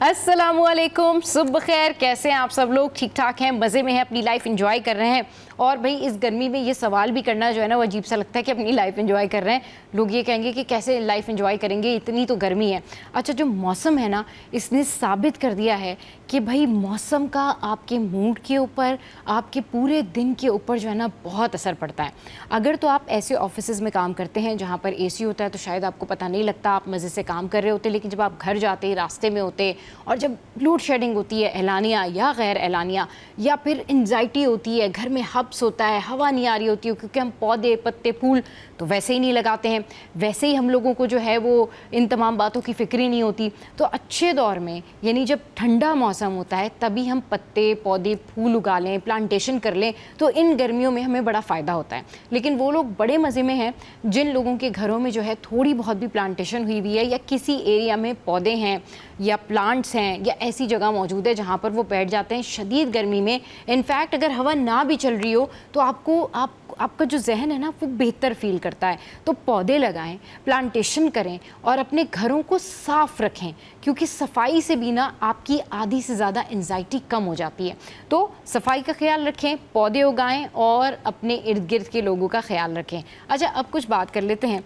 अस्सलामुअलैकुम, सुबह खैर। कैसे हैं आप सब लोग? ठीक ठाक हैं, मज़े में हैं, अपनी लाइफ एंजॉय कर रहे हैं। और भाई इस गर्मी में ये सवाल भी करना जो है ना वो अजीब सा लगता है कि अपनी लाइफ एंजॉय कर रहे हैं। लोग ये कहेंगे कि कैसे लाइफ एंजॉय करेंगे, इतनी तो गर्मी है। अच्छा, जो मौसम है ना, इसने साबित कर दिया है कि भाई मौसम का आपके मूड के ऊपर, आपके पूरे दिन के ऊपर जो है ना बहुत असर पड़ता है। अगर तो आप ऐसे ऑफिसेज में काम करते हैं जहाँ पर एसी होता है तो शायद आपको पता नहीं लगता, आप मज़े से काम कर रहे होते। लेकिन जब आप घर जाते, रास्ते में होते और जब लोड शेडिंग होती है, एलानिया या गैर एलानिया, या फिर एंजाइटी होती है, घर में हब्स होता है, हवा नहीं आ रही होती है क्योंकि हम पौधे पत्ते फूल तो वैसे ही नहीं लगाते हैं, वैसे ही हम लोगों को जो है वो इन तमाम बातों की फिक्र ही नहीं होती। तो अच्छे दौर में यानी जब ठंडा मौसम होता है तभी हम पत्ते पौधे फूल उगा लें, प्लांटेशन कर लें, तो इन गर्मियों में हमें बड़ा फ़ायदा होता है। लेकिन वो लोग बड़े मज़े में हैं जिन लोगों के घरों में जो है थोड़ी बहुत भी प्लांटेशन हुई हुई है, या किसी एरिया में पौधे हैं या प्लांट्स हैं या ऐसी जगह मौजूद है जहाँ पर वो बैठ जाते हैं शदीद गर्मी में। इनफैक्ट अगर हवा ना भी चल रही हो तो आपका जो जहन है ना वो बेहतर फील करता है। तो पौधे लगाएं, प्लांटेशन करें और अपने घरों को साफ़ रखें, क्योंकि सफाई से भी ना आपकी आधी से ज़्यादा एंजाइटी कम हो जाती है। तो सफाई का ख्याल रखें, पौधे उगाएं और अपने इर्द गिर्द के लोगों का ख्याल रखें। अच्छा, अब कुछ बात कर लेते हैं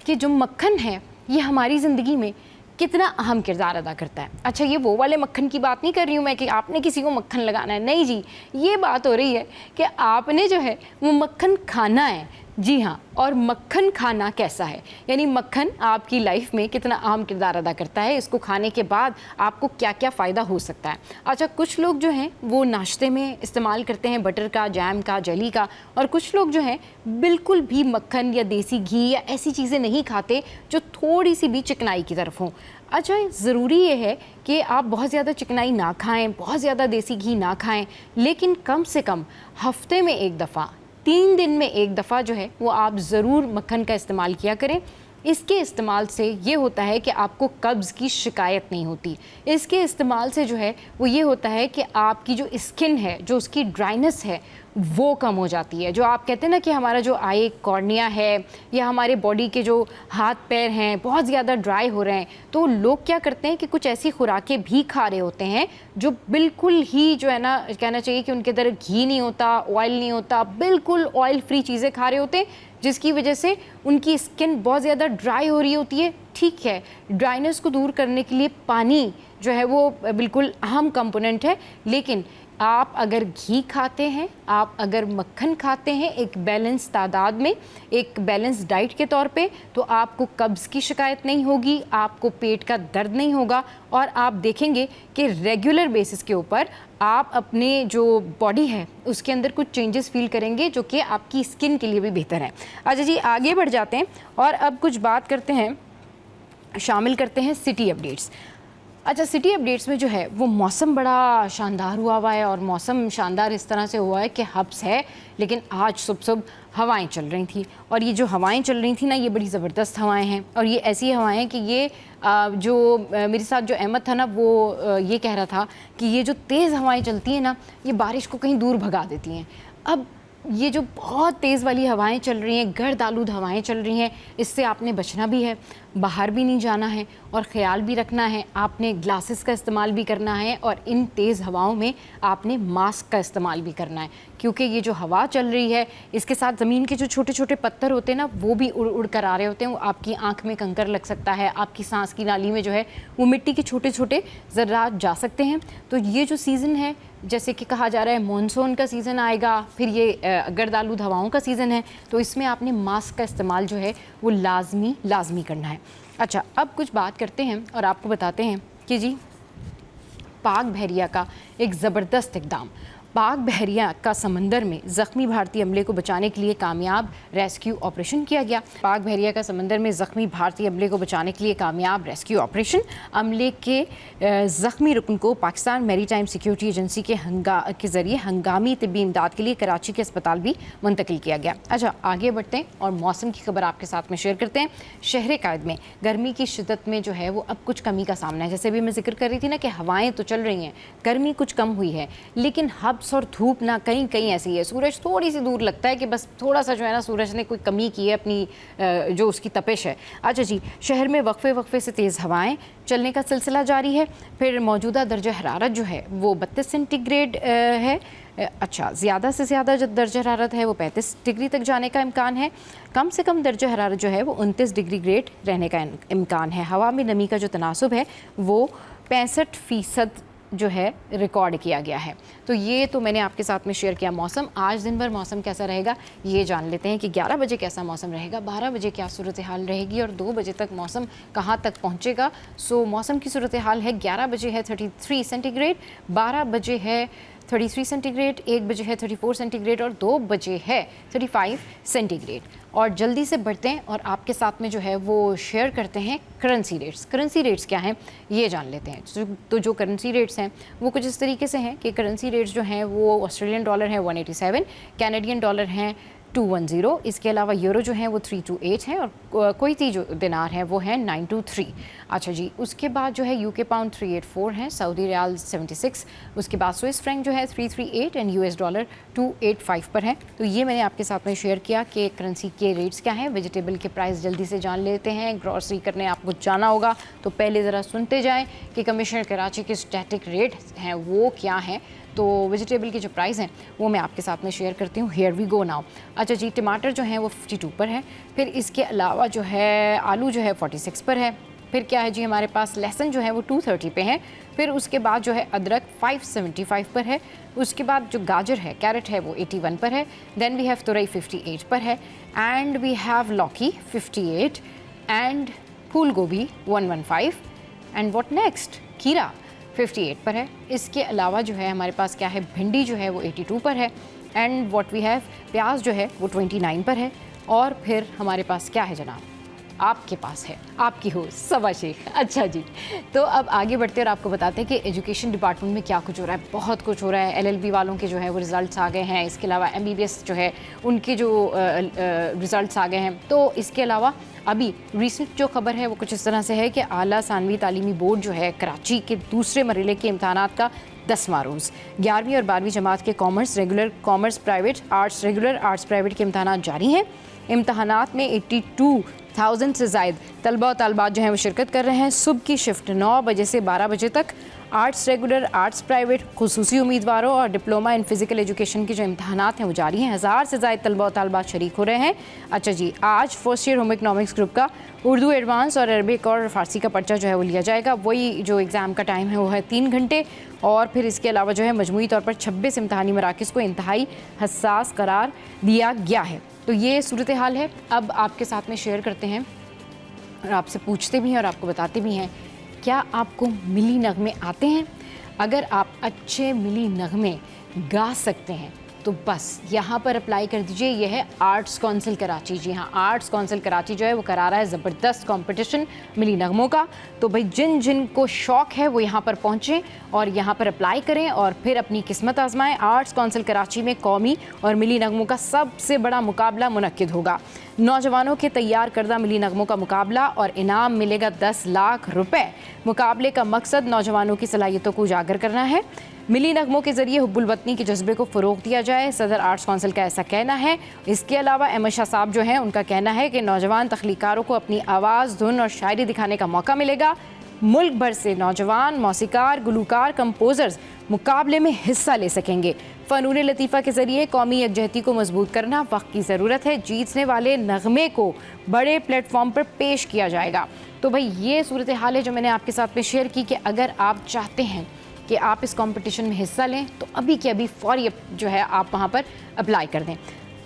कि जो मक्खन है ये हमारी ज़िंदगी में कितना अहम किरदार अदा करता है। अच्छा, ये वो वाले मक्खन की बात नहीं कर रही हूँ मैं कि आपने किसी को मक्खन लगाना है, नहीं जी। ये बात हो रही है कि आपने जो है वो मक्खन खाना है। जी हाँ, और मक्खन खाना कैसा है, यानी मक्खन आपकी लाइफ में कितना अहम किरदार अदा करता है, इसको खाने के बाद आपको क्या क्या फ़ायदा हो सकता है। अच्छा, कुछ लोग जो हैं वो नाश्ते में इस्तेमाल करते हैं बटर का, जैम का, जेली का, और कुछ लोग जो हैं बिल्कुल भी मक्खन या देसी घी या ऐसी चीज़ें नहीं खाते जो थोड़ी सी भी चिकनाई की तरफ हों। अच्छा, ज़रूरी ये है कि आप बहुत ज़्यादा चिकनाई ना खाएं, बहुत ज़्यादा देसी घी ना खाएं, लेकिन कम से कम हफ्ते में एक दफ़ा, 3 दिन में एक दफ़ा जो है वो आप ज़रूर मक्खन का इस्तेमाल किया करें। इसके इस्तेमाल से ये होता है कि आपको कब्ज़ की शिकायत नहीं होती। इसके इस्तेमाल से जो है वो ये होता है कि आपकी जो स्किन है, जो उसकी ड्राइनेस है वो कम हो जाती है। जो आप कहते हैं ना कि हमारा जो आई कॉर्निया है या हमारे बॉडी के जो हाथ पैर हैं बहुत ज़्यादा ड्राई हो रहे हैं, तो लोग क्या करते हैं कि कुछ ऐसी खुराकें भी खा रहे होते हैं जो बिल्कुल ही जो है ना, कहना चाहिए कि उनके अंदर घी नहीं होता, ऑयल नहीं होता, बिल्कुल ऑयल फ्री चीज़ें खा रहे होते हैं, जिसकी वजह से उनकी स्किन बहुत ज़्यादा ड्राई हो रही होती है। ठीक है, ड्राइनेस को दूर करने के लिए पानी जो है वो बिल्कुल अहम कंपोनेंट है, लेकिन आप अगर घी खाते हैं, आप अगर मक्खन खाते हैं एक बैलेंस तादाद में, एक बैलेंस डाइट के तौर पे, तो आपको कब्ज़ की शिकायत नहीं होगी, आपको पेट का दर्द नहीं होगा, और आप देखेंगे कि रेगुलर बेसिस के ऊपर आप अपने जो बॉडी है उसके अंदर कुछ चेंजेस फील करेंगे जो कि आपकी स्किन के लिए भी बेहतर है। अच्छा जी, आगे बढ़ जाते हैं और अब कुछ बात करते हैं, शामिल करते हैं सिटी अपडेट्स। अच्छा, सिटी अपडेट्स में जो है वो मौसम बड़ा शानदार हुआ है, और मौसम शानदार इस तरह से हुआ है कि हब्स है, लेकिन आज सुबह सुबह हवाएं चल रही थी, और ये जो हवाएं चल रही थी ना ये बड़ी ज़बरदस्त हवाएं हैं, और ये ऐसी हवाएं हैं कि ये जो मेरे साथ जो अहमद था ना वो ये कह रहा था कि ये जो तेज़ हवाएं चलती हैं ना ये बारिश को कहीं दूर भगा देती हैं। अब ये जो बहुत तेज़ वाली हवाएं चल रही हैं, गर्द आलूद हवाएं चल रही हैं, इससे आपने बचना भी है, बाहर भी नहीं जाना है, और ख़्याल भी रखना है, आपने ग्लासेस का इस्तेमाल भी करना है, और इन तेज़ हवाओं में आपने मास्क का इस्तेमाल भी करना है, क्योंकि ये जो हवा चल रही है इसके साथ ज़मीन के जो छोटे छोटे पत्थर होते हैं ना वो भी उड़ उड़ कर आ रहे होते हैं। आपकी आँख में कंकर लग सकता है, आपकी सांस की नाली में जो है वो मिट्टी के छोटे छोटे ज़र्रात जा सकते हैं। तो ये जो सीज़न है, जैसे कि कहा जा रहा है मानसून का सीज़न आएगा, फिर ये गर्द आलूद हवाओं का सीज़न है, तो इसमें आपने मास्क का इस्तेमाल जो है वो लाजमी करना है। अच्छा, अब कुछ बात करते हैं और आपको बताते हैं कि जी पाक बहरिया का एक ज़बरदस्त इक़दाम। पाक बहरिया का समंदर में ज़ख्मी भारतीय अमले को बचाने के लिए कामयाब रेस्क्यू ऑपरेशन किया गया। पाक बहरिया का समंदर में ज़ख्मी भारतीय अमले को बचाने के लिए कामयाब रेस्क्यू ऑपरेशन। अमले के ज़ख्मी रुकन को पाकिस्तान मैरीटाइम सिक्योरिटी एजेंसी के ज़रिए हंगामी तिब्बी इमदाद के लिए कराची के अस्पताल भी मुंतकिल किया गया। अच्छा, आगे बढ़ते हैं और मौसम की खबर आपके साथ में शेयर करते हैं। शहर कायद में गर्मी की शिद्दत में जो है वो अब कुछ कमी का सामना है। जैसे भी मैं जिक्र कर रही थी ना कि हवाएँ तो चल रही हैं, गर्मी कुछ कम हुई है, लेकिन हब क्लाउड्स और धूप ना कहीं कहीं ऐसी है, सूरज थोड़ी सी दूर लगता है कि बस थोड़ा सा जो है ना सूरज ने कोई कमी की है अपनी जो उसकी तपिश है। अच्छा जी, शहर में वक्फे वक्फे से तेज़ हवाएं चलने का सिलसिला जारी है। फिर मौजूदा दर्जा हरारत जो है वो 32 सेंटीग्रेड है। अच्छा, ज़्यादा से ज़्यादा जो दर्जा हरारत है वो 35 डिग्री तक जाने का इम्कान है। कम से कम दर्जा हरारत जो है वो 29 डिग्री ग्रेड रहने का इम्कान है। हवा में नमी का जो तनासुब है वो 65% जो है रिकॉर्ड किया गया है। तो ये तो मैंने आपके साथ में शेयर किया मौसम। आज दिन भर मौसम कैसा रहेगा ये जान लेते हैं कि 11 बजे कैसा मौसम रहेगा, 12 बजे क्या सूरत हाल रहेगी और 2 बजे तक मौसम कहाँ तक पहुँचेगा। सो मौसम की सूरत हाल है, 11 बजे है 33 सेंटीग्रेड, 12 बजे है 33 सेंटीग्रेड, 1 बजे है 34 सेंटीग्रेड और 2 बजे है 35 सेंटीग्रेड। और जल्दी से बढ़ते हैं और आपके साथ में जो है वो शेयर करते हैं करेंसी रेट्स। करेंसी रेट्स क्या हैं ये जान लेते हैं। तो जो करेंसी रेट्स हैं वो कुछ इस तरीके से हैं कि करेंसी रेट्स जो हैं वो ऑस्ट्रेलियन डॉलर है 187, कैनेडियन डॉलर हैं 210, इसके अलावा यूरो जो है वो 328 है और कुवैती जो दिनार है वो है 923। अच्छा जी, उसके बाद जो है यूके पाउंड 384 है, सऊदी रियाल 76, उसके बाद स्विस फ्रैंक जो है 338 एंड यूएस डॉलर 285 पर है। तो ये मैंने आपके साथ में शेयर किया कि करेंसी के रेट्स क्या हैं। वेजिटेबल के प्राइस जल्दी से जान लेते हैं। ग्रॉसरी करने आपको जाना होगा तो पहले ज़रा सुनते जाएँ कि कमिश्नर कराची के स्टैटिक रेट हैं वो क्या हैं। तो वेजिटेबल के जो प्राइस हैं वो मैं आपके साथ में शेयर करती हूँ। Here we go now. अच्छा जी, टमाटर जो हैं वो 52 पर है। फिर इसके अलावा जो है आलू जो है 46 पर है। फिर क्या है जी, हमारे पास लहसुन जो है वो 230 पे है। फिर उसके बाद जो है अदरक 575 पर है। उसके बाद जो गाजर है, कैरेट है, वो 81 पर है। देन वी हैव तुरई 58 पर है एंड वी हैव लौकी 58 एंड फूल गोभी 115 एंड व्हाट नेक्स्ट, खीरा 58 पर है। इसके अलावा जो है हमारे पास क्या है, भिंडी जो है वो 82 पर है एंड व्हाट वी हैव, प्याज जो है वो 29 पर है। और फिर हमारे पास क्या है जनाब, आपके पास है, आपकी हो सवा शेख। अच्छा जी, तो अब आगे बढ़ते और आपको बताते हैं कि एजुकेशन डिपार्टमेंट में क्या कुछ हो रहा है। बहुत कुछ हो रहा है। एलएलबी वालों के जो है वो रिज़ल्ट्स आ गए हैं। इसके अलावा एमबीबीएस जो है उनके जो रिज़ल्ट्स आ गए हैं। तो इसके अलावा अभी रिसेंट जो खबर है वो कुछ इस तरह से है कि आला सानवी तालीमी बोर्ड जो है कराची के दूसरे मरहले के इम्तहानात का 10वां रोज़ 11वीं और 12वीं जमात के commerce regular, commerce private, arts regular, arts private के इम्तहानात जारी हैं। इम्तहानात में 82,000 से ज़ायद तलबा और तलबात जो हैं वो शिरकत कर रहे हैं। सुबह की शिफ्ट 9 बजे से 12 बजे तक आर्ट्स रेगुलर, आर्ट्स प्राइवेट, खुसूसी उम्मीदवारों और डिप्लोमा इन फिज़िकल एजुकेशन के जो इम्तहानात हैं वो जारी हैं। 1000 से ज़ायद तलबा और तलबात शरीक हो रहे हैं। अच्छा जी, आज first year home economics group का उर्दू एडवांस और अरबिक और फ़ारसी का पर्चा जो है वो लिया जाएगा। वही जो एग्ज़ाम का टाइम है वो है 3 घंटे। और फिर इसके अलावा जो है मजमूई तौर पर 26 इम्तहानी मराकज़ को इंतहाई हसास करार दिया गया है। तो ये सूरत हाल है। अब आपके साथ में शेयर करते हैं और आपसे पूछते भी हैं और आपको बताते भी हैं, क्या आपको मिली नगमे आते हैं? अगर आप अच्छे मिली नगमे गा सकते हैं तो बस यहाँ पर अप्लाई कर दीजिए। यह है आर्ट्स काउंसिल कराची। जी हाँ, आर्ट्स काउंसिल कराची जो है वो करा रहा है ज़बरदस्त कंपटीशन मिली नगमों का। तो भाई जिन जिन को शौक़ है वो यहाँ पर पहुँचें और यहाँ पर अप्लाई करें और फिर अपनी किस्मत आजमाएं। आर्ट्स काउंसिल कराची में कौमी और मिली नगमों का सबसे बड़ा मुकाबला मुनक्किद होगा। नौजवानों के तैयार करदा मिली नगमों का मुकाबला और इनाम मिलेगा 10 लाख रुपए। मुकाबले का मकसद नौजवानों की सलाहियतों को उजागर करना है। मिली नगमों के ज़रिए हुब्बुल वतनी के जज्बे को फ़रोग़ दिया जाए, सदर आर्ट्स काउंसिल का ऐसा कहना है। इसके अलावा अहमद शाह साहब जो हैं उनका कहना है कि नौजवान तख्लीकारों को अपनी आवाज़, धुन और शायरी दिखाने का मौका मिलेगा। मुल्क भर से नौजवान मौसीकार, गुलूकार, कंपोज़र्स मुकाबले में हिस्सा ले सकेंगे। फ़नून लतीफ़ा के ज़रिए कौमी यकजहती को मजबूत करना वक्त की ज़रूरत है। जीतने वाले नगमे को बड़े प्लेटफॉर्म पर पेश किया जाएगा। तो भाई ये सूरत हाल है जो मैंने आपके साथ में शेयर की कि अगर आप चाहते हैं कि आप इस कंपटीशन में हिस्सा लें तो अभी के अभी फौरी जो है आप वहाँ पर अप्लाई कर दें।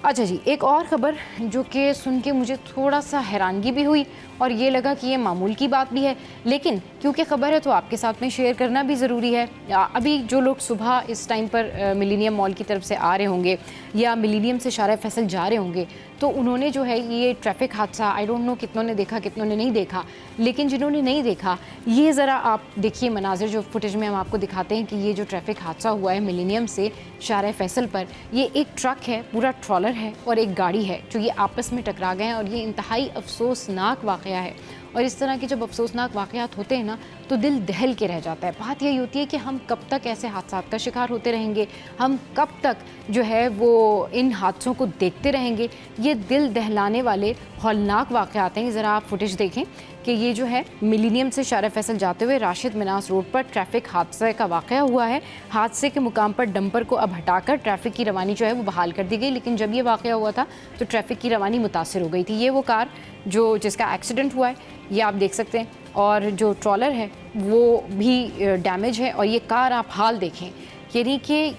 अच्छा जी, एक और ख़बर जो कि सुन के मुझे थोड़ा सा हैरानगी भी हुई और ये लगा कि ये मामूल की बात भी है, लेकिन क्योंकि ख़बर है तो आपके साथ में शेयर करना भी ज़रूरी है। अभी जो लोग सुबह इस टाइम पर मिलीनियम मॉल की तरफ से आ रहे होंगे या मिलीनियम से शारा फैसल जा रहे होंगे तो उन्होंने जो है ये ट्रैफिक हादसा, आई डोंट नो कितनों ने देखा कितनों ने नहीं देखा, लेकिन जिन्होंने नहीं देखा ये ज़रा आप देखिए मनाजिर जो फुटेज में हम आपको दिखाते हैं कि ये जो ट्रैफिक हादसा हुआ है मिलीनियम से शारा फैसल पर, ये एक ट्रक है, पूरा ट्रॉलर है और एक गाड़ी है जो ये आपस में टकरा गए हैं और ये इंतहाई अफसोसनाक वाक़या है। और इस तरह के जब अफसोसनाक वाक़यात होते हैं ना तो दिल दहल के रह जाता है। बात यही होती है कि हम कब तक ऐसे हादसात का शिकार होते रहेंगे, हम कब तक जो है वो इन हादसों को देखते रहेंगे। ये दिल दहलाने वाले हौलनाक वाक़यात हैं। ज़रा आप फुटेज देखें कि ये जो है मिलीनियम से शारा फैसल जाते हुए राशिद मिनास रोड पर ट्रैफिक हादसे का वाक़या हुआ है। हादसे के मुकाम पर डंपर को अब हटाकर ट्रैफिक की रवानी जो है वो बहाल कर दी गई, लेकिन जब ये वाक़या हुआ था तो ट्रैफिक की रवानी मुतासिर हो गई थी। ये वो कार जिसका एक्सीडेंट हुआ है, ये आप देख सकते हैं, और जो ट्रॉलर है वो भी डैमेज है। और ये कार आप हाल देखें, यानी कि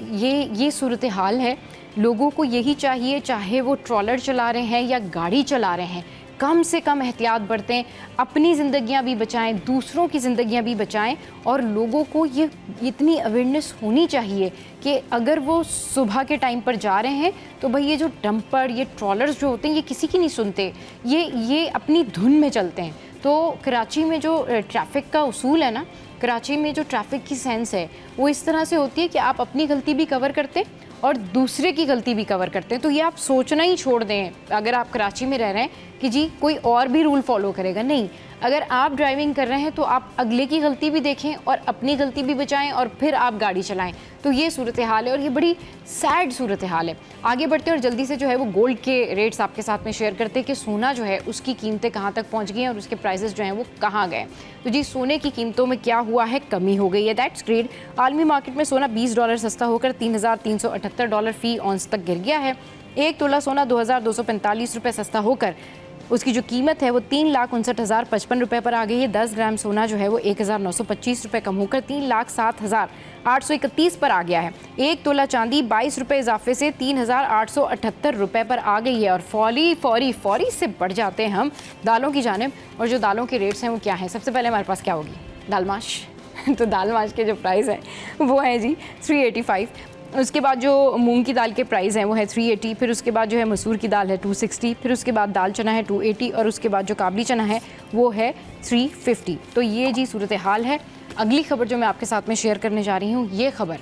ये सूरत हाल है। लोगों को यही चाहिए, चाहे वो ट्रॉलर चला रहे हैं या गाड़ी चला रहे हैं, कम से कम एहतियात बरतें, अपनी ज़िंदगियां भी बचाएं, दूसरों की ज़िंदगियां भी बचाएं। और लोगों को ये इतनी अवेयरनेस होनी चाहिए कि अगर वो सुबह के टाइम पर जा रहे हैं तो भाई ये जो डंपर, ये ट्रॉलर्स जो होते हैं, ये किसी की नहीं सुनते, ये अपनी धुन में चलते हैं। तो कराची में जो ट्रैफिक का उसूल है ना, कराची में जो ट्रैफिक की सेंस है वो इस तरह से होती है कि आप अपनी गलती भी कवर करते और दूसरे की गलती भी कवर करते हैं। तो ये आप सोचना ही छोड़ दें अगर आप कराची में रह रहे हैं कि जी कोई और भी रूल फॉलो करेगा। नहीं, अगर आप ड्राइविंग कर रहे हैं तो आप अगले की गलती भी देखें और अपनी गलती भी बचाएं और फिर आप गाड़ी चलाएं। तो ये सूरत हाल है और ये बड़ी सैड सूरत हाल है। आगे बढ़ते और जल्दी से जो है वो गोल्ड के रेट्स आपके साथ में शेयर करते हैं कि सोना जो है उसकी कीमतें कहाँ तक पहुँच गई हैं और उसके प्राइसेस जो हैं वो कहाँ गए। तो जी सोने की कीमतों में क्या हुआ है, कमी हो गई है, दैट्स ग्रेट। आलमी मार्केट में सोना $20 सस्ता होकर $3,378 फ़ी औंस तक गिर गया है। 1 तोला सोना 2,245 रुपये सस्ता होकर उसकी जो कीमत है वो 3,59,055 रुपये पर आ गई है। 10 ग्राम सोना जो है वो 1,925 रुपये कम होकर 3,07,831 पर आ गया है। 1 तोला चांदी 22 रुपये इजाफे से 3,878 रुपये पर आ गई है। और फौरी से बढ़ जाते हैं हम दालों की जानिब। और जो दालों के रेट्स हैं वो क्या हैं, सबसे पहले हमारे पास क्या होगी, दाल माश। तो दाल माश के जो प्राइस है वो है जी 385। उसके बाद जो मूंग की दाल के प्राइस हैं वो है 380। फिर उसके बाद जो है मसूर की दाल है 260। फिर उसके बाद दाल चना है 280 और उसके बाद जो काबली चना है वो है 350। तो ये जी सूरत हाल है। अगली खबर जो मैं आपके साथ में शेयर करने जा रही हूँ, ये खबर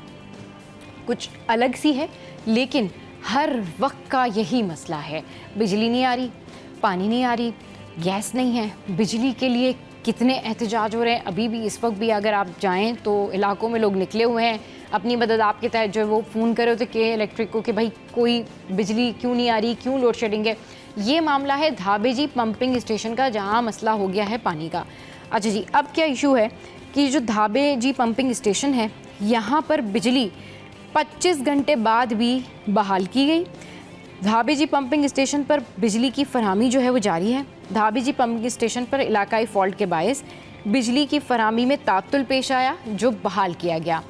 कुछ अलग सी है, लेकिन हर वक्त का यही मसला है। बिजली नहीं आ रही, पानी नहीं आ रही, गैस नहीं है। बिजली के लिए कितने एहतजाज हो रहे हैं। अभी भी इस वक्त भी अगर आप जाएं तो इलाकों में लोग निकले हुए हैं अपनी मदद आपके तहत जो है वो फ़ोन करे होते के इलेक्ट्रिक को कि भाई कोई बिजली क्यों नहीं आ रही, क्यों लोड शेडिंग है। ये मामला है धाबेजी पंपिंग स्टेशन का, जहाँ मसला हो गया है पानी का। अच्छा जी, अब क्या इशू है कि जो धाबेजी पंपिंग स्टेशन है यहाँ पर बिजली 25 घंटे बाद भी बहाल की गई। धाबेजी पंपिंग स्टेशन पर बिजली की फरहमी जो है वो जारी है। धाबेजी पंपिंग स्टेशन पर इलाकाई फॉल्ट के बायस बिजली की फरहमी में तातुल पेश आया, जो बहाल किया गया।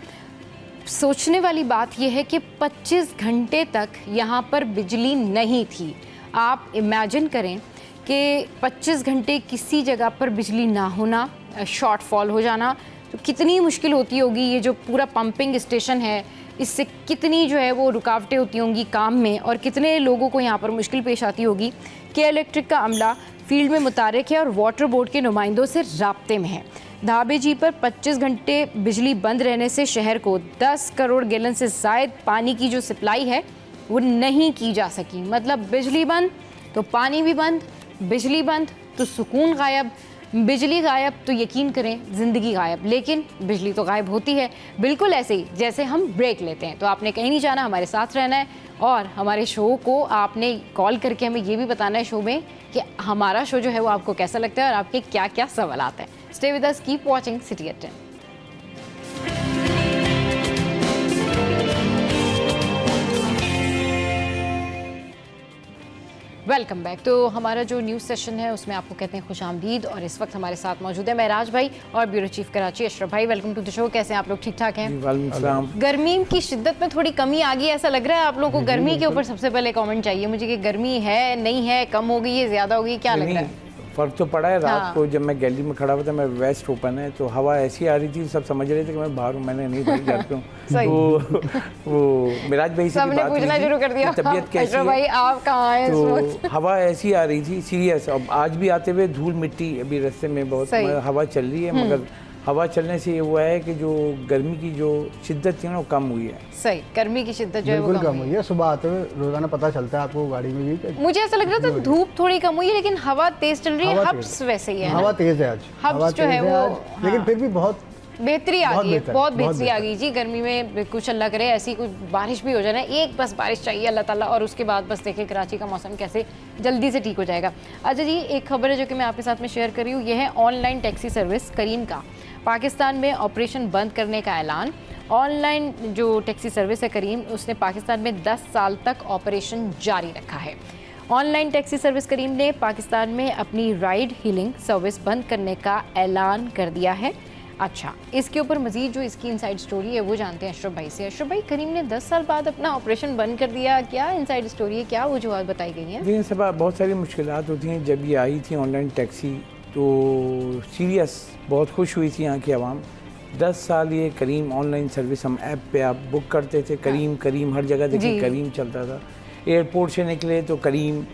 सोचने वाली बात यह है कि 25 घंटे तक यहाँ पर बिजली नहीं थी। आप इमेजिन करें कि 25 घंटे किसी जगह पर बिजली ना होना, शॉर्टफॉल हो जाना, तो कितनी मुश्किल होती होगी। ये जो पूरा पंपिंग स्टेशन है इससे कितनी जो है वो रुकावटें होती होंगी काम में और कितने लोगों को यहाँ पर मुश्किल पेश आती होगी। के इलेक्ट्रिक का अमला फील्ड में मुतारिक है और वाटर बोर्ड के नुमाइंदों से राब्ते में है। धाबेजी पर 25 घंटे बिजली बंद रहने से शहर को 10 करोड़ गैलन से ज़ायद पानी की जो सप्लाई है वो नहीं की जा सकी। मतलब बिजली बंद तो पानी भी बंद, बिजली बंद तो सुकून गायब, बिजली गायब तो यकीन करें ज़िंदगी गायब। लेकिन बिजली तो गायब होती है, बिल्कुल ऐसे ही जैसे हम ब्रेक लेते हैं। तो आपने कहीं नहीं जाना, हमारे साथ रहना है और हमारे शो को आपने कॉल करके हमें ये भी बताना है शो में कि हमारा शो जो है वो आपको कैसा लगता है और आपके क्या क्या सवाल आते हैं। Stay with us, keep watching city at 10। Welcome back. तो हमारा जो न्यूज़ सेशन है उसमें आपको कहते हैं खुशामदीद और इस वक्त हमारे साथ मौजूद है महराज भाई और ब्यूरो चीफ कराची अशरफ भाई। Welcome to the show. कैसे हैं आप लोग? ठीक ठाक हैं? गर्मी की शिद्दत में थोड़ी कमी आ गई, ऐसा लग रहा है आप लोगों को? गर्मी के ऊपर सबसे पहले कमेंट चाहिए मुझे कि गर्मी है, नहीं है, कम हो गई है, ज़्यादा हो गई, क्या लग रहा है? फ़र्क तो पड़ा है। रात को जब मैं गैलरी में खड़ा हुआ था, मैं वेस्ट ओपन है तो हवा ऐसी आ रही थी, सब समझ रहे थे कि मैं बाहर हूँ, मैंने नहीं बाहर जाता हूँ। वो मिराज भाई से सबने पूछना शुरू कर दिया तबीयत कैसी है, भाई आप कहाँ हैं? तो हवा ऐसी आ रही थी सीरियस। अब आज भी आते हुए धूल मिट्टी, अभी रास्ते में बहुत हवा चल रही है, मगर हवा चलने से ये हुआ है कि जो गर्मी की जो शिद्दत थी ना वो कम हुई है। सही, गर्मी की शिद्दत जो है वो बिल्कुल कम हुई है। सुबह आते हुए रोजाना पता चलता है आपको गाड़ी में भी। मुझे ऐसा लग रहा था धूप थोड़ी कम हुई है, लेकिन हवा तेज चल रही है। हब्स वैसे ही है, हवा तेज है आज, हवा जो है वो, लेकिन फिर भी बहुत बेहतरी आ गई है, बहुत बेहतरी आ बेहतर। गई जी। गर्मी में कुछ अल्लाह करे ऐसी कुछ बारिश भी हो जाए ना, एक बस बारिश चाहिए अल्लाह ताला, और उसके बाद बस देखें कराची का मौसम कैसे जल्दी से ठीक हो जाएगा। अच्छा जी, एक खबर है जो कि मैं आपके साथ में शेयर कर रही हूँ, यह है ऑनलाइन टैक्सी सर्विस करीम का पाकिस्तान में ऑपरेशन बंद करने का ऐलान। ऑनलाइन जो टैक्सी सर्विस है करीम, उसने पाकिस्तान में 10 साल तक ऑपरेशन जारी रखा है। ऑनलाइन टैक्सी सर्विस करीम ने पाकिस्तान में अपनी राइड हीलिंग सर्विस बंद करने का ऐलान कर दिया है। अच्छा, इसके ऊपर मजीद जो इसकी इनसाइड स्टोरी है वो जानते हैं अशरफ भाई से। अशरफ भाई, करीम ने 10 साल बाद अपना ऑपरेशन बंद कर दिया, क्या इनसाइड स्टोरी है, क्या वजूहत बताई गई हैं? जी सब बहुत सारी मुश्किलात होती हैं। जब ये आई थी ऑनलाइन टैक्सी तो सीरियस बहुत खुश हुई थी यहाँ की आवाम। 10 साल ये करीम ऑनलाइन सर्विस, हम ऐप पे आप बुक करते थे, करीम करीम हर जगह देखिए करीम चलता था। एयरपोर्ट से निकले तो करीम,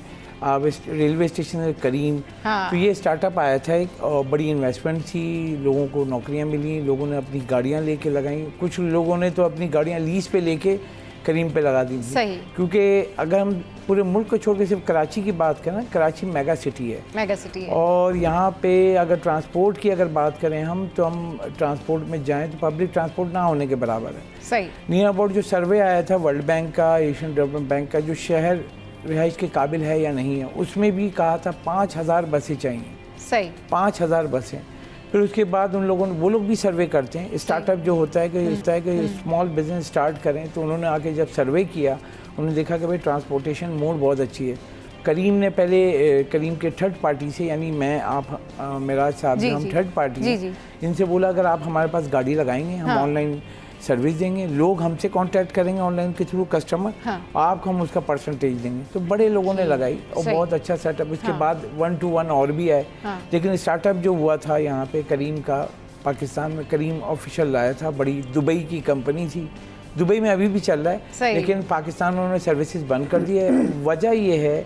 आप रेलवे स्टेशन से करीम। तो ये स्टार्टअप आया था एक, और बड़ी इन्वेस्टमेंट थी, लोगों को नौकरियां मिली, लोगों ने अपनी गाड़ियां लेके लगाई, कुछ लोगों ने तो अपनी गाड़ियां लीज पे लेके करीम पे लगा दी थी। सही। क्योंकि अगर हम पूरे मुल्क को छोड़ के सिर्फ कराची की बात करें, कराची मेगा सिटी है, मेगा सिटी है, और यहाँ पे अगर ट्रांसपोर्ट की अगर बात करें हम, तो हम ट्रांसपोर्ट में जाएं तो पब्लिक ट्रांसपोर्ट ना होने के बराबर है। सही। नियर अबाउट जो सर्वे आया था वर्ल्ड बैंक का, एशियन डेवलपमेंट बैंक का, जो शहर रिहाइश के काबिल है या नहीं है, उसमें भी कहा था 5000 बसें चाहिए। सही। 5000 बसें। फिर उसके बाद उन लोगों ने, वो लोग भी सर्वे करते हैं, स्टार्टअप जो होता है कि स्मॉल बिजनेस स्टार्ट करें, तो उन्होंने आके जब सर्वे किया उन्होंने देखा कि भाई ट्रांसपोर्टेशन मोड बहुत अच्छी है। करीम ने पहले करीम के थर्ड पार्टी से, यानी मैं, आप, मेराज साहब, हम थर्ड पार्टी हैं, इनसे बोला अगर आप हमारे पास गाड़ी लगाएंगे हम ऑनलाइन सर्विस देंगे, लोग हमसे कांटेक्ट करेंगे ऑनलाइन के थ्रू कस्टमर, आपको हम उसका परसेंटेज देंगे। तो बड़े लोगों ने लगाई और बहुत अच्छा सेटअप। उसके बाद 1 to 1 और भी आए, लेकिन स्टार्टअप जो हुआ था यहाँ पे करीम का, पाकिस्तान में करीम ऑफिशियल लाया था, बड़ी दुबई की कंपनी थी, दुबई में अभी भी चल रहा है, लेकिन पाकिस्तान में उन्होंने सर्विसेज बंद कर दिया है। वजह ये है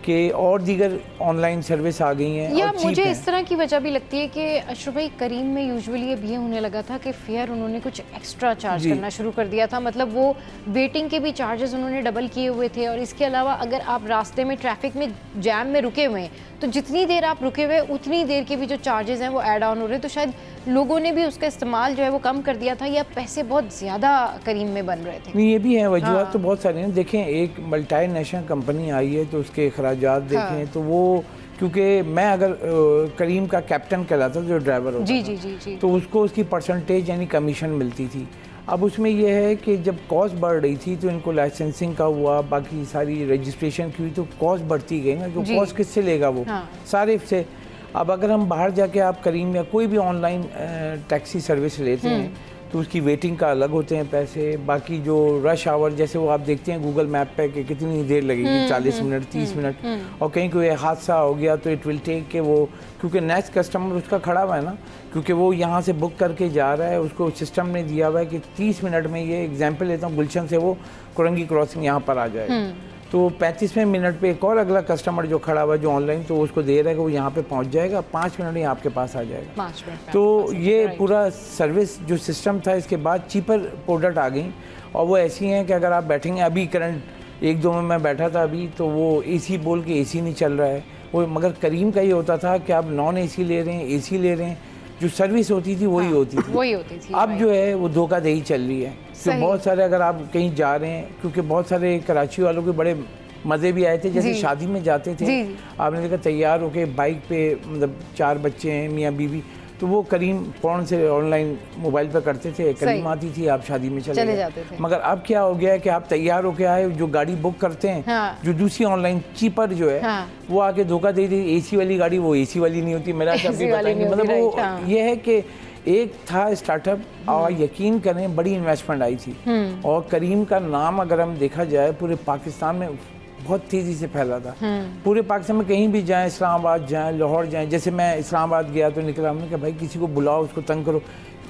कि और दीगर ऑनलाइन सर्विस आ गई हैं। या मुझे इस तरह की वजह भी लगती है कि अशरफ भाई, करीम में यूजुअली ये भी होने लगा था कि फेयर उन्होंने कुछ एक्स्ट्रा चार्ज करना शुरू कर दिया था, मतलब वो वेटिंग के भी चार्जेस उन्होंने डबल किए हुए थे। और इसके अलावा अगर आप रास्ते में ट्रैफिक में जैम में रुके हुए हैं, तो जितनी देर आप रुके हुए उतनी देर के भी जो चार्जेस हैं वो ऐड ऑन हो रहे हैं। तो शायद लोगों ने भी उसका इस्तेमाल जो है वो कम कर दिया था, या पैसे बहुत ज़्यादा करीम में बन रहे थे। नहीं, ये भी है वजूहत। तो बहुत सारे हैं। देखें, एक मल्टीनेशनल कंपनी आई है तो उसके अखराजात देखें तो वो, क्योंकि मैं अगर करीम का कैप्टन कहलाता था, जो ड्राइवर होता था, तो उसको उसकी परसेंटेज यानी कमीशन मिलती थी। अब उसमें यह है कि जब कॉस्ट बढ़ रही थी तो इनको लाइसेंसिंग का हुआ, बाकी सारी रजिस्ट्रेशन की हुई, तो कॉस्ट बढ़ती गई ना। तो कॉस्ट किससे लेगा वो? सारिफ से। अब अगर हम बाहर जाके आप करीम या कोई भी ऑनलाइन टैक्सी सर्विस लेते हैं तो उसकी वेटिंग का अलग होते हैं पैसे, बाकी जो रश आवर जैसे वो आप देखते हैं गूगल मैप पे कि कितनी देर लगेगी, 40 मिनट 30 मिनट, और कहीं कोई हादसा हो गया तो इट विल टेक के वो, क्योंकि नेक्स्ट कस्टमर उसका खड़ा हुआ है ना, क्योंकि वो यहाँ से बुक करके जा रहा है, उसको सिस्टम ने दिया हुआ है कि 30 मिनट में, ये एग्जाम्पल लेता हूँ, गुलशन से वो कुरंगी क्रॉसिंग यहाँ पर आ जाएगा, तो 35वें मिनट पे एक और अगला कस्टमर जो खड़ा हुआ है जो ऑनलाइन, तो उसको दे रहा है कि वो यहाँ पे पहुँच जाएगा, 5 मिनट में आपके पास आ जाएगा। 5 मिनट। तो ये पूरा सर्विस जो सिस्टम था, इसके बाद चीपर प्रोडक्ट आ गई, और वो ऐसी हैं कि अगर आप बैठेंगे, अभी करंट 1-2 में मैं बैठा था अभी, तो वो AC बोल के AC नहीं चल रहा है वो, मगर करीम का ये होता था कि आप नॉन AC ले रहे हैं, AC ले रहे हैं, जो सर्विस होती थी वही होती थी। अब जो है वो धोखाधड़ी चल रही है। तो बहुत सारे, अगर आप कहीं जा रहे हैं, क्योंकि बहुत सारे कराची वालों के बड़े मज़े भी आए थे, जैसे शादी में जाते थे, आपने देखा तैयार होके बाइक पे, मतलब 4 बच्चे हैं, मियाँ बीवी, तो वो करीम फ़ौरन से ऑनलाइन मोबाइल पर करते थे, करीम आती थी, आप शादी में चले जाते थे। मगर अब क्या हो गया है कि आप तैयार होके आए, जो गाड़ी बुक करते हैं, जो दूसरी ऑनलाइन चीपर जो है, वो आके धोखा दे दी, AC वाली गाड़ी वो AC वाली नहीं होती, मेरा मतलब वो ये है कि एक था स्टार्टअप, और यकीन करें बड़ी इन्वेस्टमेंट आई थी, और करीम का नाम अगर हम देखा जाए पूरे पाकिस्तान में बहुत तेज़ी से फैला था। पूरे पाकिस्तान में कहीं भी जाएं, इस्लामाबाद जाएं, लाहौर जाएं, जैसे मैं इस्लामाबाद गया तो निकला, हमने कहा भाई किसी को बुलाओ, उसको तंग करो,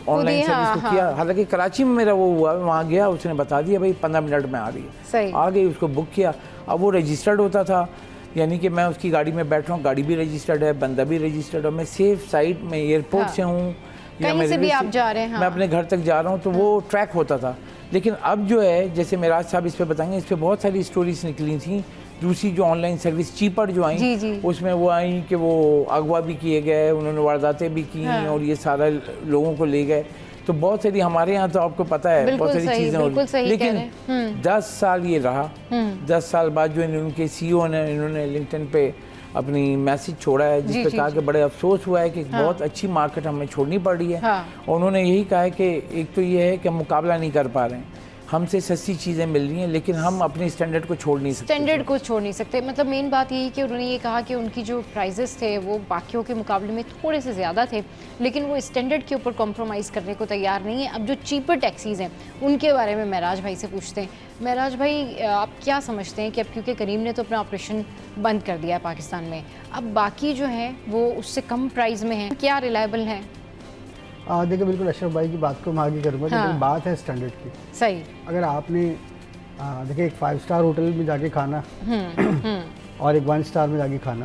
ऑनलाइन सर्विस को किया। हालांकि कराची में मेरा वो हुआ, वहाँ गया, उसने बता दिया भाई 15 मिनट में आ रही है, आ गई, उसको बुक किया। अब वो रजिस्टर्ड होता था, यानी कि मैं उसकी गाड़ी में बैठ रहा हूँ, गाड़ी भी रजिस्टर्ड है, बंदा भी रजिस्टर्ड है, मैं सेफ साइड में एयरपोर्ट से हूँ, या कहीं मैं से भी रेलवे आप जा रहे हैं, हाँ। मैं अपने घर तक जा रहा हूँ तो वो ट्रैक होता था। लेकिन अब जो है, जैसे मेराज साहब इस पे बताएंगे, इस पे बहुत सारी स्टोरीज निकली थी। दूसरी जो ऑनलाइन सर्विस चीपर जो आई, जी, जी। उसमें वो आई कि वो अगवा भी किए गए, उन्होंने वारदातें भी की, हाँ। और ये सारा लोगों को ले गए। तो बहुत सारी हमारे यहाँ तो आपको पता है बिल्कुल बहुत सारी सही, चीज़ें हो बिल्कुल रही। सही कह लेकिन रहे हैं। 10 साल ये रहा। 10 साल बाद जो उनके CEO ने इन्होंने लिंक्डइन पे अपनी मैसेज छोड़ा है, जिस जी, पे जी, कहा जी। कि बड़े अफसोस हुआ है कि बहुत अच्छी मार्केट हमें छोड़नी पड़ रही है। हाँ। और उन्होंने यही कहा है कि एक तो ये है कि हम मुकाबला नहीं कर पा रहे हैं, हमसे सस्ती चीज़ें मिल रही हैं, लेकिन हम अपने स्टैंडर्ड को छोड़ नहीं सकते। स्टैंडर्ड को छोड़ नहीं सकते। मतलब मेन बात यही कि उन्होंने ये कहा कि उनकी जो प्राइजेस थे वो बाकियों के मुकाबले में थोड़े से ज़्यादा थे, लेकिन वो स्टैंडर्ड के ऊपर कॉम्प्रोमाइज़ करने को तैयार नहीं है। अब जो चीपर टैक्सीज़ हैं उनके बारे में महराज भाई से पूछते हैं। महराज भाई, आप क्या समझते हैं कि अब क्योंकि करीम ने तो अपना ऑपरेशन बंद कर दिया है पाकिस्तान में, अब बाकी जो हैं वो उससे कम प्राइस में हैं, क्या रिलायबल हैं? देखिए बिल्कुल अशरफ भाई की बात को मैं आगे करूँगा, हाँ। लेकिन बात है स्टैंडर्ड की। सही। अगर आपने देखिए एक 5 स्टार होटल में जाके खाना और एक 1 स्टार में जाके खाना,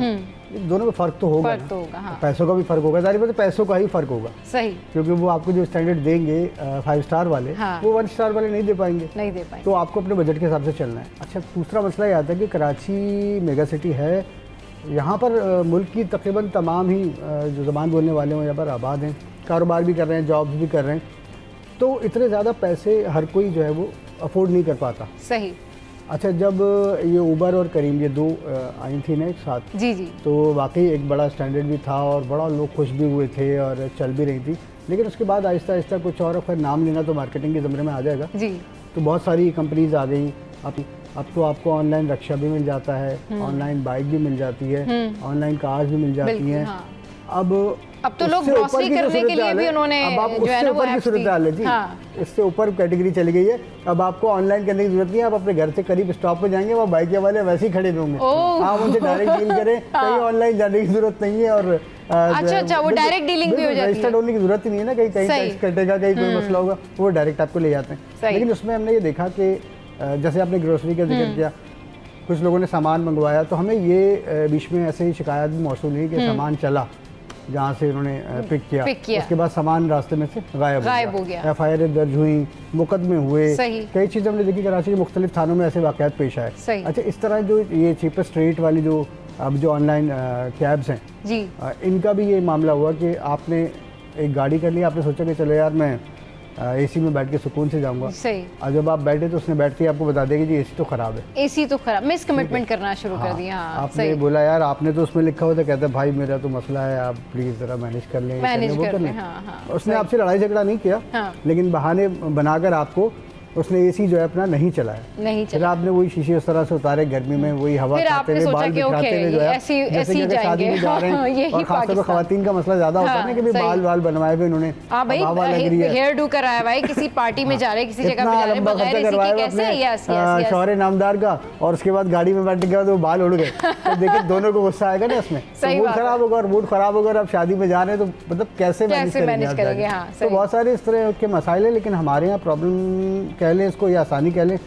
दोनों में फ़र्क तो होगा फर्क ना। तो होगा, हाँ। पैसों का भी फ़र्क होगा, जाहिर बात है पैसों का ही फ़र्क होगा, सही। क्योंकि वो आपको जो स्टैंडर्ड देंगे 5 स्टार वाले, हाँ। वो 1 स्टार वाले नहीं दे पाएंगे। नहीं दे पाएंगे। तो आपको अपने बजट के हिसाब से चलना है। अच्छा, दूसरा मसला ये आता है कि कराची मेगा सिटी है, यहाँ पर मुल्क की तकरीबन तमाम ही जो ज़बान बोलने वाले हैं यहाँ पर आबाद हैं, कारोबार भी कर रहे हैं, जॉब्स भी कर रहे हैं, तो इतने ज़्यादा पैसे हर कोई जो है वो अफोर्ड नहीं कर पाता। सही। अच्छा, जब ये उबर और करीम ये दो आई थी ना एक साथ, जी, जी। तो वाकई एक बड़ा स्टैंडर्ड भी था और बड़ा लोग खुश भी हुए थे और चल भी रही थी। लेकिन उसके बाद आहिस्ता आहिस्ता कुछ और, फिर नाम लेना तो मार्केटिंग के ज़मरे में आ जाएगा, जी। तो बहुत सारी कंपनीज आ गई। अब तो आपको ऑनलाइन रक्षा भी मिल जाता है, ऑनलाइन बाइक भी मिल जाती है, ऑनलाइन कार्स भी मिल जाती बिल्कुल, हैं। हाँ। अब तो लोग उससे ऊपर ग्रॉसरी की जो करने के लिए सूरत-ए-हाल भी है, उन्होंने अब आप जो है उससे ना वो ऊपर की ऐप्स सूरत हाल है दी। जी। हाँ। इससे ऊपर कैटेगरी चली गई है। अब आपको ऑनलाइन करने की जरूरत नहीं है, आप अपने घर से करीब स्टॉप पे जाएंगे, वो बाइक वाले वैसे ही खड़े होंगे, ओह। आप उनसे डायरेक्ट डील करें, कहीं ऑनलाइन जाने की जरूरत नहीं है। और अच्छा, वो डायरेक्ट डीलिंग भी हो जाती है। रजिस्टर्ड होने की जरूरत ही नहीं है ना, कहीं कहीं सही। टैक्स कटेगा, कहीं कोई मसला होगा, वो डायरेक्ट आपको ले जाते सही। हैं। लेकिन उसमें हमने ये देखा कि जैसे आपने ग्रोसरी का जिक्र किया, कुछ लोगों ने सामान मंगवाया, तो हमें ये बीच में ऐसे ही शिकायत भी मौसूल हुई कि सामान चला जहाँ से उन्होंने पिक किया, उसके बाद सामान रास्ते में से गायब हो गया। FIR दर्ज हुई, मुकदमे हुए, कई चीज़ें हमने देखी कराची के मुख्तलिफ थानों में ऐसे वाक़यात पेश आए। अच्छा, इस तरह जो ये चीपेस्ट रेट वाली जो अब जो ऑनलाइन कैब्स हैं जी, इनका भी ये मामला हुआ कि आपने एक गाड़ी कर ली, आपने सोचा कि चलो यार मैं AC में बैठ के सुकून से जाऊंगा, सही। और जब आप बैठे तो उसने बैठ के आपको बता देगी जी AC तो ख़राब है, AC तो खराब, मिस कमिटमेंट करना शुरू कर दिया। हाँ, आपने बोला यार आपने तो उसमें लिखा हुआ था, कहता है भाई मेरा तो मसला है, आप प्लीज़ ज़रा मैनेज कर लें, मैनेज वो कर लें। लें। हाँ, हाँ, उसने आपसे लड़ाई झगड़ा नहीं किया, हाँ। लेकिन बहाने बनाकर आपको उसने AC जो है अपना नहीं चलाया। फिर आपने वही शीशे उस तरह से उतारे गर्मी में, वही हवा खाते हुए, बाल बिखराते हुए जो है, जैसे कि शादी में जा रहे हैं। और खासतौर पर खवातीन का मसला ज्यादा होता है ना कि भाई बाल बनवाए हुए उन्होंने, हवा लग रही है, हेयर डू कराया भाई, किसी पार्टी में जा रहे, किसी जगह पे जा रहे, लंबा खर्चा करवाया अपने शौहरे नामदार का, और उसके बाद गाड़ी में बैठने के बाद वो बाल उड़ गए, तो देखिए दोनों को गुस्सा आएगा ना इसमें, मूड खराब होगा, और मूड खराब होगा और आप शादी में जा रहे हैं तो मतलब कैसे मैनेज करेंगे। तो बहुत सारे इस तरह के मसाइल है, लेकिन हमारे यहाँ प्रॉब्लम कह लें इसको या आसानी कह लें,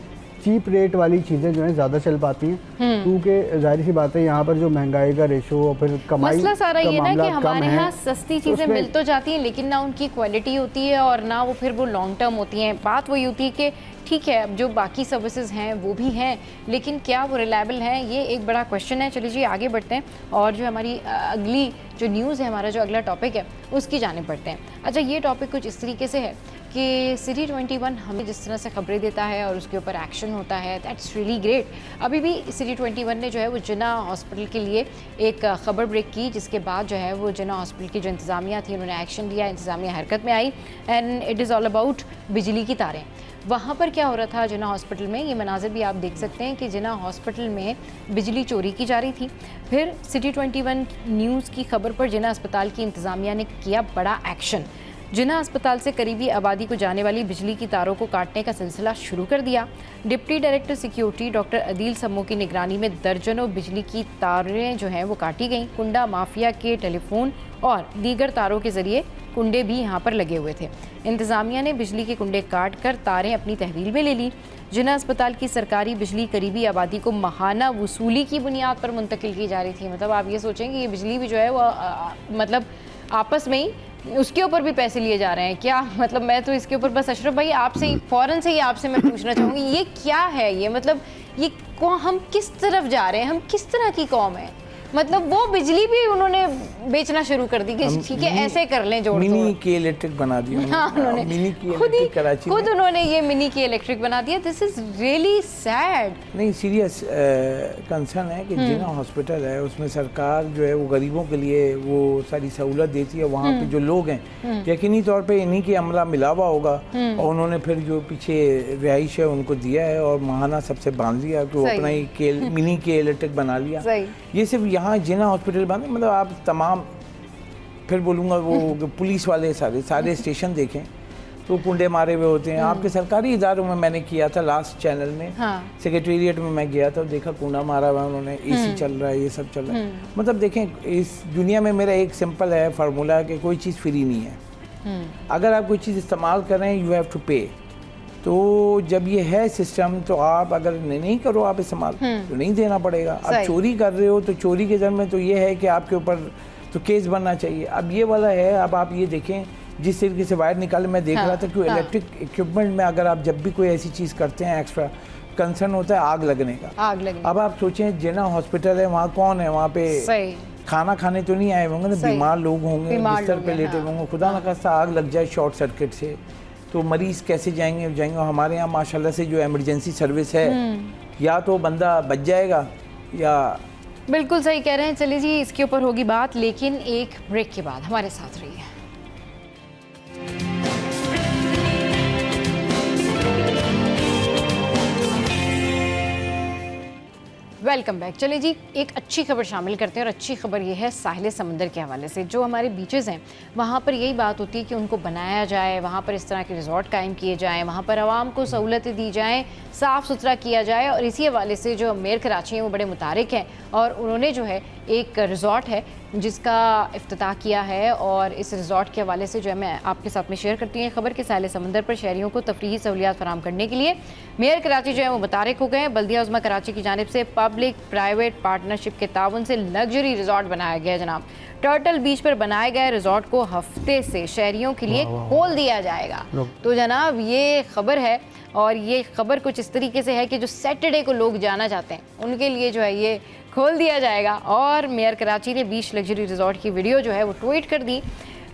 चीप रेट वाली चीज़ें जो हैं ज़्यादा चल पाती हैं, क्योंकि जाहिर सी बात है यहाँ पर जो महंगाई का रेशो और फिर कमाई मसला सारा ये ना कि कम हमारे है, यहाँ सस्ती चीज़ें मिल तो जाती हैं, लेकिन ना उनकी क्वालिटी होती है और ना वो फिर वो लॉन्ग टर्म होती हैं। बात वही होती है कि ठीक है, अब जो बाकी सर्विसेज हैं वो भी हैं, लेकिन क्या वो रिलायबल हैं, ये एक बड़ा क्वेश्चन है। चलिए जी आगे बढ़ते हैं और जो हमारी अगली जो न्यूज़ है, हमारा जो अगला टॉपिक है उसकी जाने पड़ते हैं। अच्छा, ये टॉपिक कुछ इस तरीके से है कि सिटी 21 हमें जिस तरह से खबरें देता है और उसके ऊपर एक्शन होता है, दैट्स रियली ग्रेट। अभी भी सिटी 21 ने जो है वो जिन्ना हॉस्पिटल के लिए एक खबर ब्रेक की, जिसके बाद जो है वो जिन्ना हॉस्पिटल की जो इंतज़ामिया थी उन्होंने एक्शन लिया, इंतज़ामिया हरकत में आई, and it is all about बिजली की तारें। वहाँ पर क्या हो रहा था जिन्ना हॉस्पिटल में, ये मनाजिर भी आप देख सकते हैं कि जिन्ना हॉस्पिटल में बिजली चोरी की जा रही थी। फिर सिटी 21 न्यूज़ की खबर पर जिन्ना अस्पताल की इंतज़ामिया ने किया बड़ा एक्शन। जिन्ना अस्पताल से करीबी आबादी को जाने वाली बिजली की तारों को काटने का सिलसिला शुरू कर दिया। Deputy director security doctor Adeel Sammo की निगरानी में दर्जनों बिजली की तारें जो हैं वो काटी गईं। कुंडा माफिया के टेलीफोन और दीगर तारों के ज़रिए कुंडे भी यहाँ पर लगे हुए थे। इंतज़ामिया ने बिजली के कुंडे काट कर तारें अपनी तहवील में ले ली। जिन्ना अस्पताल की सरकारी बिजली करीबी आबादी को माहाना वसूली की बुनियाद पर मुंतकिल की जा रही थी। मतलब आप ये सोचेंगे ये बिजली भी जो है वो मतलब आपस में ही उसके ऊपर भी पैसे लिए जा रहे हैं क्या? मतलब मैं तो इसके ऊपर बस अशरफ भाई आपसे ही फ़ौरन से ही आपसे मैं पूछना चाहूँगी, ये क्या है ये? मतलब ये हम किस तरफ जा रहे हैं, हम किस तरह की कौम है? मतलब वो बिजली भी उन्होंने बेचना शुरू कर दी कि ठीक है ऐसे कर लें जोड़ मिनी के इलेक्ट्रिक बना दिया। हाँ, उन्होंने मिनी की खुद इलेक्ट्रिक कराची में। खुद उन्होंने ये मिनी की इलेक्ट्रिक बना दिया। This is really sad. नहीं, सीरियस कंसर्न है कि जिना हॉस्पिटल है उसमें सरकार जो है वो गरीबों के लिए वो सारी सहूलत देती है। वहाँ पे जो लोग हैं यकीनी तौर पे इन्हीं की अमला मिला हुआ होगा और उन्होंने फिर जो पीछे रिहाइश है उनको दिया है और महाना सबसे बांध लिया कि वो अपना ही मिनी के इलेक्ट्रिक बना लिया। ये सिर्फ यहाँ जिना हॉस्पिटल बंद, मतलब आप तमाम फिर बोलूँगा वो पुलिस वाले सारे स्टेशन देखें तो कुंडे मारे हुए होते हैं। आपके सरकारी इदारों में मैंने किया था लास्ट चैनल में, सेक्रेटेरिएट में मैं गया था, देखा कुंडा मारा हुआ उन्होंने, एसी चल रहा है, ये सब चल रहा है। मतलब देखें इस दुनिया में मेरा एक सिंपल है फार्मूला कि कोई चीज़ फ्री नहीं है। अगर आप कोई चीज़ इस्तेमाल कर रहे हैं यू हैव टू पे। तो जब ये है सिस्टम तो आप अगर नहीं करो आप इस्तेमाल तो नहीं देना पड़ेगा। अब चोरी कर रहे हो तो चोरी के जन्म में तो ये है कि आपके ऊपर तो केस बनना चाहिए। अब ये वाला है, अब आप ये देखें जिस तरीके से वायर निकाले, मैं देख रहा था कि इलेक्ट्रिक इक्विपमेंट में अगर आप जब भी कोई ऐसी चीज़ करते हैं एक्स्ट्रा कंसर्न होता है आग लगने का। अब आप सोचें जिना हॉस्पिटल है वहाँ कौन है, वहाँ पे खाना खाने तो नहीं आए होंगे ना, बीमार लोग होंगे, बिस्तर पे लेटे होंगे, खुदा न खास्ता आग लग जाए शॉर्ट सर्किट से तो मरीज कैसे जाएंगे। हमारे यहाँ माशाल्लाह से जो इमरजेंसी सर्विस है या तो बंदा बच जाएगा या। बिल्कुल सही कह रहे हैं। चलिए जी इसके ऊपर होगी बात, लेकिन एक ब्रेक के बाद हमारे साथ रहिए। Welcome back. चलिए जी एक अच्छी खबर शामिल करते हैं और अच्छी खबर ये है साहिल समंदर के हवाले से। जो हमारे बीचेस हैं वहाँ पर यही बात होती है कि उनको बनाया जाए, वहाँ पर इस तरह के रिजॉर्ट कायम किए जाएँ, वहाँ पर आवाम को सहूलतें दी जाएँ, साफ़ सुथरा किया जाए। और इसी हवाले से जो मेयर कराची हैं वो बड़े मुतारिक हैं और उन्होंने जो है एक रिज़ॉर्ट है जिसका इफ्तिताह किया है और इस रिज़ॉर्ट के हवाले से जो है मैं आपके साथ में शेयर करती हूँ खबर के साहिल समंदर पर शहरियों को तफरीही सहूलियात फराहम करने के लिए मेयर कराची जो है वो मुतारिक हो गए। बल्दिया उज़्मा कराची की जानिब से पब्लिक प्राइवेट पार्टनरशिप के ताउन से लग्जरी रिज़ॉर्ट बनाया गया जनाब। टर्टल बीच पर बनाए गए रिज़ॉर्ट को हफ्ते से शहरियों के लिए खोल दिया जाएगा। तो जनाब ये खबर है और ये खबर कुछ इस तरीके से है कि जो सैटरडे को लोग जाना चाहते हैं उनके लिए जो है ये खोल दिया जाएगा। और मेयर कराची ने 20 लग्जरी रिज़ॉर्ट की वीडियो जो है वो ट्वीट कर दी।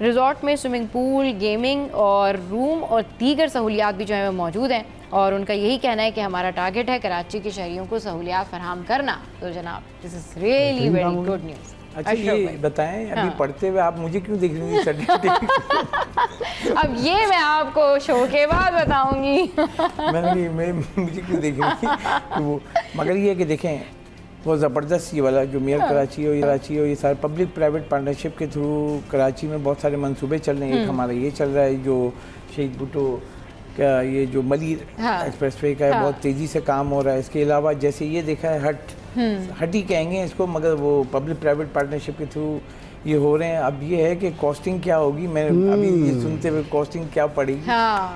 रिज़ॉर्ट में स्विमिंग पूल, गेमिंग और रूम और दीगर सहूलियात भी जो है वो मौजूद हैं और उनका यही कहना है कि हमारा टारगेट है कराची के शहरियों को सहूलियात फराहम करना। तो जनाब this is really very good news. अच्छा ये बताएं अभी पढ़ते हुए आप मुझे क्यों देख रही हैं? अब ये मैं आपको शो के बाद बताऊंगी। मुझे क्यों देख रही थी वो, मगर ये कि देखें बहुत ज़बरदस्त ये वाला जो मेयर कराची हो ये सारे पब्लिक प्राइवेट पार्टनरशिप के थ्रू कराची में बहुत सारे मंसूबे चल रहे हैं। एक हमारा ये चल रहा है जो शहीद भुट्टो का ये जो मली एक्सप्रेसवे का है, बहुत तेज़ी से काम हो रहा है। इसके अलावा जैसे ये देखा है हटी कहेंगे इसको, मगर वो पब्लिक प्राइवेट पार्टनरशिप के थ्रू ये हो रहे हैं। अब ये है कि कॉस्टिंग क्या होगी, मैं अभी ये सुनते हुए कॉस्टिंग क्या पड़ेगी,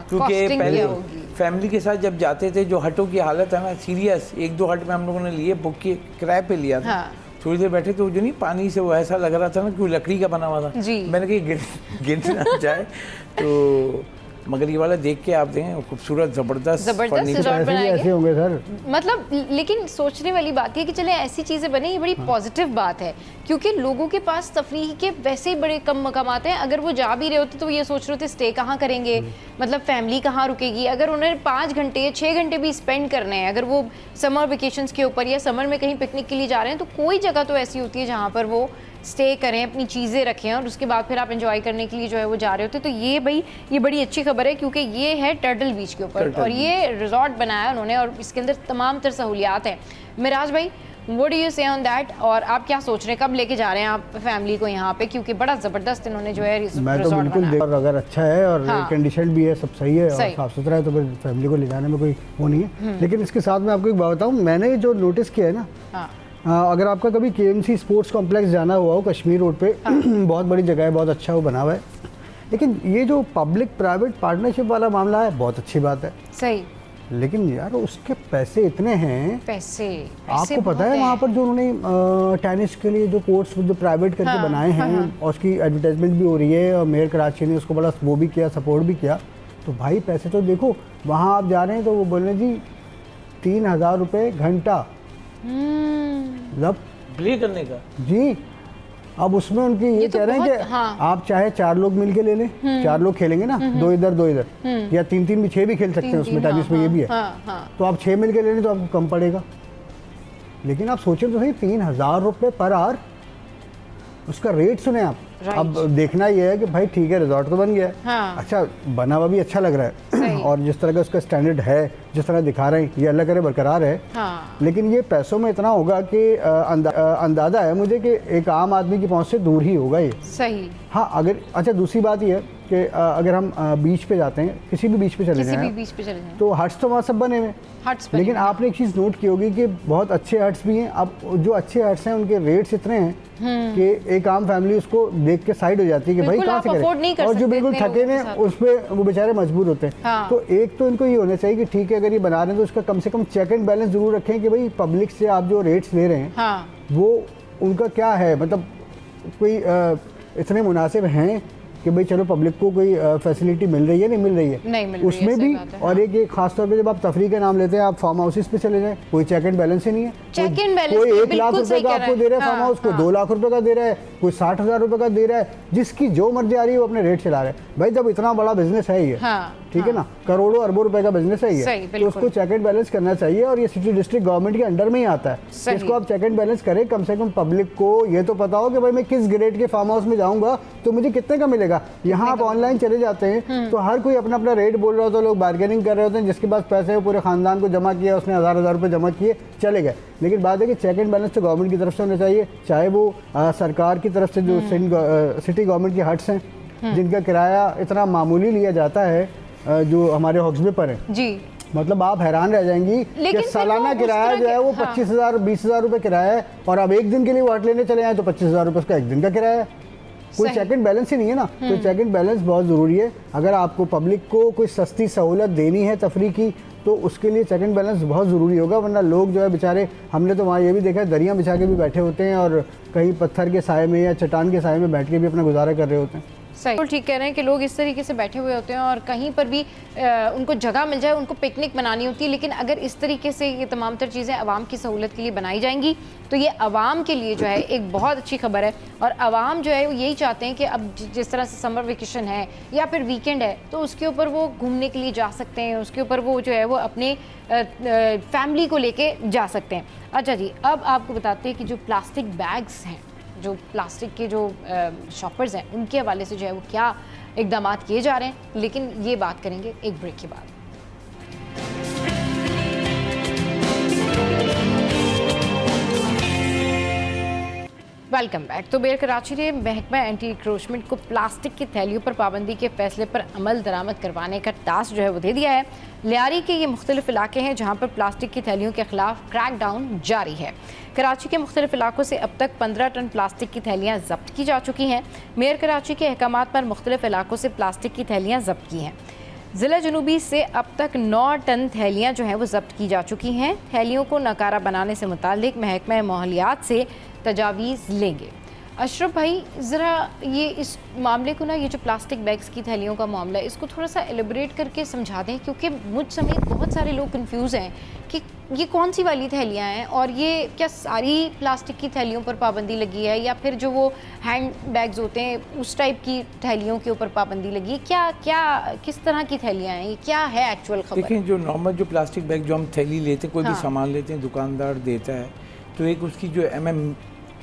क्योंकि पहले फैमिली के साथ जब जाते थे जो हटों की हालत है ना सीरियस, 1-2 हट में हम लोगों ने लिए बुक किए, किराए पे लिया था। थोड़ी देर बैठे तो जो नहीं पानी से वो ऐसा लग रहा था ना कि लकड़ी का बना हुआ था। मैंने कहा गिर ना जाए तो, मगर ये वाला देख के आप देखें खूबसूरत ज़बरदस्त रिज़ॉर्ट ऐसे होंगे सर। मतलब लेकिन सोचने वाली बात है कि चले ऐसी चीज़ें बने, ये बड़ी पॉजिटिव बात है क्योंकि लोगों के पास तफरीह के वैसे ही बड़े कम मकामात हैं। अगर वो जा भी रहे होते तो ये सोच रहे होते स्टे कहाँ करेंगे, मतलब फैमिली कहाँ रुकेगी। अगर उन्हें 5 घंटे 6 घंटे भी स्पेंड करने हैं, अगर वो समर वेकेशंस के ऊपर या समर में कहीं पिकनिक के लिए जा रहे हैं, तो कोई जगह तो ऐसी होती है जहाँ पर वो स्टे करें, अपनी चीज़ें रखें और उसके बाद फिर आप एंजॉय करने के लिए जो है वो जा रहे होते। तो ये भाई ये बड़ी अच्छी खबर है क्योंकि ये है टर्टल बीच के ऊपर और ये रिजॉर्ट बनाया उन्होंने और इसके अंदर तमाम तर सहूलियात हैं। मिराज भाई व्हाट डू यू से ऑन दैट, और आप क्या सोच रहे हैं, कब लेके जा रहे हैं आप फैमिली को यहाँ पे, क्योंकि बड़ा ज़बरदस्त इन्होंने जो है मैं तो बिल्कुल देख, और अगर अच्छा है और कंडीशन भी है, सब सही है और साफ सुथरा है तो फिर फैमिली को ले जाने में कोई वो नहीं है। लेकिन इसके साथ मैं आपको एक बात बताऊँ, मैंने जो नोटिस किया है ना, अगर आपका कभी KMC स्पोर्ट्स कॉम्प्लेक्स जाना हुआ हो कश्मीर रोड पे, बहुत बड़ी जगह है, बहुत अच्छा वो बना हुआ है। लेकिन ये जो पब्लिक प्राइवेट पार्टनरशिप वाला मामला है बहुत अच्छी बात है। सही, लेकिन यार उसके पैसे इतने हैं, पैसे आपको पता है वहाँ पर जो उन्होंने टेनिस के लिए जो कोर्ट्स जो प्राइवेट करके बनाए हैं और उसकी एडवर्टाइजमेंट भी हो रही है और मेयर कराची ने उसको बड़ा वो भी किया, सपोर्ट भी किया। तो भाई पैसे तो देखो, वहाँ आप जा रहे हैं तो वो बोल रहे जी 3,000 रुपये घंटा, मतलब प्ले करने का जी। अब उसमें उनकी ये तो कह रहे हैं कि हाँ। आप चाहे 4 लोग मिलके ले लें, 4 लोग खेलेंगे ना, 2 इधर 2 इधर, या 3-3 भी 6 भी खेल सकते हैं उसमें, टेनिस में ये भी है। तो आप 6 मिलके ले लें तो आपको कम पड़ेगा। लेकिन आप सोचें तो सही, 3,000 रुपये पर आवर उसका रेट सुने आप। अब देखना ये है कि भाई ठीक है रिजॉर्ट तो बन गया है, हाँ। अच्छा बना हुआ भी अच्छा लग रहा है और जिस तरह का उसका स्टैंडर्ड है, जिस तरह दिखा रहे हैं, ये अल्लाह करे बरकरार है। हाँ। लेकिन ये पैसों में इतना होगा कि अंदाज़ा है मुझे कि एक आम आदमी की पहुंच से दूर ही होगा ये। सही। हाँ अगर अच्छा दूसरी बात ये है कि अगर हम बीच पे जाते हैं, किसी भी बीच पे चले जाएं, तो हट्स तो वहाँ सब बने हुए, लेकिन आपने एक चीज़ नोट की होगी कि बहुत अच्छे हट्स भी हैं। अब जो अच्छे हट्स हैं उनके रेट्स इतने हैं कि एक आम फैमिली उसको देख के साइड हो जाती है कि भाई कहाँ से करें, और जो बिल्कुल थके हैं उस पर वो बेचारे मजबूर होते हैं। हाँ। तो एक तो इनको ये होना चाहिए कि ठीक है अगर ये बना रहे हैं तो उसका कम से कम चेक एंड बैलेंस जरूर रखें कि भाई पब्लिक से आप जो रेट्स ले रहे हैं, हाँ। वो उनका क्या है, मतलब कोई इतने मुनासिब हैं कि भाई चलो पब्लिक को कोई फैसिलिटी मिल रही है, नहीं मिल रही है, नहीं मिल उसमें रही है, भी। और एक खास तौर पे जब आप तफरी का नाम लेते हैं, आप फार्म हाउसेस पे चले जाएं, कोई चेक एंड बैलेंस ही नहीं है। कोई 1 लाख रुपए का आपको दे रहा है फार्म हाउस को, 2 लाख रुपए का दे रहा है, कोई 60,000 रुपए का दे रहा है, जिसकी जो मर्जी आ रही है वो अपने रेट चला रहे हैं। भाई जब इतना बड़ा बिजनेस है ये, ठीक है ना, करोड़ों अरबों रुपए का बिजनेस है ये, तो उसको चेक एंड बैलेंस करना चाहिए। और ये सिटी डिस्ट्रिक्ट गवर्नमेंट के अंडर में ही आता है, इसको आप चेक एंड बैलेंस करें। कम से कम पब्लिक को ये तो पता हो कि भाई मैं किस ग्रेड के फार्म हाउस में जाऊंगा तो मुझे कितने का मिलेगा। यहाँ आप ऑनलाइन चले जाते हैं तो हर कोई अपना अपना रेट बोल रहा होता है, लोग बार्गेनिंग कर रहे होते हैं, जिसके पास पैसे है पूरे खानदान को जमा किया, उसने 1,000 रुपये जमा किए, चले गए। लेकिन बात है कि चेक एंड बैलेंस तो गवर्नमेंट की तरफ से होना चाहिए, चाहे वो सरकार की तरफ से जो सिटी गवर्नमेंट की हट्स हैं जिनका किराया इतना मामूली लिया जाता है, जो हमारे हॉक्सबे पर है जी, मतलब आप हैरान रह जाएंगी कि सालाना किराया जो है वो 25,000 20,000 रुपये किराया है, और अब एक दिन के लिए वो हट लेने चले आए तो 25,000 रुपये उसका एक दिन का किराया है। कोई चेक एंड बैलेंस ही नहीं है ना। तो चेक एंड बैलेंस बहुत ज़रूरी है। अगर आपको पब्लिक को कोई सस्ती सहूलत देनी है तफरी की, तो उसके लिए चेक एंड बैलेंस बहुत ज़रूरी होगा, वरना लोग जो है बेचारे, हमने तो वहाँ ये भी देखा है दरियाँ बिछा के भी बैठे होते हैं और कहीं पत्थर के साए में या चट्टान के साए में बैठ के भी अपना गुजारा कर रहे होते हैं। सही, तो ठीक कह रहे हैं कि लोग इस तरीके से बैठे हुए होते हैं और कहीं पर भी उनको जगह मिल जाए, उनको पिकनिक बनानी होती है। लेकिन अगर इस तरीके से ये तमाम तर चीज़ें आवाम की सहूलत के लिए बनाई जाएंगी तो ये आवाम के लिए जो है एक बहुत अच्छी खबर है। और आवाम जो है वो यही चाहते हैं कि अब जिस तरह से समर वेकेशन है या फिर वीकेंड है तो उसके ऊपर वो घूमने के लिए जा सकते हैं, उसके ऊपर वो जो है वो अपने फैमिली को लेके जा सकते हैं। अच्छा जी, अब आपको बताते हैं कि जो प्लास्टिक बैग्स हैं, जो प्लास्टिक के जो शॉपर्स हैं, उनके हवाले से जो है वो क्या इकदाम किए जा रहे हैं, लेकिन ये बात करेंगे एक ब्रेक के बाद। Welcome back. तो मेयर कराची ने महकमा एंटी इंक्रोचमेंट को प्लास्टिक की थैलियों पर पाबंदी के फैसले पर अमल दरामद करवाने का टास्क जो है वो दे दिया है। लियारी के ये मुख्तलिफ इलाके हैं जहाँ पर प्लास्टिक की थैलियों के खिलाफ क्रैक डाउन जारी है। कराची के मुख्तलिफ इलाकों से अब तक 15 टन प्लास्टिक की थैलियाँ जब्त की जा चुकी हैं। मेयर कराची के अहकामात पर मुख्तलिफ इलाकों से प्लास्टिक की थैलियाँ जब्त की हैं। ज़िला जनूबी से अब तक 9 टन थैलियाँ जो हैं वो जब्त की जा चुकी हैं। थैलियों को नकारा बनाने से मुताल्लिक महकमा माहौलियात से तजावीज़ लेंगे। अशरफ भाई, ज़रा ये इस मामले को ना, ये जो प्लास्टिक बैग्स की थैलियों का मामला है, इसको थोड़ा सा एलिब्रेट करके समझा दें, क्योंकि मुझ समेत बहुत सारे लोग कंफ्यूज हैं कि ये कौन सी वाली थैलियाँ हैं और ये क्या सारी प्लास्टिक की थैलियों पर पाबंदी लगी है या फिर जो वो हैंड बैग्स होते हैं उस टाइप की थैलियों के ऊपर पाबंदी लगी है। क्या किस तरह की थैलियाँ हैं, ये क्या है एक्चुअल खबर? देखिए, जो नॉर्मल जो प्लास्टिक बैग जो हम थैली लेते हैं, कोई भी सामान लेते हैं, दुकानदार देता है, तो एक उसकी जो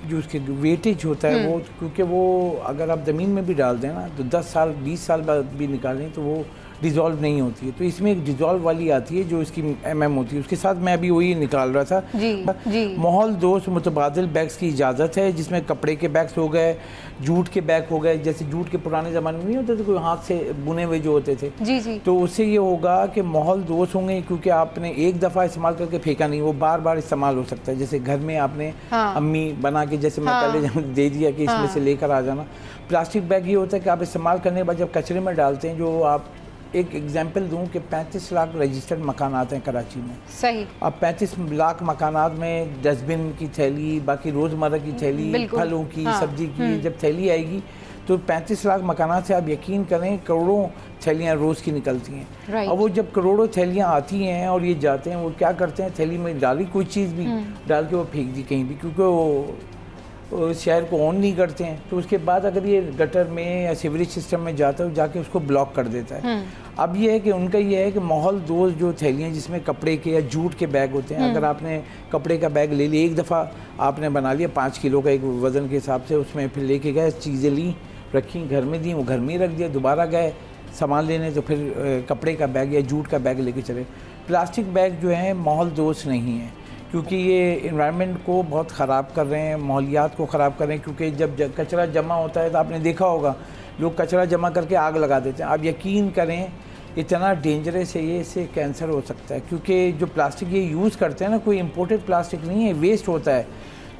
जो उसके वेटेज होता है वो, क्योंकि वो अगर आप ज़मीन में भी डाल दें ना तो 10 साल 20 साल बाद भी निकालें तो वो डिज़ोल्व नहीं होती है। तो इसमें एक डिज़ोल्व वाली आती है जो इसकी होती है, उसके साथ मैं अभी वही निकाल रहा था जी। माहौल दोस्त मुतबादिल बैग्स की इजाज़त है, जिसमें कपड़े के बैग्स हो गए, जूट के बैग हो गए, जैसे जूट के पुराने ज़माने में नहीं होते थे, कोई हाथ से बुने हुए जो होते थे जी। तो उससे ये होगा कि माहौल दोस्त होंगे, क्योंकि आपने एक दफ़ा इस्तेमाल करके फेंका नहीं, वो बार बार इस्तेमाल हो सकता है। जैसे घर में आपने अम्मी बना के, जैसे मैं पहले दे दिया कि इसमें से लेकर आ जाना। प्लास्टिक बैग ये होता है कि आप इस्तेमाल करने के बाद जब कचरे में डालते हैं, जो आप एक एग्जांपल दूं कि 35 लाख रजिस्टर्ड मकानात हैं कराची में। सही। अब 35 लाख मकानात में डस्टबिन की थैली, बाकी रोज़मर्रा की थैली, फलों की, सब्जी की जब थैली आएगी तो 35 लाख मकानात से आप यकीन करें करोड़ों थैलियाँ रोज़ की निकलती हैं। अब वो जब करोड़ों थैलियाँ आती हैं और ये जाते हैं, वो क्या करते हैं, थैली में डाली कोई चीज़ भी डाल के वो फेंक दी कहीं भी, क्योंकि वो शहर को ऑन नहीं करते हैं। तो उसके बाद अगर ये गटर में या सीवरेज सिस्टम में जाता है, जाके उसको ब्लॉक कर देता है। अब ये है कि उनका ये है कि माहौल दोस्त जो थैलियाँ जिसमें कपड़े के या जूट के बैग होते हैं, अगर आपने कपड़े का बैग ले लिया, एक दफ़ा आपने बना लिया 5 किलो का एक वज़न के हिसाब से, उसमें फिर लेके गए चीज़ें ली, रखी घर में दी, वो घर में ही रख दिया, दोबारा गए सामान लेने तो फिर कपड़े का बैग या जूट का बैग लेके चले। प्लास्टिक बैग जो है माहौल दोस्त नहीं है, क्योंकि ये इन्वायरमेंट को बहुत ख़राब कर रहे हैं, माहौलियात को ख़राब कर रहे हैं। क्योंकि जब कचरा जमा होता है तो आपने देखा होगा लोग कचरा जमा करके आग लगा देते हैं। आप यकीन करें इतना डेंजरस है ये, इससे कैंसर हो सकता है। क्योंकि जो प्लास्टिक ये यूज़ करते हैं ना, कोई इम्पोर्टेड प्लास्टिक नहीं है, वेस्ट होता है।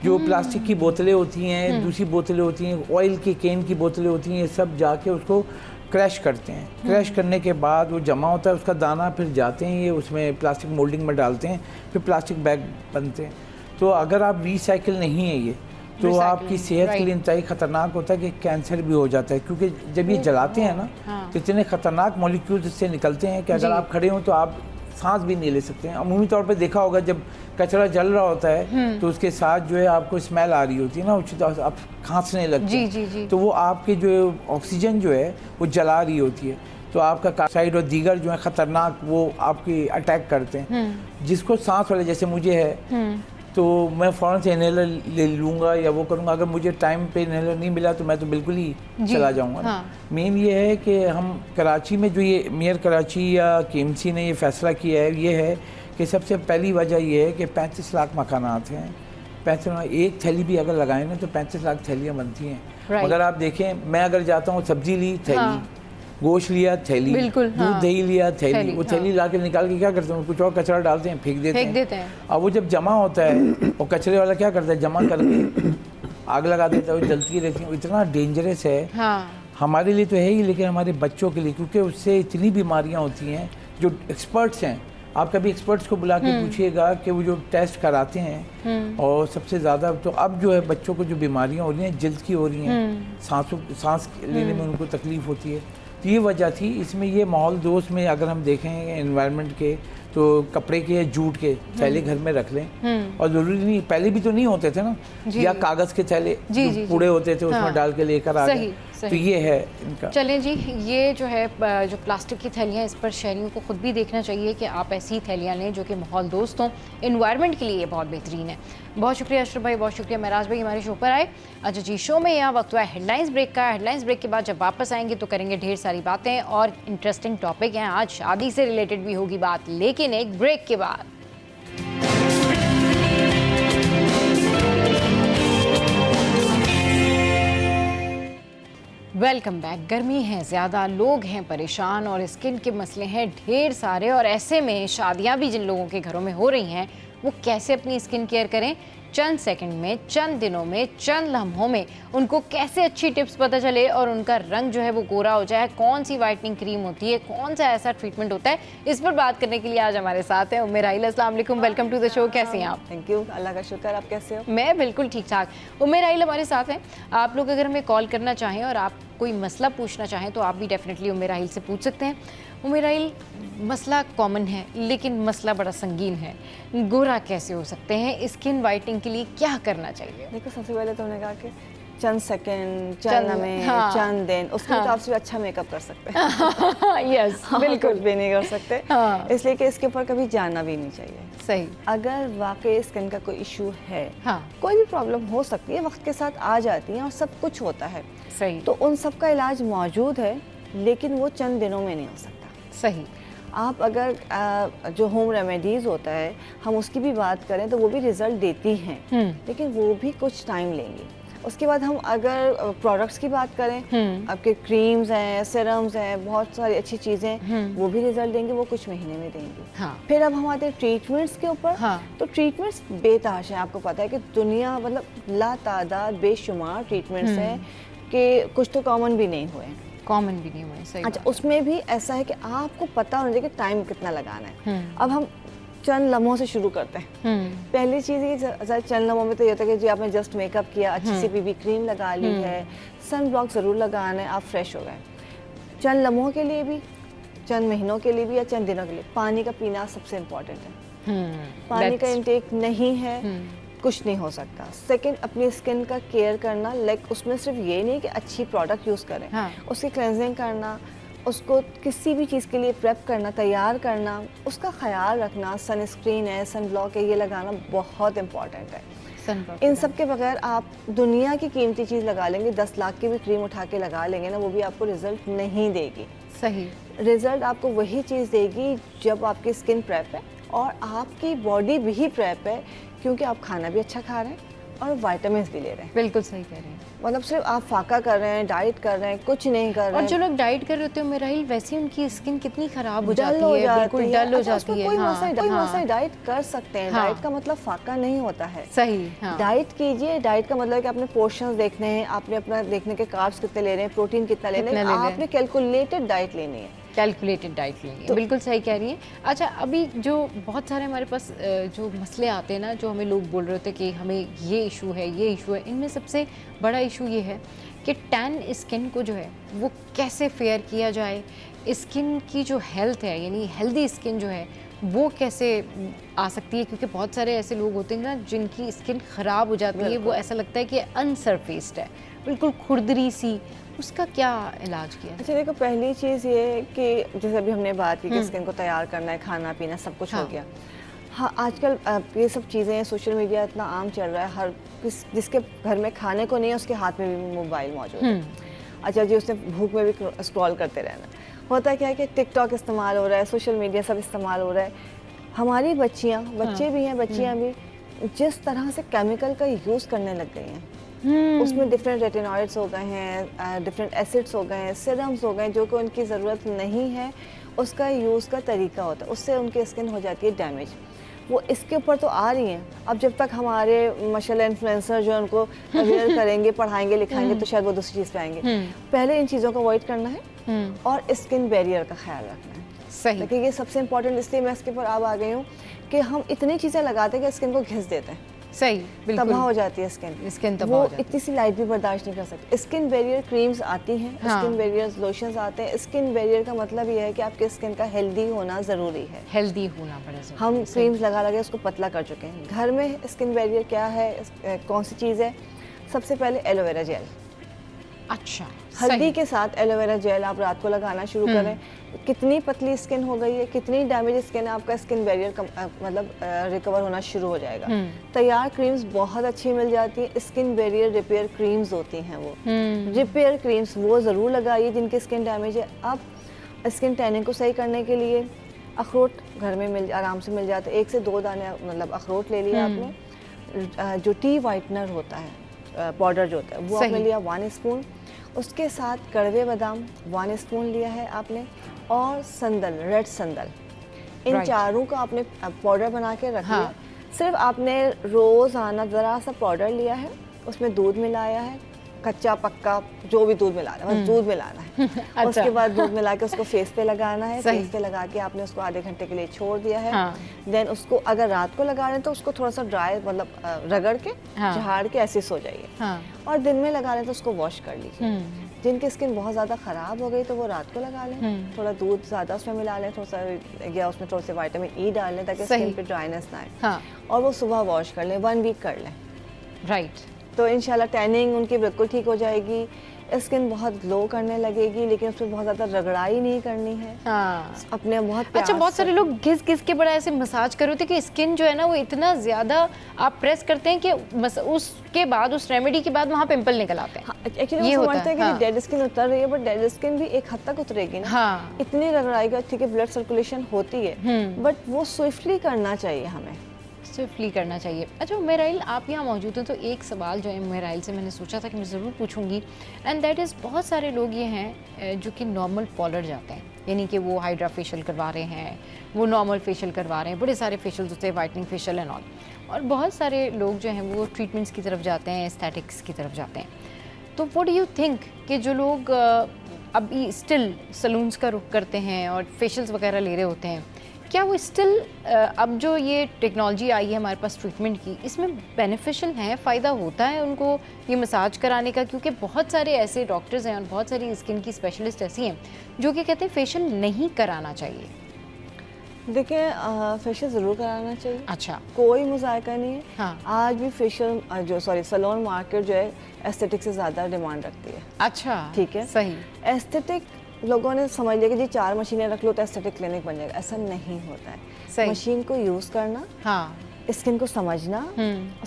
जो प्लास्टिक की बोतलें होती हैं, दूसरी बोतलें होती हैं, ऑयल की कैन की बोतलें होती हैं, ये सब जाके उसको क्रैश करते हैं। क्रैश करने के बाद वो जमा होता है, उसका दाना फिर जाते हैं ये उसमें प्लास्टिक मोल्डिंग में डालते हैं, फिर प्लास्टिक बैग बनते हैं। तो अगर आप रिसाइकिल नहीं है ये, तो आपकी सेहत के लिए इंतहाई ख़तरनाक होता है कि कैंसर भी हो जाता है। क्योंकि जब ये जलाते हैं ना तो इतने ख़तरनाक मॉलिक्यूल्स इससे निकलते हैं कि अगर आप खड़े हों तो आप सांस भी नहीं ले सकते हैं। अमूमी तौर पे देखा होगा जब कचरा जल रहा होता है तो उसके साथ जो है आपको स्मेल आ रही होती है ना, उसी तरह आप खांसने लगते हैं। तो वो आपके जो ऑक्सीजन जो है वो जला रही होती है, तो आपका कार्बोहाइड्रेट और दीगर जो है ख़तरनाक वो आपकी अटैक करते हैं। जिसको सांस वाले जैसे मुझे है तो मैं फ़ौरन से इनहेलर ले लूँगा या वो करूँगा। अगर मुझे टाइम पे इनहेलर नहीं मिला तो मैं तो बिल्कुल ही चला जाऊँगा। मेन ये है कि हम कराची में जो ये मेयर कराची या KMC ने ये फ़ैसला किया है, ये है कि सबसे पहली वजह ये है कि 35 लाख मकानात हैं, 35 एक थैली भी अगर लगाएं ना तो 35 लाख थैलियाँ बनती हैं। मगर आप देखें, मैं अगर जाता हूँ सब्ज़ी ली थैली, गोश्त लिया थैली, दूध दही लिया थैली, वो थैली ला के निकाल के क्या करते हैं, कुछ और कचरा डालते हैं, फेंक देते हैं। अब वो जब जमा होता है और कचरे वाला क्या करता है, जमा करके आग लगा देता है, वो जलती रहती है। इतना डेंजरस है हमारे लिए तो है ही, लेकिन हमारे बच्चों के लिए, क्योंकि उससे इतनी बीमारियाँ होती हैं। जो एक्सपर्ट्स हैं, आप कभी एक्सपर्ट्स को बुला के पूछिएगा कि वो जो टेस्ट कराते हैं, और सबसे ज़्यादा तो अब जो है बच्चों को जो बीमारियाँ हो रही हैं जल्द की हो रही हैं, सांस लेने में उनको तकलीफ़ होती है। तो ये वजह थी। इसमें ये माहौल दोस्त में अगर हम देखें एनवायरनमेंट के, तो कपड़े के या जूट के थैले घर में रख लें। और ज़रूरी नहीं, पहले भी तो नहीं होते थे ना, या कागज़ के थैले पूरे होते थे, उसमें डाल के लेकर आ गए। तो ये है इनका। चलें जी, ये जो है जो प्लास्टिक की थैलियाँ, इस पर शहरियों को खुद भी देखना चाहिए कि आप ऐसी ही थैलियाँ लें जो कि माहौल दोस्त हों। एनवायरनमेंट के लिए ये बहुत बेहतरीन है। बहुत शुक्रिया अशरफ भाई, बहुत शुक्रिया महराज भाई हमारे शो पर आए। अच्छा जी, शो में यहाँ वक्त हुआ है हेडलाइंस ब्रेक का। हेडलाइंस ब्रेक के बाद जब वापस आएंगे तो करेंगे ढेर सारी बातें और इंटरेस्टिंग टॉपिक हैं। आज शादी से रिलेटेड भी होगी बात, लेकिन एक ब्रेक के बाद। Welcome back. गर्मी है ज़्यादा, लोग हैं परेशान और स्किन के मसले हैं ढेर सारे, और ऐसे में शादियां भी जिन लोगों के घरों में हो रही हैं वो कैसे अपनी स्किन केयर करें, चंद सेकंड में, चंद दिनों में, चंद लम्हों में उनको कैसे अच्छी टिप्स पता चले और उनका रंग जो है वो गोरा हो जाए, कौन सी वाइटनिंग क्रीम होती है, कौन सा ऐसा ट्रीटमेंट होता है, इस पर बात करने के लिए आज हमारे साथ है उम्मे राहिल। अस्सलाम वालेकुम, वेलकम टू द शो। कैसे हैं आप? थैंक यू, अल्लाह का शुक्र। आप कैसे हो? मैं बिल्कुल ठीक ठाक। उम्मे राहिल हमारे साथ हैं। आप लोग अगर हमें कॉल करना चाहें और आप कोई मसला पूछना चाहें तो आप भी डेफिनेटली उम्मे राहिल से पूछ सकते हैं। उम्मे राहिल, मसला कॉमन है लेकिन मसला बड़ा संगीन है, गोरा कैसे हो सकते हैं, स्किन वाइटनिंग के लिए क्या करना चाहिए? देखो, सबसे पहले तो उन्होंने कहा कि चंद सेकंड, चंद लम्हे, चंद दिन, उसके हिसाब से अच्छा मेकअप कर सकते हैं। यस, बिल्कुल भी नहीं कर सकते, इसलिए कि इसके ऊपर कभी जाना भी नहीं चाहिए। सही। अगर वाकई स्किन का कोई इशू है, कोई भी प्रॉब्लम हो सकती है, वक्त के साथ आ जाती है और सब कुछ होता है। सही। तो उन सब का इलाज मौजूद है, लेकिन वो चंद दिनों में नहीं हो सकता। सही। आप अगर जो होम रेमेडीज़ होता है हम उसकी भी बात करें तो वो भी रिज़ल्ट देती हैं, लेकिन वो भी कुछ टाइम लेंगे। उसके बाद हम अगर प्रोडक्ट्स की बात करें, आपके क्रीम्स हैं, सीरम्स हैं, बहुत सारी अच्छी चीज़ें, वो भी रिजल्ट देंगे, वो कुछ महीने में देंगे। फिर अब हम आते हैं ट्रीटमेंट्स के ऊपर। तो ट्रीटमेंट्स बेतहाशा हैं। आपको पता है कि दुनिया मतलब लातादाद बेशुमार ट्रीटमेंट्स हैं कि कुछ तो कॉमन भी नहीं हुए। कॉमन भी नहीं हुआ, सही अच्छा, बात। उसमें भी ऐसा है कि आपको पता होना चाहिए कि टाइम कितना लगाना है। अब हम चंद लम्हों से शुरू करते हैं। पहली चीज़ ये चंद लम्हों में तो ये होता है कि जी आपने जस्ट मेकअप किया, अच्छी सी बीबी क्रीम लगा ली है, सन ब्लॉक ज़रूर लगाना है, आप फ्रेश हो गए। चंद लम्हों के लिए भी, चंद महीनों के लिए भी या चंद दिनों के लिए पानी का पीना सबसे इम्पोर्टेंट है। पानी का इंटेक नहीं है कुछ नहीं हो सकता। सेकंड, अपनी स्किन का केयर करना, लाइक उसमें सिर्फ ये नहीं कि अच्छी प्रोडक्ट यूज़ करें, हाँ। उसकी क्लेंजिंग करना, उसको किसी भी चीज़ के लिए प्रेप करना, तैयार करना, उसका ख्याल रखना, सनस्क्रीन है, सन ब्लॉक है, ये लगाना बहुत इंपॉर्टेंट है। सनब्लॉक इन सब के बगैर आप दुनिया की कीमती चीज़ लगा लेंगे, 10 लाख की भी क्रीम उठा के लगा लेंगे ना, वो भी आपको रिजल्ट नहीं देगी। सही। रिजल्ट आपको वही चीज़ देगी जब आपकी स्किन प्रेप है और आपकी बॉडी भी प्रेप है, क्योंकि आप खाना भी अच्छा खा रहे हैं और विटामिन भी ले रहे हैं। बिल्कुल सही कह रहे हैं। मतलब सिर्फ आप फाका कर रहे हैं, डाइट कर रहे हैं, कुछ नहीं कर रहे और हैं, जो लोग डाइट कर रहे होते हैं मेराइल, वैसे ही उनकी स्किन कितनी खराब हो डल जाती हो है, जाती बिल्कुल है। डल हो अच्छा, उसमें जाती है। कोई हाँ, मसला डाइट कर सकते हैं। हाँ। डाइट का मतलब फाका नहीं होता है। सही। हाँ। डाइट कीजिए। डाइट का मतलब है कि आपने पोर्शंस देखने हैं, आपने अपना देखने के कार्ब्स कितने ले रहे हैं, प्रोटीन कितना ले रहे कितना हैं, ले रहे हैं। आपने कैलकुलेटेड डाइट लेनी है। कैलकुलेटेड डाइट लेनी है, बिल्कुल सही कह रही हैं। अच्छा, अभी जो बहुत सारे हमारे पास जो मसले आते हैं ना, जो हमें लोग बोल रहे होते हैं कि हमें ये इशू है, ये इशू है, इनमें सबसे बड़ा इशू ये है कि टैन स्किन को जो है वो कैसे फेयर किया जाए, स्किन की जो हेल्थ है, यानी हेल्दी स्किन जो है वो कैसे आ सकती है, क्योंकि बहुत सारे ऐसे लोग होते हैं ना जिनकी स्किन ख़राब हो जाती है, वो ऐसा लगता है कि अनसरफेस्ड है, बिल्कुल खुरदरी सी, उसका क्या इलाज किया? अच्छा देखो, पहली चीज़ ये है कि जैसे अभी हमने बात की कि स्किन को तैयार करना है, खाना पीना सब कुछ हो गया। हाँ, आजकल ये सब चीज़ें, सोशल मीडिया इतना आम चल रहा है, हर जिसके घर में खाने को नहीं है उसके हाथ में भी मोबाइल मौजूद है। अच्छा जी, उसने भूख में भी स्क्रॉल करते रहना। होता क्या है कि टिकटॉक इस्तेमाल हो रहा है, सोशल मीडिया सब इस्तेमाल हो रहा है। हमारी बच्चियाँ, बच्चे भी हैं, बच्चियाँ भी जिस तरह से केमिकल का यूज़ करने लग गई हैं, उसमें डिफरेंट रेटिनॉइड्स हो गए हैं, डिफरेंट एसिड्स हो गए हैं, सीरम्स हो गए हैं, जो कि उनकी ज़रूरत नहीं है, उसका यूज़ का तरीका होता है, उससे उनकी स्किन हो जाती है डैमेज। वो इसके ऊपर तो आ रही हैं। अब जब तक हमारे माशाल्लाह इन्फ्लुएंसर जो है उनको अवेयर करेंगे, पढ़ाएंगे, लिखाएंगे, तो शायद वो दूसरी चीज़ पे आएंगे। पहले इन चीज़ों को अवॉइड करना है और स्किन बैरियर का ख्याल रखना है। सही। देखिए, ये सबसे इंपॉर्टेंट इसलिए मैं इसके ऊपर अब आ गई हूँ कि हम इतनी चीज़ें लगाते हैं कि स्किन को घिस देते हैं, सही, बिल्कुल तबाह हो जाती है स्किन तबाह वो हो जाती है। इतनी सी लाइट भी बर्दाश्त नहीं कर सकती। स्किन बैरियर क्रीम्स आती हैं, हाँ। स्किन बैरियर लोशंस आते हैं। स्किन बैरियर का मतलब ये है कि आपके स्किन का हेल्दी होना ज़रूरी है। हेल्दी होना बड़ा ज़रूरी हम है। क्रीम्स लगा लगा उसको पतला कर चुके हैं। घर में स्किन बैरियर क्या है, कौन सी चीज़ है? सबसे पहले एलोवेरा जेल। अच्छा, हल्दी सही। के साथ एलोवेरा जेल आप रात को लगाना शुरू करें। कितनी पतली स्किन हो गई है, कितनी डैमेज स्किन है, आपका स्किन बैरियर मतलब रिकवर होना शुरू हो जाएगा। तैयार क्रीम्स बहुत अच्छी मिल जाती हैं। स्किन बैरियर रिपेयर क्रीम्स होती हैं, वो रिपेयर क्रीम्स वो ज़रूर लगाइए जिनकी स्किन डैमेज है। अब स्किन टैनिंग को सही करने के लिए अखरोट घर में आराम से मिल जाते हैं। 1 से 2 दाने मतलब अखरोट ले लिया आपने। जो टी वाइटनर होता है, पाउडर जो होता है, वो आपने लिया 1 स्पून। उसके साथ कड़वे बादाम 1 स्पून लिया है आपने, और संदल, रेड संदल, इन चारों का आपने पाउडर बना के रख लिया। सिर्फ आपने रोज़ाना ज़रा सा पाउडर लिया है, उसमें दूध मिलाया है, कच्चा पक्का जो भी दूध मिलाना है, बस दूध मिलाना है। अच्छा। उसके बाद दूध मिला के उसको फेस पे लगाना है। फेस पे लगा के आपने उसको आधे घंटे के लिए छोड़ दिया है। देन उसको अगर रात को लगा रहे हैं तो उसको थोड़ा सा ड्राई मतलब रगड़ के झाड़ के ऐसे सो जाइए। और दिन में लगा रहे हैं तो उसको वॉश कर लीजिए। जिनकी स्किन बहुत ज़्यादा ख़राब हो गई तो वो रात को लगा लें, थोड़ा दूध ज़्यादा उसमें मिला लें, थोड़ा सा या उसमें थोड़ा सा विटामिन ई डाल लें ताकि स्किन पे ड्राइनेस ना आए। और वो सुबह वॉश कर लें, 1 वीक कर लें। राइट। तो इंशाल्लाह टैनिंग उनकी बिल्कुल ठीक हो जाएगी। स्किन बहुत ग्लो करने लगेगी, लेकिन उसमें बहुत ज़्यादा रगड़ाई नहीं करनी है। अपने बहुत प्यार। अच्छा, बहुत सारे लोग घिस घिस के बड़ा ऐसे मसाज कर रहे होते हैं कि स्किन जो है ना वो इतना ज़्यादा आप प्रेस करते हैं कि उसके बाद, उस रेमेडी के बाद वहाँ पिंपल निकल आते हैं। एक्चुअली वो समझते हैं कि डेड स्किन उतर रही है, बट डेड स्किन भी एक हद तक उतरेगी ना। इतनी रगड़ाई का, ठीक है, ब्लड सर्कुलेशन होती है, बट वो स्विफ्टली करना चाहिए हमें, स्विफ्टली करना चाहिए। अच्छा मेराइल, आप यहाँ मौजूद हैं तो एक सवाल जो है मेराइल से मैंने सोचा था कि मैं ज़रूर पूछूंगी, एंड दैट इज़ बहुत सारे लोग ये हैं जो कि नॉर्मल पार्लर जाते हैं, यानी कि वो हाइड्रा फेशियल करवा रहे हैं, वो नॉर्मल फेशियल करवा रहे हैं, बड़े सारे फेशियल्स होते हैं, वाइटनिंग फेशियल एंड ऑल, और बहुत सारे लोग जो हैं वो ट्रीटमेंट्स की तरफ जाते हैं, एस्थेटिक्स की तरफ जाते हैं। तो व्हाट डू यू थिंक कि जो लोग अभी स्टिल सलून्स का रुख करते हैं और फेशियल्स वगैरह ले रहे होते हैं, क्या वो स्टिल अब जो ये टेक्नोलॉजी आई है हमारे पास ट्रीटमेंट की, इसमें बेनिफिशियल है, फ़ायदा होता है उनको ये मसाज कराने का? क्योंकि बहुत सारे ऐसे डॉक्टर्स हैं और बहुत सारी स्किन की स्पेशलिस्ट ऐसी हैं जो कि कहते हैं फेशियल नहीं कराना चाहिए। देखिए फेशियल ज़रूर कराना चाहिए। अच्छा। कोई मुज़ायका नहीं है। हाँ। आज भी फेशियल सैलून मार्केट जो है एस्थेटिक से ज़्यादा डिमांड रखती है। अच्छा, ठीक है, सही। एस्थेटिक लोगों ने समझ लिया कि जी 4 मशीनें रख लो तो एस्थेटिक क्लिनिक बन जाएगा, ऐसा नहीं होता है। सही। मशीन को यूज़ करना, हाँ। स्किन को समझना,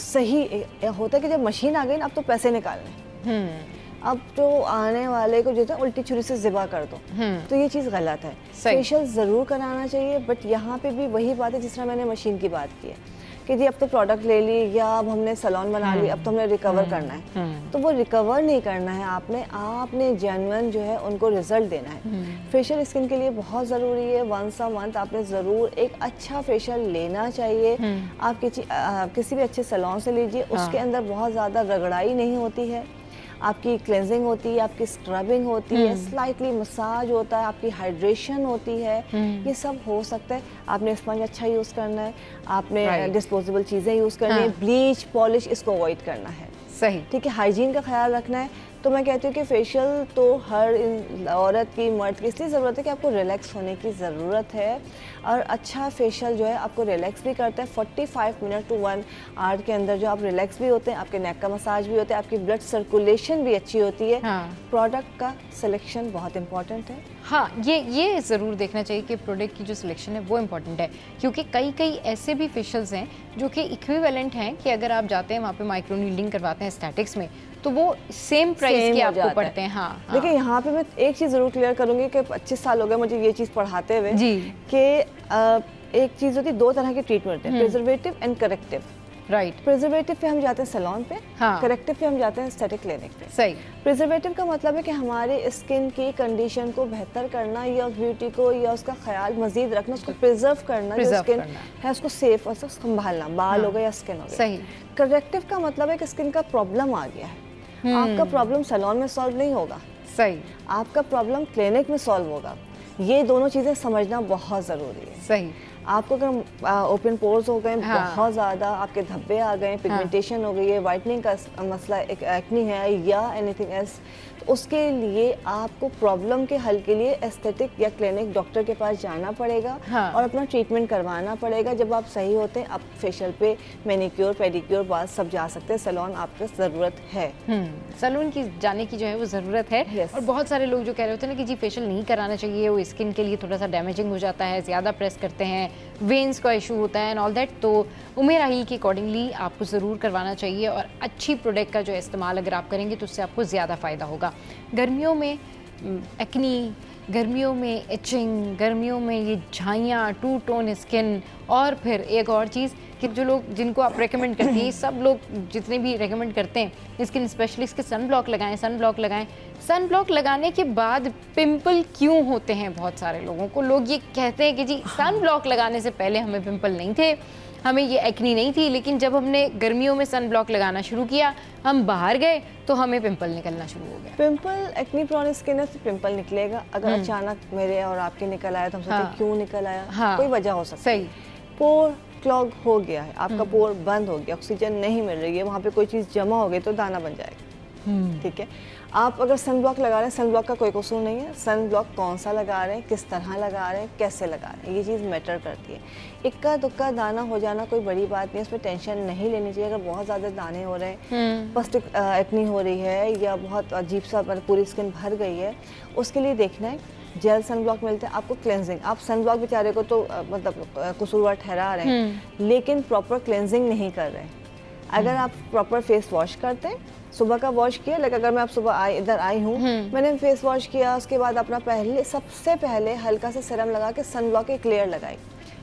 सही होता है कि जब मशीन आ गई ना अब तो पैसे निकालने, अब तो आने वाले को जो है उल्टी छुरी से ज़िबा कर दो, तो ये चीज़ गलत है। फेशियल ज़रूर कराना चाहिए, बट यहाँ पे भी वही बात है जिस तरह मैंने मशीन की बात की है कि जी अब तो प्रोडक्ट ले ली या अब हमने सैलून बना ली, अब तो हमने रिकवर करना है, तो वो रिकवर नहीं करना है आपने जेन्युइन जो है उनको रिजल्ट देना है। फेशियल स्किन के लिए बहुत ज़रूरी है, वंस अ मंथ आपने ज़रूर एक अच्छा फेशियल लेना चाहिए। आप किसी भी अच्छे सैलून से लीजिए, उसके अंदर बहुत ज़्यादा रगड़ाई नहीं होती है, आपकी क्लेंजिंग होती है, आपकी स्क्रबिंग होती है, स्लाइटली मसाज होता है, आपकी हाइड्रेशन होती है, ये सब हो सकता है। आपने स्पंज अच्छा यूज़ करना है, आपने डिस्पोजेबल चीज़ें यूज़ करनी है, ब्लीच पॉलिश इसको अवॉइड करना है। सही। ठीक है, हाइजीन का ख्याल रखना है। तो मैं कहती हूँ कि फेशियल तो हर औरत की, मर्द की इसलिए ज़रूरत है कि आपको रिलैक्स होने की ज़रूरत है, और अच्छा फेशियल जो है आपको रिलैक्स भी करता है। 45 मिनट टू 1 आवर के अंदर जो आप रिलैक्स भी होते हैं, आपके नेक का मसाज भी होता है, आपकी ब्लड सर्कुलेशन भी अच्छी होती है। प्रोडक्ट का सिलेक्शन बहुत इंपॉर्टेंट है। हाँ, ये ज़रूर देखना चाहिए कि प्रोडक्ट की जो सिलेक्शन है वो इम्पॉर्टेंट है, क्योंकि कई ऐसे भी फेशियल्स हैं जो कि इक्विवेलेंट हैं कि अगर आप जाते हैं वहाँ पे माइक्रो नीडलिंग करवाते हैं स्टैटिक्स में, तो वो सेम प्राइस के आपको पड़ते हैं। हाँ। देखिए यहाँ पे मैं एक चीज़ ज़रूर क्लियर करूँगी कि 25 साल हो गए मुझे ये चीज़ पढ़ाते हुए जी, कि एक चीज़ होती है, 2 तरह के ट्रीटमेंट है, preservative and corrective. Right. Preservative पे हम जाते हैं सैलून पे, हाँ। करेक्टिव पे हम जाते हैं एस्थेटिक क्लिनिक पे। सही। प्रिजर्वेटिव का मतलब है कि हमारे स्किन की कंडीशन को बेहतर करना या उस ब्यूटी को या उसका ख्याल मजीद रखना, उसको प्रिजर्व करना, जो स्किन है उसको सेफ और संभालना, बाल हो गए या स्किन हो गई। सही। करेक्टिव का मतलब है कि स्किन का प्रॉब्लम आ गया है, आपका प्रॉब्लम सैलून में सॉल्व नहीं होगा, सही, आपका प्रॉब्लम क्लिनिक में सॉल्व होगा। ये दोनों चीज़ें समझना बहुत ज़रूरी है। सही। आपको अगर ओपन पोर्स हो गए, बहुत ज़्यादा आपके धब्बे आ गए, पिगमेंटेशन हो गई है, वाइटनिंग का मसला, एक एक्नी है या एनीथिंग एल्स, तो उसके लिए आपको प्रॉब्लम के हल के लिए एस्थेटिक या क्लिनिक डॉक्टर के पास जाना पड़ेगा और अपना ट्रीटमेंट करवाना पड़ेगा। जब आप सही होते हैं, आप फेशियल पे मैनिक्योर, पेडिक्योर, बाल सब जा सकते हैं। सैलून आपको ज़रूरत है, सैलून की जाने की जो है वो ज़रूरत है। Yes. और बहुत सारे लोग जो कह रहे होते हैं ना कि जी फेशियल नहीं कराना चाहिए, वो स्किन के लिए थोड़ा सा डैमेजिंग हो जाता है, ज़्यादा प्रेस करते हैं, वेन्स का इशू होता है एंड ऑल दैट, तो उमेर राही के अकॉर्डिंगली आपको ज़रूर करवाना चाहिए। और अच्छी प्रोडक्ट का जो इस्तेमाल अगर आप करेंगे तो उससे आपको ज़्यादा फ़ायदा होगा। गर्मियों में एक्नी, गर्मियों में इचिंग, गर्मियों में ये झाइयाँ, टू टोन स्किन, और फिर एक और चीज़ कि जो लोग जिनको आप रेकमेंड करती हैं, सब लोग जितने भी रेकमेंड करते हैं स्किन स्पेशलिस्ट के सन ब्लॉक लगाएं, सन ब्लॉक लगाएं। सन ब्लॉक लगाने के बाद पिंपल क्यों होते हैं बहुत सारे लोगों को? लोग ये कहते हैं कि जी सन ब्लॉक लगाने से पहले हमें पिंपल नहीं थे, हमें ये एक्नी नहीं थी, लेकिन जब हमने गर्मियों में सन ब्लॉक लगाना शुरू किया, हम बाहर गए तो हमें पिंपल निकलना शुरू हो गया। पिंपल, एक्नी प्रोन स्किन है तो पिंपल निकलेगा। अगर अचानक मेरे और आपके निकल आया तो हम सोचते क्यों निकल आया, कोई वजह हो सकती है। सही। पोर क्लॉग हो गया है, आपका पोर बंद हो गया, ऑक्सीजन नहीं मिल रही है, वहाँ पे कोई चीज़ जमा हो गई तो दाना बन जाएगा। ठीक है, आप अगर सन ब्लॉक लगा रहे हैं, सन ब्लॉक का कोई कसूर नहीं है, सन ब्लॉक कौन सा लगा रहे हैं, किस तरह लगा रहे हैं, कैसे लगा रहे हैं, ये चीज़ मैटर करती है। इक्का दुक्का दाना हो जाना कोई बड़ी बात नहीं है, उसमें टेंशन नहीं लेनी चाहिए। अगर बहुत ज़्यादा दाने हो रहे हैं, पस्टिक एक्नी हो रही है या बहुत अजीब सा पूरी स्किन भर गई है, उसके लिए देखना है जेल सन ब्लॉक मिलते हैं आपको, क्लेंजिंग। आप सन ब्लॉक बेचारे को तो मतलब कसूरवार ठहरा रहे हैं, लेकिन प्रॉपर क्लेंजिंग नहीं कर रहे हैं। अगर आप प्रॉपर फेस वॉश करते हैं, सुबह का वॉश किया, लाइक अगर मैं आप सुबह इधर आई हूँ, मैंने फेस वॉश किया, उसके बाद अपना सबसे पहले हल्का सा सीरम लगा के सन ब्लॉक एक लेयर लगाई,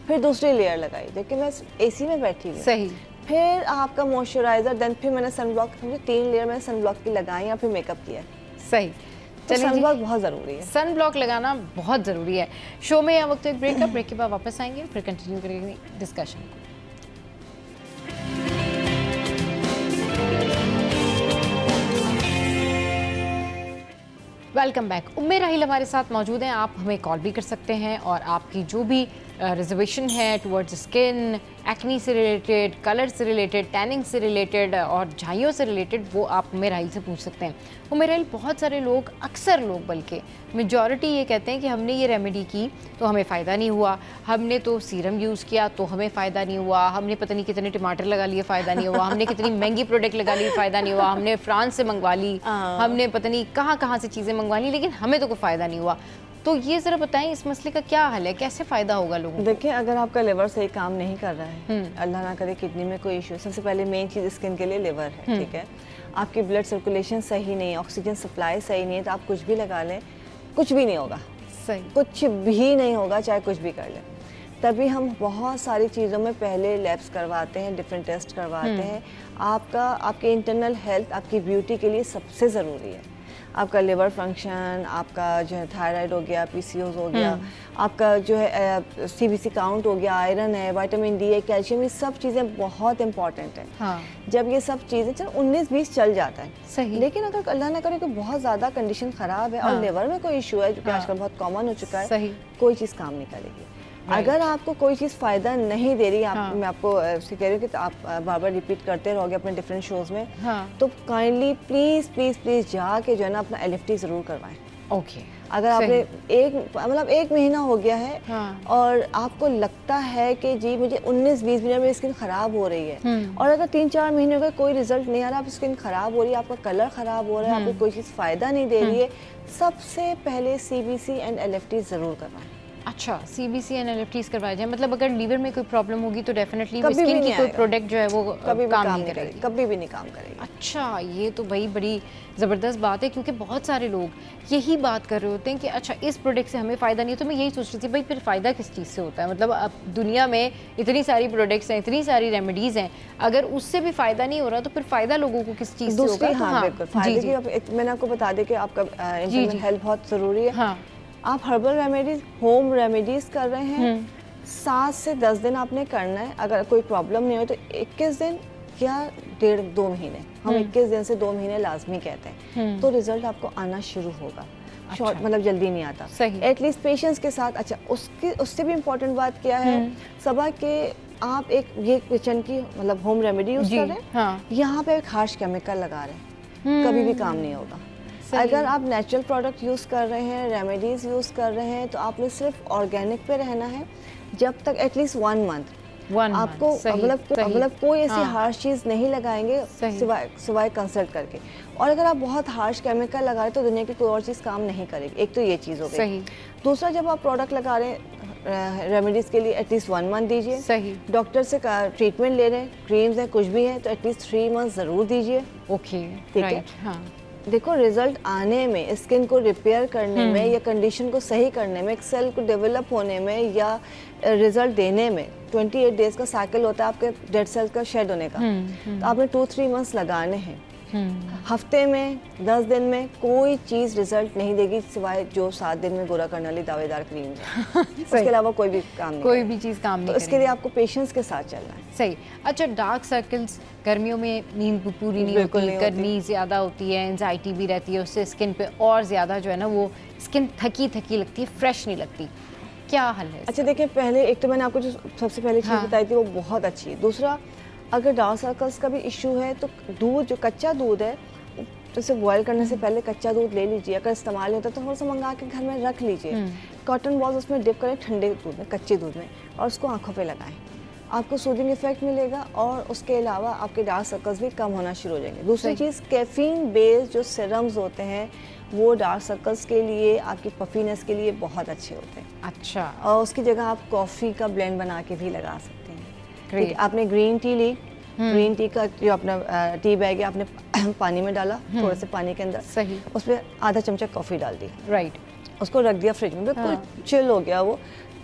फिर दूसरी लेयर लगाई, जबकि मैं एसी में बैठी हुई। सही। फिर आपका मॉइस्चराइजर, देन फिर मैंने सन ब्लॉक, 3 लेयर मैंने सन ब्लॉक की लगाई या फिर मेकअप किया। सही। तो सन ब्लॉक बहुत ज़रूरी है, सन ब्लॉक लगाना बहुत ज़रूरी है। शो में यहाँ वक्त एक ब्रेक के बाद वापस आएंगे, फिर कंटिन्यू करेंगे डिस्कशन को। Welcome back. उम्मे राहिल हमारे साथ मौजूद हैं। आप हमें कॉल भी कर सकते हैं और आपकी जो भी रिजर्वेशन है टुवर्ड्स स्किन, एक्नी से रिलेटेड, कलर से रिलेटेड, टैनिंग से रिलेटेड और झाइयों से रिलेटेड, वो आप उम्मे राहिल से पूछ सकते हैं। उम्मे राहिल, बहुत सारे लोग, अक्सर लोग बल्कि मेजॉरिटी ये कहते हैं कि हमने ये रेमेडी की तो हमें फ़ायदा नहीं हुआ, हमने तो सीरम यूज़ किया तो हमें फ़ायदा नहीं हुआ, हमने पता नहीं कितने टमाटर लगा लिए फ़ायदा नहीं हुआ, हमने कितनी महंगी प्रोडक्ट लगा ली फ़ायदा नहीं हुआ, हमने फ्रांस से मंगवा ली, हमने पता नहीं कहाँ से चीज़ें मंगवा ली, लेकिन हमें तो कोई फ़ायदा नहीं हुआ। तो ये ज़रा बताएं, इस मसले का क्या हल है, कैसे फ़ायदा होगा लोगों को? देखिए, अगर आपका लिवर सही काम नहीं कर रहा है, अल्लाह ना करे किडनी में कोई इशू, सबसे पहले मेन चीज़ स्किन के लिए लिवर है, ठीक है। आपकी ब्लड सर्कुलेशन सही नहीं है, ऑक्सीजन सप्लाई सही नहीं है, तो आप कुछ भी लगा लें, कुछ भी नहीं होगा, सही, कुछ भी नहीं होगा, चाहे कुछ भी कर लें। तभी हम बहुत सारी चीज़ों में पहले लैब्स करवाते हैं, डिफरेंट टेस्ट करवाते हैं। आपके इंटरनल हेल्थ आपकी ब्यूटी के लिए सबसे ज़रूरी है। आपका लिवर फंक्शन, आपका जो है थायराइड हो गया, पीसीओएस हो गया, आपका जो है सीबीसी काउंट हो गया, आयरन है, विटामिन डी है, कैल्शियम, ये सब चीज़ें बहुत इंपॉर्टेंट हैं। हाँ। जब ये सब चीज़ें चलो 19-20 चल जाता है, सही, लेकिन अगर अल्लाह ना करे कि बहुत ज़्यादा कंडीशन ख़राब है और लिवर में कोई इशू है, जो कि आजकल बहुत कॉमन हो चुका है, सही, कोई चीज़ काम नहीं करेगी। अगर आपको कोई चीज़ फ़ायदा नहीं दे रही, मैं आपको कह रही हूँ कि आप बार बार रिपीट करते रहोगे अपने डिफरेंट शोज़ में, तो काइंडली प्लीज़ जाके जो है ना अपना LFT ज़रूर करवाएं। ओके। अगर आपने एक महीना हो गया है और आपको लगता है कि जी मुझे 19-20 मिनट में स्किन ख़राब हो रही है, और अगर 3-4 महीने हो गए कोई रिजल्ट नहीं आ रहा, आपकी स्किन ख़राब हो रही है, आपका कलर ख़राब हो रहा है, आपको कोई चीज़ फ़ायदा नहीं दे रही है, सबसे पहले CBC एंड LFT ज़रूर करवाएं। अच्छा, CBC एंड LFTs करवाए जाए, मतलब अगर लीवर में कोई प्रॉब्लम होगी तो डेफिनेटली स्किन की कोई प्रोडक्ट जो है वो काम नहीं करेगी, कभी भी नहीं काम करेगी। अच्छा, ये तो भाई बड़ी ज़बरदस्त बात है, क्योंकि बहुत सारे लोग यही बात कर रहे होते हैं कि अच्छा इस प्रोडक्ट से हमें फ़ायदा नहीं है। तो मैं यही सोच रही थी भाई फिर फ़ायदा किस चीज़ से होता है? मतलब अब दुनिया में इतनी सारी प्रोडक्ट्स हैं, इतनी सारी रेमेडीज़ हैं, अगर उससे भी फ़ायदा नहीं हो रहा तो फिर फ़ायदा लोगों को किस चीज़ से होगा? हाँ, बिल्कुल फ़ायदे की मैंने आपको बता दें कि आपका इंटरनल हेल्थ बहुत ज़रूरी है। हाँ। आप हर्बल रेमेडीज, होम रेमेडीज कर रहे हैं, 7 से 10 दिन आपने करना है। अगर कोई प्रॉब्लम नहीं हो तो 21 दिन या 1.5-2 महीने, हम 21 दिन से 2 महीने लाजमी कहते हैं, तो रिजल्ट आपको आना शुरू होगा। शॉर्ट मतलब जल्दी नहीं आता, एटलीस्ट पेशेंस के साथ। अच्छा, उससे भी इम्पोर्टेंट बात क्या है सबा के, आप ये किचन की मतलब होम रेमेडी यूज कर रहे हैं, यहाँ पे एक हार्श केमिकल लगा रहे हैं, कभी भी काम नहीं होगा। अगर आप नेचुरल प्रोडक्ट यूज़ कर रहे हैं, रेमेडीज़ यूज़ कर रहे हैं, तो आपने सिर्फ ऑर्गेनिक पे रहना है जब तक एटलीस्ट 1 मंथ। आपको मतलब कोई ऐसी हार्श चीज़ नहीं लगाएंगे सिवाय कंसल्ट करके। और अगर आप बहुत हार्श केमिकल लगा रहे हैं तो दुनिया की कोई और चीज़ काम नहीं करेगी। एक तो ये चीज़ हो गई। दूसरा, जब आप प्रोडक्ट लगा रहे हैं रेमेडीज़ के लिए एटलीस्ट 1 मंथ दीजिए। सही। डॉक्टर से ट्रीटमेंट ले रहे हैं, क्रीम्स हैं, कुछ भी है, तो एटलीस्ट 3 मंथ ज़रूर दीजिए। ओके, ठीक है। हाँ। देखो, रिजल्ट आने में, स्किन को रिपेयर करने में या कंडीशन को सही करने में, एक सेल को डेवलप होने में या रिजल्ट देने में 28 डेज का साइकिल होता है आपके डेड सेल्स का शेड होने का। तो आपने 2-3 मंथ्स लगाने हैं। हफ्ते में, 10 दिन में कोई चीज़ रिजल्ट नहीं देगी सिवाय जो 7 दिन में गोरा करने वाली दावेदार क्रीम है। उसके अलावा कोई भी काम नहीं, कोई भी चीज़ काम नहीं। तो इसके लिए आपको पेशेंस के साथ चलना है। सही। अच्छा, डार्क सर्कल्स, गर्मियों में नींद पूरी नहीं होती, गर्मी ज़्यादा होती है, एंजाइटी भी रहती है, उससे स्किन पे और ज़्यादा जो है ना वो स्किन थकी लगती है, फ्रेश नहीं लगती, क्या हल है? अच्छा, देखिए, पहले एक तो मैंने आपको जो सबसे पहले चीज़ बताई थी वो बहुत अच्छी है। दूसरा, अगर डार्क सर्कल्स का भी इशू है तो दूध, जो कच्चा दूध है, तो उसे बॉयल करने से पहले कच्चा दूध ले लीजिए। अगर इस्तेमाल नहीं होता तो थोड़ा सा मंगा के घर में रख लीजिए। कॉटन बॉल्स उसमें डिप करें ठंडे दूध में, कच्चे दूध में, और उसको आंखों पे लगाएं। आपको सूदिंग इफेक्ट मिलेगा और उसके अलावा आपके डार्क सर्कल्स भी कम होना शुरू हो जाएंगे। दूसरी चीज़, कैफीन बेस्ड जो सीरम्स होते हैं वो डार्क सर्कल्स के लिए, आपकी पफीनेस के लिए बहुत अच्छे होते हैं। अच्छा। और उसकी जगह आप कॉफ़ी का ब्लेंड बना के भी लगा सकते हैं। ठीक, आपने ग्रीन टी ली, ग्रीन टी का जो अपना टी बैग है आपने पानी में डाला, थोड़े से पानी के अंदर, सही, उसमें आधा चमचा कॉफ़ी डाल दी, राइट, उसको रख दिया फ्रिज में, बिल्कुल चिल हो गया वो,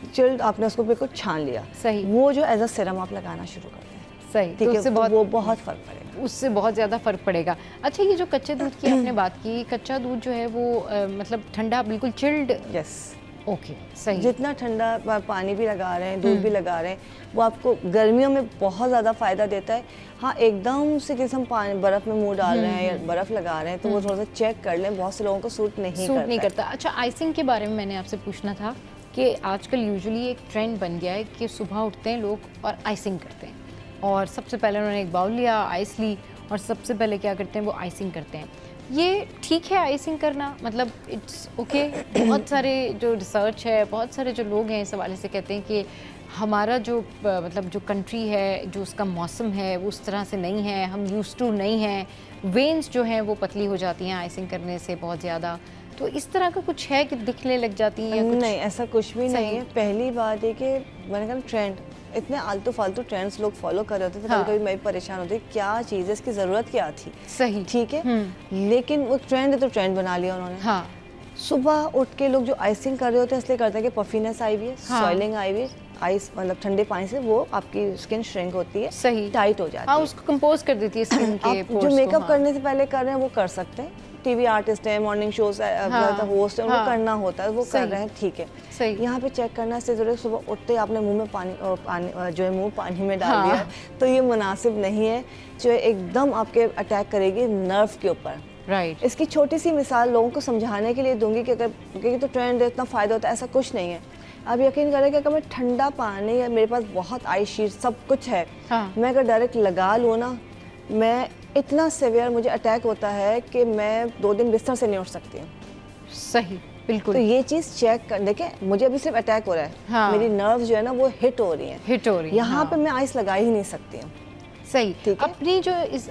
चिल्ड, आपने उसको बिल्कुल छान लिया, सही, वो जो एज अ सीरम आप लगाना शुरू कर दें, सही, ठीक है, वो बहुत फ़र्क पड़ेगा, उससे बहुत ज़्यादा फ़र्क पड़ेगा। अच्छा, ये जो कच्चे दूध की आपने बात की, कच्चा दूध जो है वो मतलब ठंडा, बिल्कुल चिल्ड, यस, ओके, सही। जितना ठंडा पानी भी लगा रहे हैं, दूध भी लगा रहे हैं, वो आपको गर्मियों में बहुत ज़्यादा फ़ायदा देता है। हाँ, एकदम से किसी हम पानी बर्फ़ में मुंह डाल रहे हैं या बर्फ़ लगा रहे हैं तो वो थोड़ा सा चेक कर लें, बहुत से लोगों को सूट नहीं करता। अच्छा, आइसिंग के बारे में मैंने आपसे पूछना था कि आजकल यूजुअली एक ट्रेंड बन गया है कि सुबह उठते हैं लोग और आइसिंग करते हैं, और सबसे पहले उन्होंने एक बाउल लिया, आइस ली, और सबसे पहले क्या करते हैं वो आइसिंग करते हैं। ये ठीक है आइसिंग करना, मतलब इट्स ओके? बहुत सारे जो रिसर्च है, बहुत सारे जो लोग हैं इस हवाले से कहते हैं कि हमारा जो मतलब जो कंट्री है, जो उसका मौसम है वो उस तरह से नहीं है, हम यूज्ड टू नहीं हैं, वेन्स जो हैं वो पतली हो जाती हैं आइसिंग करने से बहुत ज़्यादा। तो इस तरह का कुछ है कि दिखने लग जाती हैं? नहीं, ऐसा कुछ भी नहीं है। पहली बात है कि मैंने कहा ट्रेंड, इतने आलतू फालतू ट्रेंड्स लोग फॉलो कर रहे होते थे, कभी मैं भी परेशान होती क्या चीज़ है, इसकी ज़रूरत क्या थी। सही, ठीक है, लेकिन वो ट्रेंड है तो ट्रेंड बना लिया उन्होंने। हाँ, सुबह उठ के लोग जो आइसिंग कर रहे होते हैं इसलिए करते हैं कि पफीनेस आई हुई है, सॉइलिंग आई हुई है, आइस मतलब ठंडे पानी से वो आपकी स्किन श्रिंक होती है, सही, टाइट हो जाती हाँ, है। उसको कंपोज कर देती है स्किन के आप पोर्स जो को, मेकअप हाँ। करने से पहले कर रहे हैं वो कर सकते हैं, टीवी आर्टिस्ट है, मॉर्निंग शोज होस्ट है, उनको करना होता है, वो कर रहे हैं, ठीक है। सही। यहाँ पे चेक करना से जरूरत, सुबह उठते ही आपने मुंह में पानी जो है मुंह पानी में डाल दिया है, तो ये मुनासिब नहीं है, जो एकदम आपके अटैक करेगी नर्व के ऊपर। राइट। इसकी छोटी सी मिसाल लोगों को समझाने के लिए दूंगी कि अगर, क्योंकि तो ट्रेंड है, इतना फ़ायदा होता है, ऐसा कुछ नहीं है। आप यकीन करें कि अगर मैं ठंडा पानी या मेरे पास बहुत आइस शीट सब कुछ है, मैं अगर डायरेक्ट लगा लूँ ना, मैं इतना सेवियर मुझे अटैक होता है कि मैं 2 दिन बिस्तर से नहीं उठ सकती हूँ। सही, बिल्कुल। तो ये चीज़ चेक कर, देखें मुझे अभी सिर्फ अटैक हो रहा है, हाँ। मेरी नर्व्स जो है ना वो हिट हो रही हैं, यहाँ हाँ। पे मैं आइस लगा ही नहीं सकती हूँ। सही। ठीक है?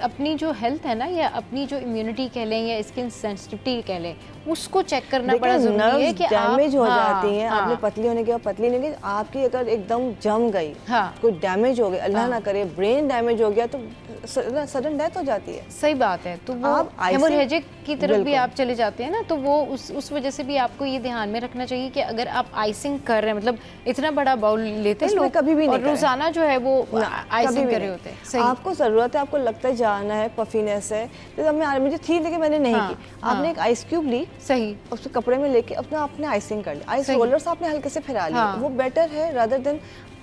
अपनी जो हेल्थ है ना, या अपनी जो इम्यूनिटी कह लें या स्किन सेंसिटिविटी कह लें, उसको चेक करना बड़ा जरूरी है कि डैमेज हो जाती हैं, हाँ, आपने पतली होने के बाद पतली नहीं होगी, आपकी अगर एकदम जम गई, हाँ, कोई डैमेज हो गई, अल्लाह ना करे ब्रेन डैमेज हो गया तो सडन डेथ हो जाती है। सही बात है। तो वो आप हेमोरेजिक की तरफ भी बिल्कुल। आप चले जाते हैं ना, तो वो उस वजह से भी आपको ये ध्यान में रखना चाहिए कि अगर आप आइसिंग कर रहे हैं, मतलब इतना बड़ा बाउल लेते हैं इसमें लोग कभी भी नहीं और करें। रोजाना जो है वो ना, आइसिंग कभी भी कर रहे नहीं। होते हैं। सही। आपको ज़रूरत है, आपको लगता है जाना है, पफीनेस है, तो मुझे थी लेकिन मैंने नहीं हाँ, की। आपने एक आइस क्यूब ली, सही, उसको कपड़े में लेके अपना आपने आइसिंग कर लिया, आइस सही। रोलर से आपने हल्के से फिरा लिया, हाँ। वो बेटर है रादर देन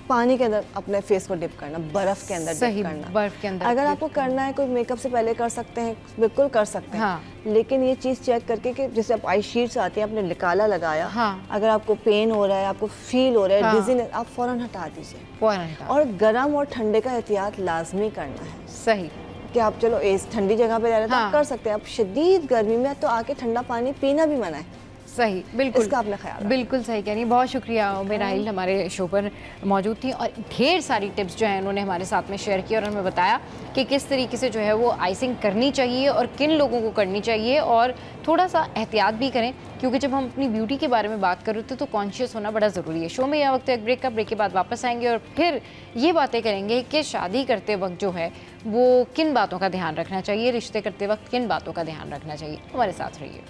पानी के अंदर अपने फेस को डिप करना, बर्फ के अंदर सही, डिप करना। बर्फ के अंदर अगर dip आपको करना है, कोई मेकअप से पहले कर सकते हैं, बिल्कुल कर सकते हैं। हाँ। लेकिन ये चीज़ चेक करके कि जैसे आप आई शीट्स आती हैं, आपने निकाला लगाया, हाँ। अगर आपको पेन हो रहा है, आपको फील हो रहा है, हाँ। डिजीनेस, आप फ़ौरन हटा दीजिए। फौरन हटा। और गर्म और ठंडे का एहतियात लाजमी करना है सही, कि आप चलो इस ठंडी जगह पे रह रहे हैं तो हाँ। आप कर सकते हैं, आप शदीद गर्मी में तो आके ठंडा पानी पीना भी मना है। सही, बिल्कुल, इसका आपने ख्याल रखना। बिल्कुल सही कह रही हैं। बहुत शुक्रिया मेराइल हमारे शो पर मौजूद थी और ढेर सारी टिप्स जो हैं उन्होंने हमारे साथ में शेयर की और हमें बताया कि किस तरीके से जो है वो आइसिंग करनी चाहिए और किन लोगों को करनी चाहिए, और थोड़ा सा एहतियात भी करें, क्योंकि जब हम अपनी ब्यूटी के बारे में बात कर रहे होते हैं तो कॉन्शियस होना बड़ा ज़रूरी है। शो में यह वक्त है एक ब्रेक का, ब्रेक के बाद वापस आएंगे और फिर ये बातें करेंगे कि शादी करते वक्त जो है वो किन बातों का ध्यान रखना चाहिए, रिश्ते करते वक्त किन बातों का ध्यान रखना चाहिए। हमारे साथ रहिए।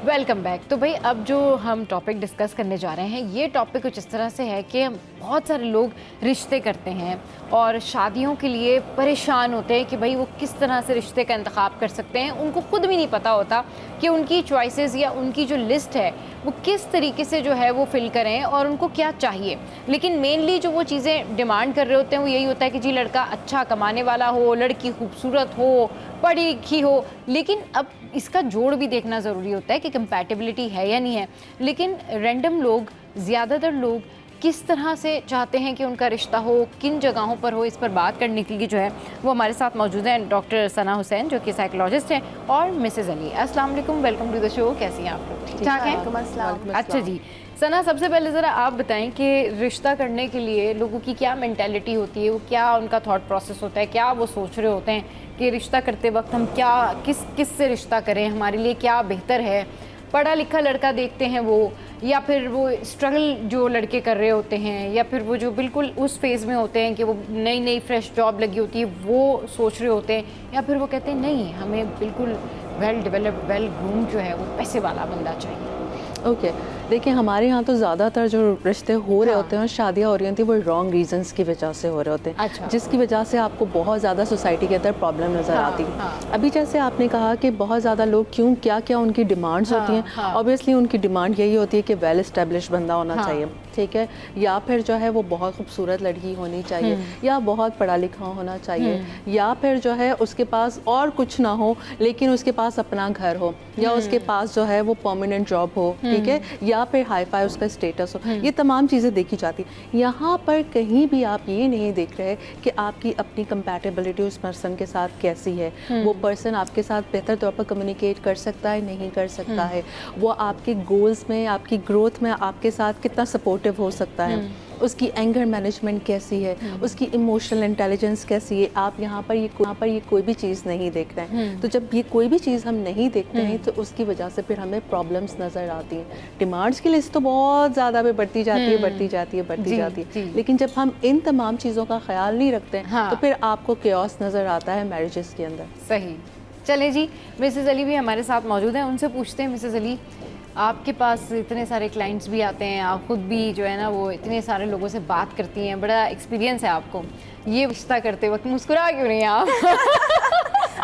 Welcome back. तो भाई अब जो हम टॉपिक डिस्कस करने जा रहे हैं, ये टॉपिक कुछ इस तरह से है कि बहुत सारे लोग रिश्ते करते हैं और शादियों के लिए परेशान होते हैं कि भाई वो किस तरह से रिश्ते का इंतखाब कर सकते हैं। उनको खुद भी नहीं पता होता कि उनकी चॉइसेस या उनकी जो लिस्ट है वो किस तरीके से जो है वो फिल करें और उनको क्या चाहिए। लेकिन मेनली जो वो चीज़ें डिमांड कर रहे होते हैं वो यही होता है कि जी लड़का अच्छा कमाने वाला हो, लड़की खूबसूरत हो, पढ़ी लिखी हो। लेकिन अब इसका जोड़ भी देखना ज़रूरी होता है कि कंपैटिबिलिटी है या नहीं है। लेकिन रैंडम लोग, ज़्यादातर लोग किस तरह से चाहते हैं कि उनका रिश्ता हो, किन जगहों पर हो, इस पर बात करने के लिए जो है वो हमारे साथ मौजूद हैं डॉक्टर सना हुसैन जो कि साइकोलॉजिस्ट हैं और मिसेज़ अली। अस्सलाम वालेकुम, वेलकम टू द शो। कैसी हैं आप लोग? ठीक ठाक हैं? अच्छा जी, सना सबसे पहले ज़रा आप बताएं कि रिश्ता करने के लिए लोगों की क्या मेंटालिटी होती है, वो क्या उनका थॉट प्रोसेस होता है, क्या वो सोच रहे होते हैं कि रिश्ता करते वक्त हम क्या किस से रिश्ता करें, हमारे लिए क्या बेहतर है। पढ़ा लिखा लड़का देखते हैं वो, या फिर वो स्ट्रगल जो लड़के कर रहे होते हैं, या फिर वो जो बिल्कुल उस फेज़ में होते हैं कि वो नई नई फ्रेश जॉब लगी होती है वो सोच रहे होते हैं, या फिर वो कहते हैं नहीं हमें बिल्कुल वेल डेवलप्ड वेल ग्रूम्ड जो है वो पैसे वाला बंदा चाहिए। ओके देखिए हमारे यहाँ तो ज़्यादातर जो रिश्ते हो रहे होते हैं, शादियाँ हो रही होती हैं, वो रॉन्ग रीजंस की वजह से हो रहे होते हैं। अच्छा। जिसकी वजह से आपको बहुत ज़्यादा सोसाइटी के अंदर प्रॉब्लम नज़र आती है। अभी जैसे आपने कहा कि बहुत ज़्यादा लोग क्यों क्या क्या उनकी डिमांड्स होती हैं, ऑब्वियसली उनकी डिमांड यही होती है कि वेल एस्टेब्लिश बंदा होना चाहिए, ठीक है, या फिर जो है वो बहुत खूबसूरत लड़की होनी चाहिए, या बहुत पढ़ा लिखा होना चाहिए, या फिर जो है उसके पास और कुछ ना हो लेकिन उसके पास अपना घर हो, या उसके पास जो है वो परमानेंट जॉब हो, ठीक है, या फिर हाई फाई उसका स्टेटस हो। ये तमाम चीज़ें देखी जाती। यहाँ पर कहीं भी आप ये नहीं देख रहे कि आपकी अपनी कंपैटिबिलिटी उस पर्सन के साथ कैसी है, वो पर्सन आपके साथ बेहतर तौर पर कम्युनिकेट कर सकता है, नहीं कर सकता है, वो आपके गोल्स में, आपकी ग्रोथ में आपके साथ कितना सपोर्टिव हो सकता है, उसकी एंगर मैनेजमेंट कैसी है, उसकी इमोशनल इंटेलिजेंस कैसी है। आप यहाँ पर ये कोई भी चीज़ नहीं देख रहे हैं। तो जब ये कोई भी चीज़ हम नहीं देखते हैं तो उसकी वजह से फिर हमें प्रॉब्लम्स नज़र आती हैं। डिमांड्स की लिस्ट तो बहुत ज़्यादा पे बढ़ती जाती है, लेकिन जब हम इन तमाम चीज़ों का ख्याल नहीं रखते तो फिर आपको केओस नज़र आता है मैरिजेस के अंदर। सही। चलें जी, मिसेस अली भी हमारे साथ मौजूद हैं, उनसे पूछते हैं। मिसेस अली, आपके पास इतने सारे क्लाइंट्स भी आते हैं, आप खुद भी जो है ना वो इतने सारे लोगों से बात करती हैं, बड़ा एक्सपीरियंस है आपको, ये रिश्ता करते वक्त मुस्कुरा क्यों नहीं आप?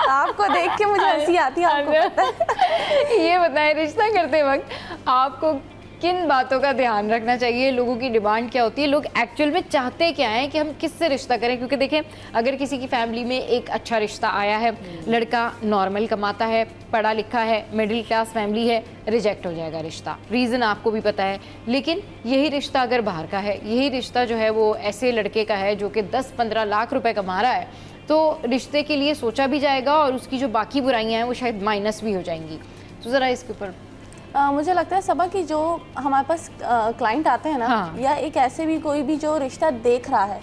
आपको देख के मुझे हंसी आती है, आपको पता है? ये बताएं, रिश्ता करते वक्त आपको किन बातों का ध्यान रखना चाहिए, लोगों की डिमांड क्या होती है, लोग एक्चुअल में चाहते क्या हैं कि हम किससे रिश्ता करें? क्योंकि देखें, अगर किसी की फैमिली में एक अच्छा रिश्ता आया है, लड़का नॉर्मल कमाता है, पढ़ा लिखा है, मिडिल क्लास फैमिली है, रिजेक्ट हो जाएगा रिश्ता। रीज़न आपको भी पता है। लेकिन यही रिश्ता अगर बाहर का है, यही रिश्ता जो है वो ऐसे लड़के का है जो कि 10-15 लाख रुपए कमा रहा है, तो रिश्ते के लिए सोचा भी जाएगा और उसकी जो बाकी बुराइयां हैं वो शायद माइनस भी हो जाएंगी। तो ज़रा इसके ऊपर मुझे लगता है सबा कि जो हमारे पास क्लाइंट आते हैं ना, या एक ऐसे भी कोई भी जो रिश्ता देख रहा है,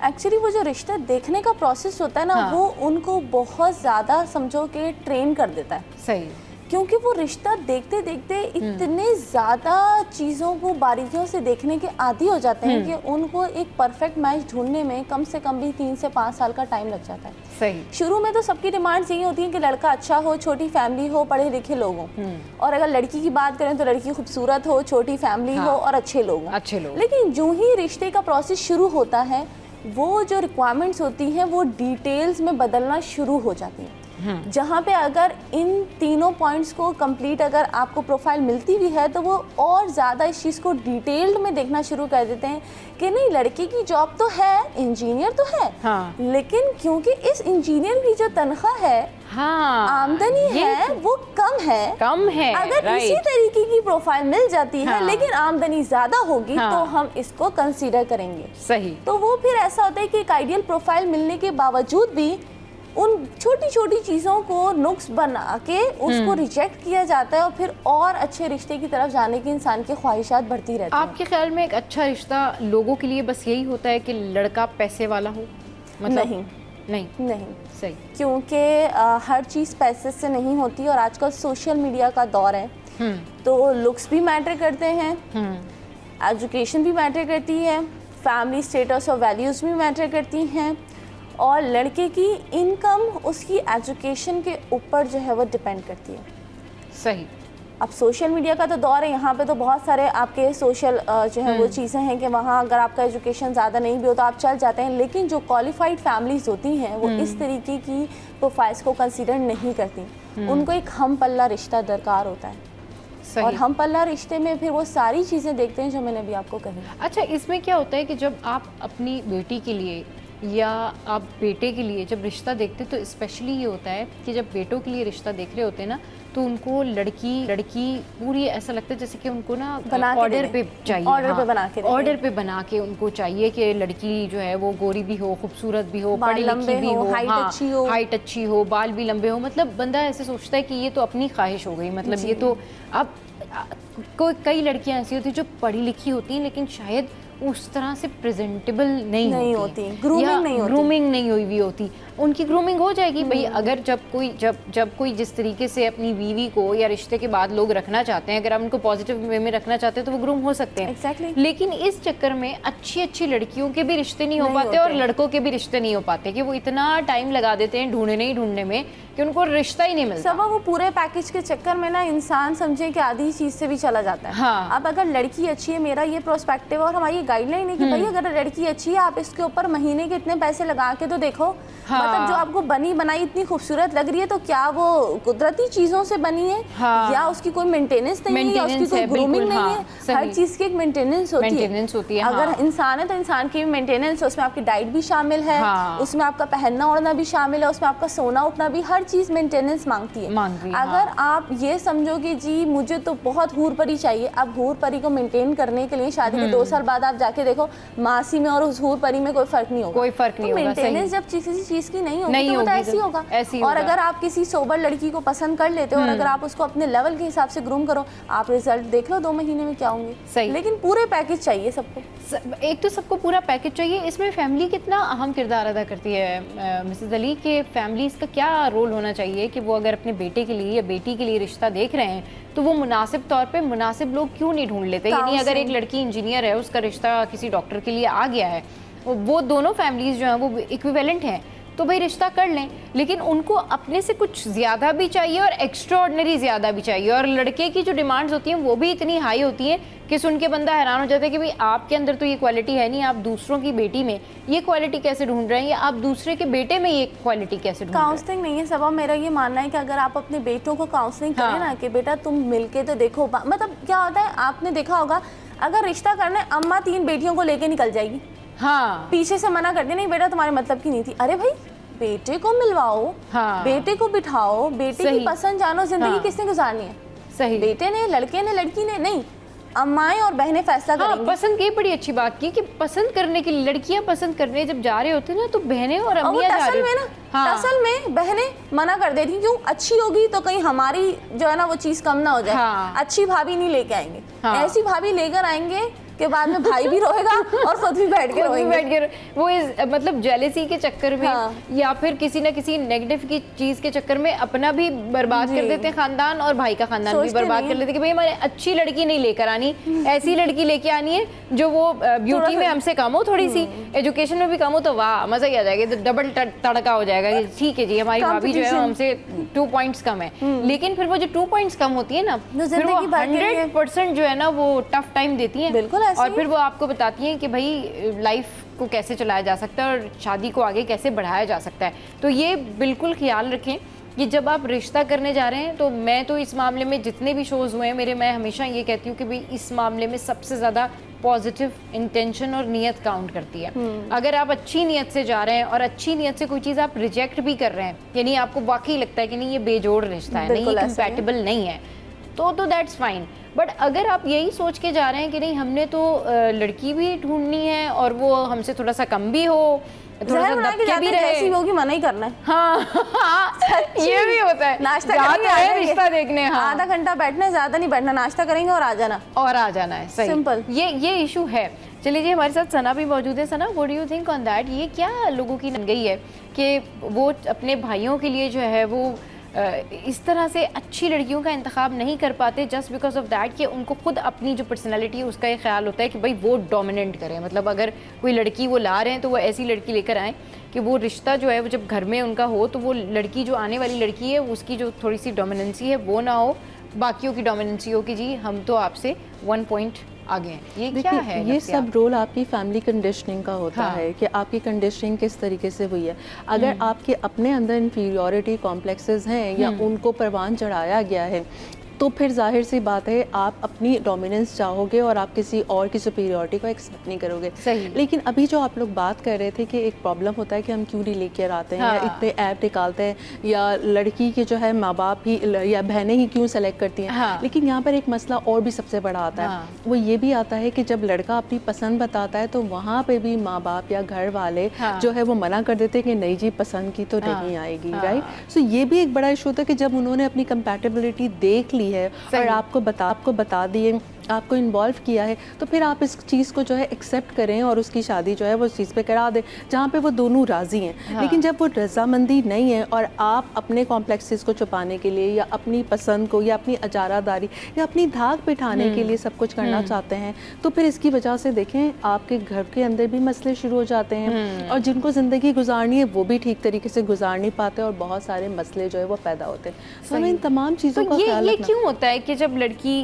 एक्चुअली वो जो रिश्ता देखने का प्रोसेस होता है ना, वो उनको बहुत ज़्यादा समझो कि ट्रेन कर देता है। सही। क्योंकि वो रिश्ता देखते देखते इतने ज़्यादा चीज़ों को बारीकियों से देखने के आदी हो जाते हैं कि उनको एक परफेक्ट मैच ढूंढने में कम से कम भी 3 से 5 साल का टाइम लग जाता है। सही। शुरू में तो सबकी डिमांड्स यही होती है कि लड़का अच्छा हो, छोटी फैमिली हो, पढ़े लिखे लोग हों, और अगर लड़की की बात करें तो लड़की खूबसूरत हो, छोटी फैमिली हो और अच्छे लोग हों। लेकिन जो ही रिश्ते का प्रोसेस शुरू होता है, वो जो रिक्वायरमेंट्स होती हैं वो डिटेल्स में बदलना शुरू हो जाती हैं। जहाँ पे अगर इन तीनों पॉइंट्स को कंप्लीट अगर आपको प्रोफाइल मिलती भी है तो वो और ज़्यादा इस चीज़ को डिटेल्ड में देखना शुरू कर देते हैं कि नहीं, लड़के की जॉब तो है, इंजीनियर तो है, लेकिन क्योंकि इस इंजीनियर की जो तनख्वाह है, आमदनी है, वो कम है। अगर इसी तरीके की प्रोफाइल मिल जाती है लेकिन आमदनी ज़्यादा होगी तो हम इसको कंसीडर करेंगे। सही। तो वो फिर ऐसा होता है कि एक आइडियल प्रोफाइल मिलने के बावजूद भी उन छोटी छोटी चीज़ों को नुक्स बना के उसको रिजेक्ट किया जाता है, और फिर और अच्छे रिश्ते की तरफ जाने की इंसान की ख्वाहिशात बढ़ती रहती हैं। आपके ख्याल में एक अच्छा रिश्ता लोगों के लिए बस यही होता है कि लड़का पैसे वाला हो? मतलब नहीं। सही। क्योंकि हर चीज़ पैसे से नहीं होती, और आजकल सोशल मीडिया का दौर है, तो लुक्स भी मैटर करते हैं, एजुकेशन भी मैटर करती है, फैमिली स्टेटस और वैल्यूज़ भी मैटर करती हैं, और लड़के की इनकम उसकी एजुकेशन के ऊपर जो है वो डिपेंड करती है। सही। अब सोशल मीडिया का तो दौर है, यहाँ पे तो बहुत सारे आपके सोशल जो है वो चीज़ें हैं कि वहाँ अगर आपका एजुकेशन ज़्यादा नहीं भी हो तो आप चल जाते हैं, लेकिन जो क्वालिफाइड फैमिलीज होती हैं वो इस तरीके की प्रोफाइल्स को कंसीडर नहीं करती। उनको एक हम पल्ला रिश्ता दरकार होता है, और हम पल्ला रिश्ते में फिर वो सारी चीज़ें देखते हैं जो मैंने अभी आपको कही। अच्छा, इसमें क्या होता है कि जब आप अपनी बेटी के लिए या आप बेटे के लिए जब रिश्ता देखते तो स्पेशली ये होता है कि जब बेटों के लिए रिश्ता देख रहे होते हैं ना, तो उनको लड़की पूरी ऐसा लगता है जैसे कि उनको ना ऑर्डर पे चाहिए, ऑर्डर पे बना के उनको चाहिए कि लड़की जो है वो गोरी भी हो, खूबसूरत भी हो, पढ़ी लिखी भी हो, हाइट अच्छी हो, बाल भी लंबे हो। मतलब बंदा ऐसे सोचता है कि ये तो अपनी ख्वाहिश हो गई, मतलब ये तो अब कई लड़कियां ऐसी होती हैं जो पढ़ी लिखी होती हैं लेकिन शायद उस तरह से प्रेजेंटेबल नहीं होती, ग्रूमिंग नहीं हुई होती। उनकी ग्रूमिंग हो जाएगी भाई, अगर जब कोई जिस तरीके से अपनी बीवी को या रिश्ते के बाद लोग रखना चाहते हैं, अगर आप उनको पॉजिटिव वे में रखना चाहते हैं तो वो ग्रूम हो सकते हैं। Exactly. लेकिन इस चक्कर में अच्छी लड़कियों के भी रिश्ते नहीं हो पाते और लड़कों के भी रिश्ते नहीं हो पाते, कि वो इतना टाइम लगा देते हैं ढूंढने में कि उनको रिश्ता ही नहीं मिलता। सब वो पूरे पैकेज के चक्कर में ना इंसान समझे कि आधी चीज से भी चला जाता है। हाँ। अब अगर लड़की अच्छी है, मेरा ये प्रोस्पेक्टिव और हमारी गाइडलाइन है कि भाई अगर लड़की अच्छी है, आप इसके ऊपर महीने के इतने पैसे लगा के तो देखो। हाँ। मतलब जो आपको बनी बनाई इतनी खूबसूरत लग रही है, तो क्या वो कुदरती चीजों से बनी है? हाँ। या उसकी कोई मेंटेनेंस नहीं है, या उसकी कोई ग्रूमिंग नहीं है? हर चीज की एक मेंटेनेंस होती है। अगर इंसान है तो इंसान की मेंटेनेंस, उसमें आपकी डाइट भी शामिल है, उसमें आपका पहनना ओढ़ना भी शामिल है, उसमें आपका सोना उठना भी, हर चीज मेंटेनेंस मांगती है। अगर आप ये समझो कि जी मुझे तो बहुत हूर परी चाहिए, अब हूर परी को मेंटेन करने के लिए शादी के 2 साल बाद आप जाके देखो, मासी में और उस हूर परी में कोई फर्क नहीं होगा। मेंटेनेंस जब किसी चीज की नहीं होगी तो ऐसी होगा। और अगर आप किसी सोबर लड़की को पसंद कर लेते हो और अगर आप उसको अपने लेवल के हिसाब से ग्रूम करो, आप रिजल्ट देख लो 2 महीने में क्या होंगे। लेकिन पूरे पैकेज चाहिए सबको। एक तो सबको पूरा पैकेज चाहिए। इसमें फैमिली कितना अहम किरदार अदा करती है मिसेस अली, के फैमिलीज का क्या रोल होना चाहिए कि वो अगर अपने बेटे के लिए या बेटी के लिए रिश्ता देख रहे हैं तो वो मुनासिब तौर पे मुनासिब लोग क्यों नहीं ढूंढ लेते? यानी अगर एक लड़की इंजीनियर है, उसका रिश्ता किसी डॉक्टर के लिए आ गया है, वो दोनों फैमिलीज जो हैं वो इक्विवेलेंट हैं, तो भाई रिश्ता कर लें। लेकिन उनको अपने से कुछ ज़्यादा भी चाहिए और एक्स्ट्रा ऑर्डिनरी ज़्यादा भी चाहिए, और लड़के की जो डिमांड्स होती हैं वो भी इतनी हाई होती हैं कि सुन के बंदा हैरान हो जाता है कि भाई आपके अंदर तो ये क्वालिटी है नहीं, आप दूसरों की बेटी में ये क्वालिटी कैसे ढूंढ रहे हैं, या आप दूसरे के बेटे में ये क्वालिटी कैसे ढूंढ रहे हैं? काउंसलिंग नहीं है सबा, मेरा ये मानना है कि अगर आप अपने बेटों को काउंसलिंग करें ना कि बेटा तुम मिलके तो देखो, मतलब क्या होता है आपने देखा होगा, अगर रिश्ता करना है अम्मा 3 बेटियों को लेके निकल जाएगी, हाँ, पीछे से मना कर दिया, नहीं बेटा तुम्हारे मतलब की नहीं थी। अरे भाई बेटे को मिलवाओ, हाँ, बेटे को बिठाओ, बेटे की पसंद जानो, जिंदगी हाँ, किसने गुजारनी है? सही, बेटे ने, लड़के ने, लड़की ने नहीं, अम्माएं और बहनें फैसला करेंगी। पसंद की बड़ी अच्छी बात की कि पसंद करने की लड़कियां पसंद करने जब जा रहे होते ना तो बहनें और अम्मियां जा रही हैं। टसल में बहनें मना कर देती, क्यों? अच्छी होगी तो कहीं हमारी जो है ना वो चीज कम ना हो जाए। हाँ। अच्छी भाभी नहीं लेके आएंगे, ऐसी भाभी लेकर आएंगे के बाद में भाई भी रोएगा और खुद भी बैठ के रोएंगे। वो मतलब जेलेसी के चक्कर में, हाँ, या फिर किसी ना किसी नेगेटिव की चीज के चक्कर में अपना भी बर्बाद कर देते हैं खानदान, और भाई का खानदान भी बर्बाद कर लेते हैं कि भाई हमारे अच्छी लड़की नहीं लेकर आनी, ऐसी लड़की लेके आनी है जो वो ब्यूटी में हमसे कम हो, थोड़ी सी एजुकेशन में भी कम हो, तो वाह मजा ही आ जाएगा, तो डबल तड़का हो जाएगा कि ठीक है जी हमारी भाभी जो है हमसे 2 पॉइंट्स कम है। लेकिन फिर वो जो 2 पॉइंट्स कम होती है ना, फिर वो 100% जो है ना वो टफ टाइम देती है, बिल्कुल, और फिर वो आपको बताती हैं कि भाई लाइफ को कैसे चलाया जा सकता है और शादी को आगे कैसे बढ़ाया जा सकता है। तो ये बिल्कुल ख्याल रखें कि जब आप रिश्ता करने जा रहे हैं, तो मैं तो इस मामले में जितने भी शोज़ हुए हैं मेरे, मैं हमेशा ये कहती हूँ कि भाई इस मामले में सबसे ज़्यादा पॉजिटिव इंटेंशन और नीयत काउंट करती है। अगर आप अच्छी नीयत से जा रहे हैं और अच्छी नीयत से कोई चीज़ आप रिजेक्ट भी कर रहे हैं, यानी आपको वाकई लगता है कि नहीं ये बेजोड़ रिश्ता है, नहीं ये कंपैटिबल नहीं है, तो दैट्स फाइन। बट अगर आप यही सोच के जा रहे हैं कि नहीं हमने तो लड़की भी ढूंढनी है और वो हमसे थोड़ा सा कम भी हो, थोड़ा सा दबके भी रहे, ऐसी होगी मना ही करना है। हाँ, ये भी होता है, नाश्ता करेंगे, रिश्ता देखने, हाँ, आधा घंटा बैठना है, ज्यादा नहीं बैठना, नाश्ता करेंगे और आ जाना है, सही, सिंपल। ये इशू है। चलिए जी, हमारे साथ सना भी मौजूद है। Sana, what do you think on that? ये क्या लोगों की गई है कि वो अपने भाइयों के लिए जो है वो इस तरह से अच्छी लड़कियों का इंतखाब नहीं कर पाते जस्ट बिकॉज ऑफ दैट कि उनको खुद अपनी जो पर्सनालिटी है उसका ये ख्याल होता है कि भाई वो डोमिनेंट करें, मतलब अगर कोई लड़की वो ला रहे हैं तो वो ऐसी लड़की लेकर आएँ कि वो रिश्ता जो है वो जब घर में उनका हो तो वो लड़की जो आने वाली लड़की है उसकी जो थोड़ी सी डोमिनेंसी है वो ना हो, बाकियों की डोमिनेंसी हो कि जी हम तो आपसे 1 पॉइंट आगे हैं। ये क्या है? ये सब रोल आपकी फैमिली कंडीशनिंग का होता है कि आपकी कंडीशनिंग किस तरीके से हुई है। अगर आपके अपने अंदर इन्फीरियॉरिटी कॉम्प्लेक्सेस हैं या उनको परवान चढ़ाया गया है तो फिर जाहिर सी बात है आप अपनी डोमिनेंस चाहोगे और आप किसी और की सुपीरियरिटी को एक्सेप्ट नहीं करोगे। सही। लेकिन अभी जो आप लोग बात कर रहे थे कि एक प्रॉब्लम होता है कि हम क्यों नहीं लेकर आते हैं, हाँ, या इतने ऐप निकालते हैं, या लड़की के जो है माँ बाप ही या बहनें ही क्यों सेलेक्ट करती हैं। हाँ। लेकिन यहाँ पर एक मसला और भी सबसे बड़ा आता है, हाँ। वो ये भी आता है कि जब लड़का अपनी पसंद बताता है तो वहाँ पे भी माँ बाप या घर वाले हाँ। जो है वो मना कर देते हैं कि नहीं जी पसंद की तो हाँ। नहीं आएगी। हाँ। राइट। सो ये भी एक बड़ा इशू होता है कि जब उन्होंने अपनी कंपैटिबिलिटी देख ली है और आपको बता दिए आपको इन्वॉल्व किया है, तो फिर आप इस चीज़ को जो है एक्सेप्ट करें और उसकी शादी जो है वो उस चीज़ पे करा दें जहाँ पे वो दोनों राज़ी हैं। लेकिन जब वो रजामंदी नहीं है और आप अपने कॉम्प्लेक्सेस को छुपाने के लिए या अपनी पसंद को या अपनी अजारादारी या अपनी धाक बिठाने के लिए सब कुछ करना चाहते हैं, तो फिर इसकी वजह से देखें आपके घर के अंदर भी मसले शुरू हो जाते हैं और जिनको ज़िंदगी गुजारनी है वो भी ठीक तरीके से गुजार नहीं पाते और बहुत सारे मसले जो है वो पैदा होते हैं। तो हमें इन तमाम चीज़ों का ख्याल ये क्यों होता है कि जब लड़की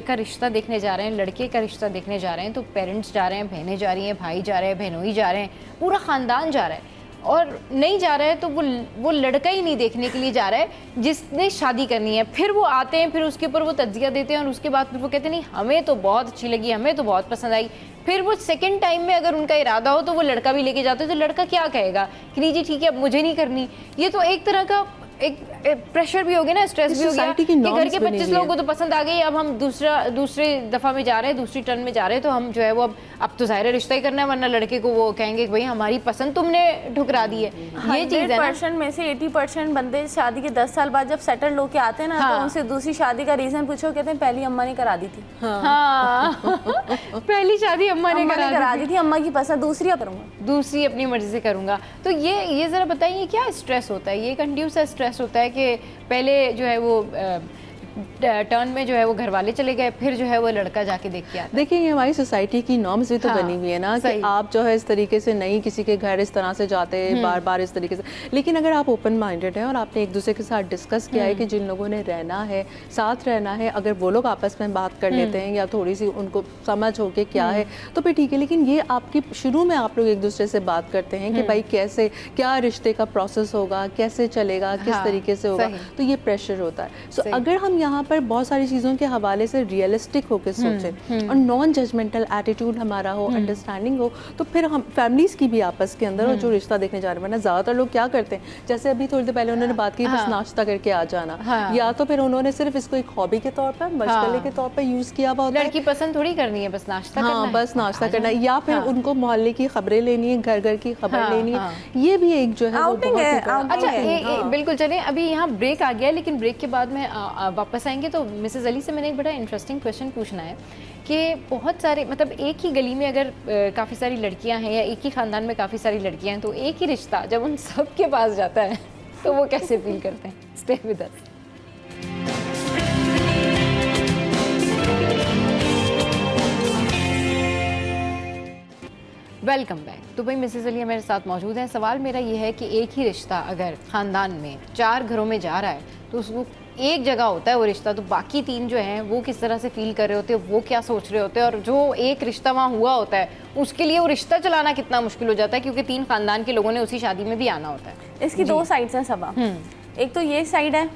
का रिश्ता देखने जा रहे हैं, लड़के का रिश्ता देखने जा रहे हैं, तो पेरेंट्स जा रहे हैं, बहनें जा रही हैं, भाई जा रहे हैं, बहनोई जा रहे हैं, पूरा ख़ानदान जा रहा है, और नहीं जा रहा है तो वो लड़का ही नहीं देखने के लिए जा रहा है जिसने शादी करनी है। फिर वो आते हैं, फिर उसके ऊपर वो तज्जिया देते हैं और उसके बाद फिर वो कहते हैं नहीं हमें तो बहुत अच्छी लगी, हमें तो बहुत पसंद आई। फिर वो सेकंड टाइम में अगर उनका इरादा हो तो वो लड़का भी लेके जाते हैं, तो लड़का क्या कहेगा कि नहीं जी ठीक है अब मुझे नहीं करनी। ये तो एक तरह का एक प्रेशर भी हो गया ना, स्ट्रेस भी हो गया कि घर के 25 लोगों को तो पसंद आ गई, अब हम दूसरे दफ़ा में जा रहे हैं, दूसरी टर्न में जा रहे हैं, तो हम जो है वो अब तो ज़ाहिर रिश्ता ही करना है, वरना लड़के को वो कहेंगे कि भाई हमारी पसंद तुमने ठुकरा दी है। ये चीज़ है 100% में से 80% बंदे शादी के 10 साल बाद जब सेटल होके आते हैं ना, तो उनसे दूसरी शादी का रीज़न पूछो, कहते हैं पहली अम्मा ने करा दी थी। पहली शादी अम्मा ने करा दी थी, अम्मा की पसंद, दूसरी करूँगा, दूसरी अपनी मर्जी से करूँगा। तो ये ज़रा बताइए क्या स्ट्रेस होता है, ये कंटिन्यूस स्ट्रेस होता है कि पहले जो है वो टर्न में जो है वो घर वाले चले गए, फिर जो है वो लड़का जाके देख के आता। देखिए ये हमारी सोसाइटी की नॉर्म्स भी तो बनी हुई है ना कि आप जो है इस तरीके से नहीं किसी के घर इस तरह से जाते बार बार इस तरीके से। लेकिन अगर आप ओपन माइंडेड हैं और आपने एक दूसरे के साथ डिस्कस किया है कि जिन लोगों ने रहना है, साथ रहना है, अगर वो लोग आपस में बात कर लेते हैं या थोड़ी सी उनको समझ हो के क्या है तो फिर ठीक है। लेकिन ये आपकी शुरू में आप लोग एक दूसरे से बात करते हैं कि भाई कैसे क्या रिश्ते का प्रोसेस होगा, कैसे चलेगा, किस तरीके से होगा, तो ये प्रेशर होता है। सो अगर हम यहाँ पर बहुत सारी चीज़ों के हवाले से रियलिस्टिक होकर सोचें और नॉन जजमेंटल एटीट्यूड हमारा हो, अंडरस्टैंडिंग हो, तो फिर हम फैमिलीज़ की भी आपस के अंदर और जो रिश्ता देखने जा रहे हैं, वरना ज़्यादातर लोग क्या करते हैं, जैसे अभी थोड़ी देर पहले उन्होंने बात की बस नाश्ता करके आ जाना, या तो फिर उन्होंने सिर्फ इसको एक हॉबी के तौर पर, मशगले के तौर पर यूज़ किया हुआ होता है। लड़की पसंद थोड़ी करनी है, बस नाश्ता करना है, बस नाश्ता करना है, या फिर उनको मोहल्ले की खबरें लेनी है, घर घर की खबर लेनी है, ये भी एक जो है अच्छा बिल्कुल। चलें अभी यहाँ ब्रेक आ गया है, लेकिन ब्रेक के बाद में वापस आएंगे तो मिसेस अली से मैंने एक बड़ा इंटरेस्टिंग क्वेश्चन पूछना है कि बहुत सारे मतलब एक ही गली में अगर काफ़ी सारी लड़कियां हैं या एक ही ख़ानदान में काफ़ी सारी लड़कियां हैं, तो एक ही रिश्ता जब उन सब के पास जाता है तो वो कैसे फील करते हैं? Stay with us. Welcome back. तो भाई मिसेस अली मेरे साथ मौजूद हैं। सवाल मेरा ये है कि एक ही रिश्ता अगर ख़ानदान में 4 घरों में जा रहा है तो उसको एक जगह होता है वो रिश्ता, तो बाकी 3 जो हैं वो किस तरह से फील कर रहे होते हैं, वो क्या सोच रहे होते हैं, और जो एक रिश्ता वहाँ हुआ होता है उसके लिए वो रिश्ता चलाना कितना मुश्किल हो जाता है, क्योंकि 3 ख़ानदान के लोगों ने उसी शादी में भी आना होता है। इसकी 2 साइड्स हैं सबा। एक तो ये साइड है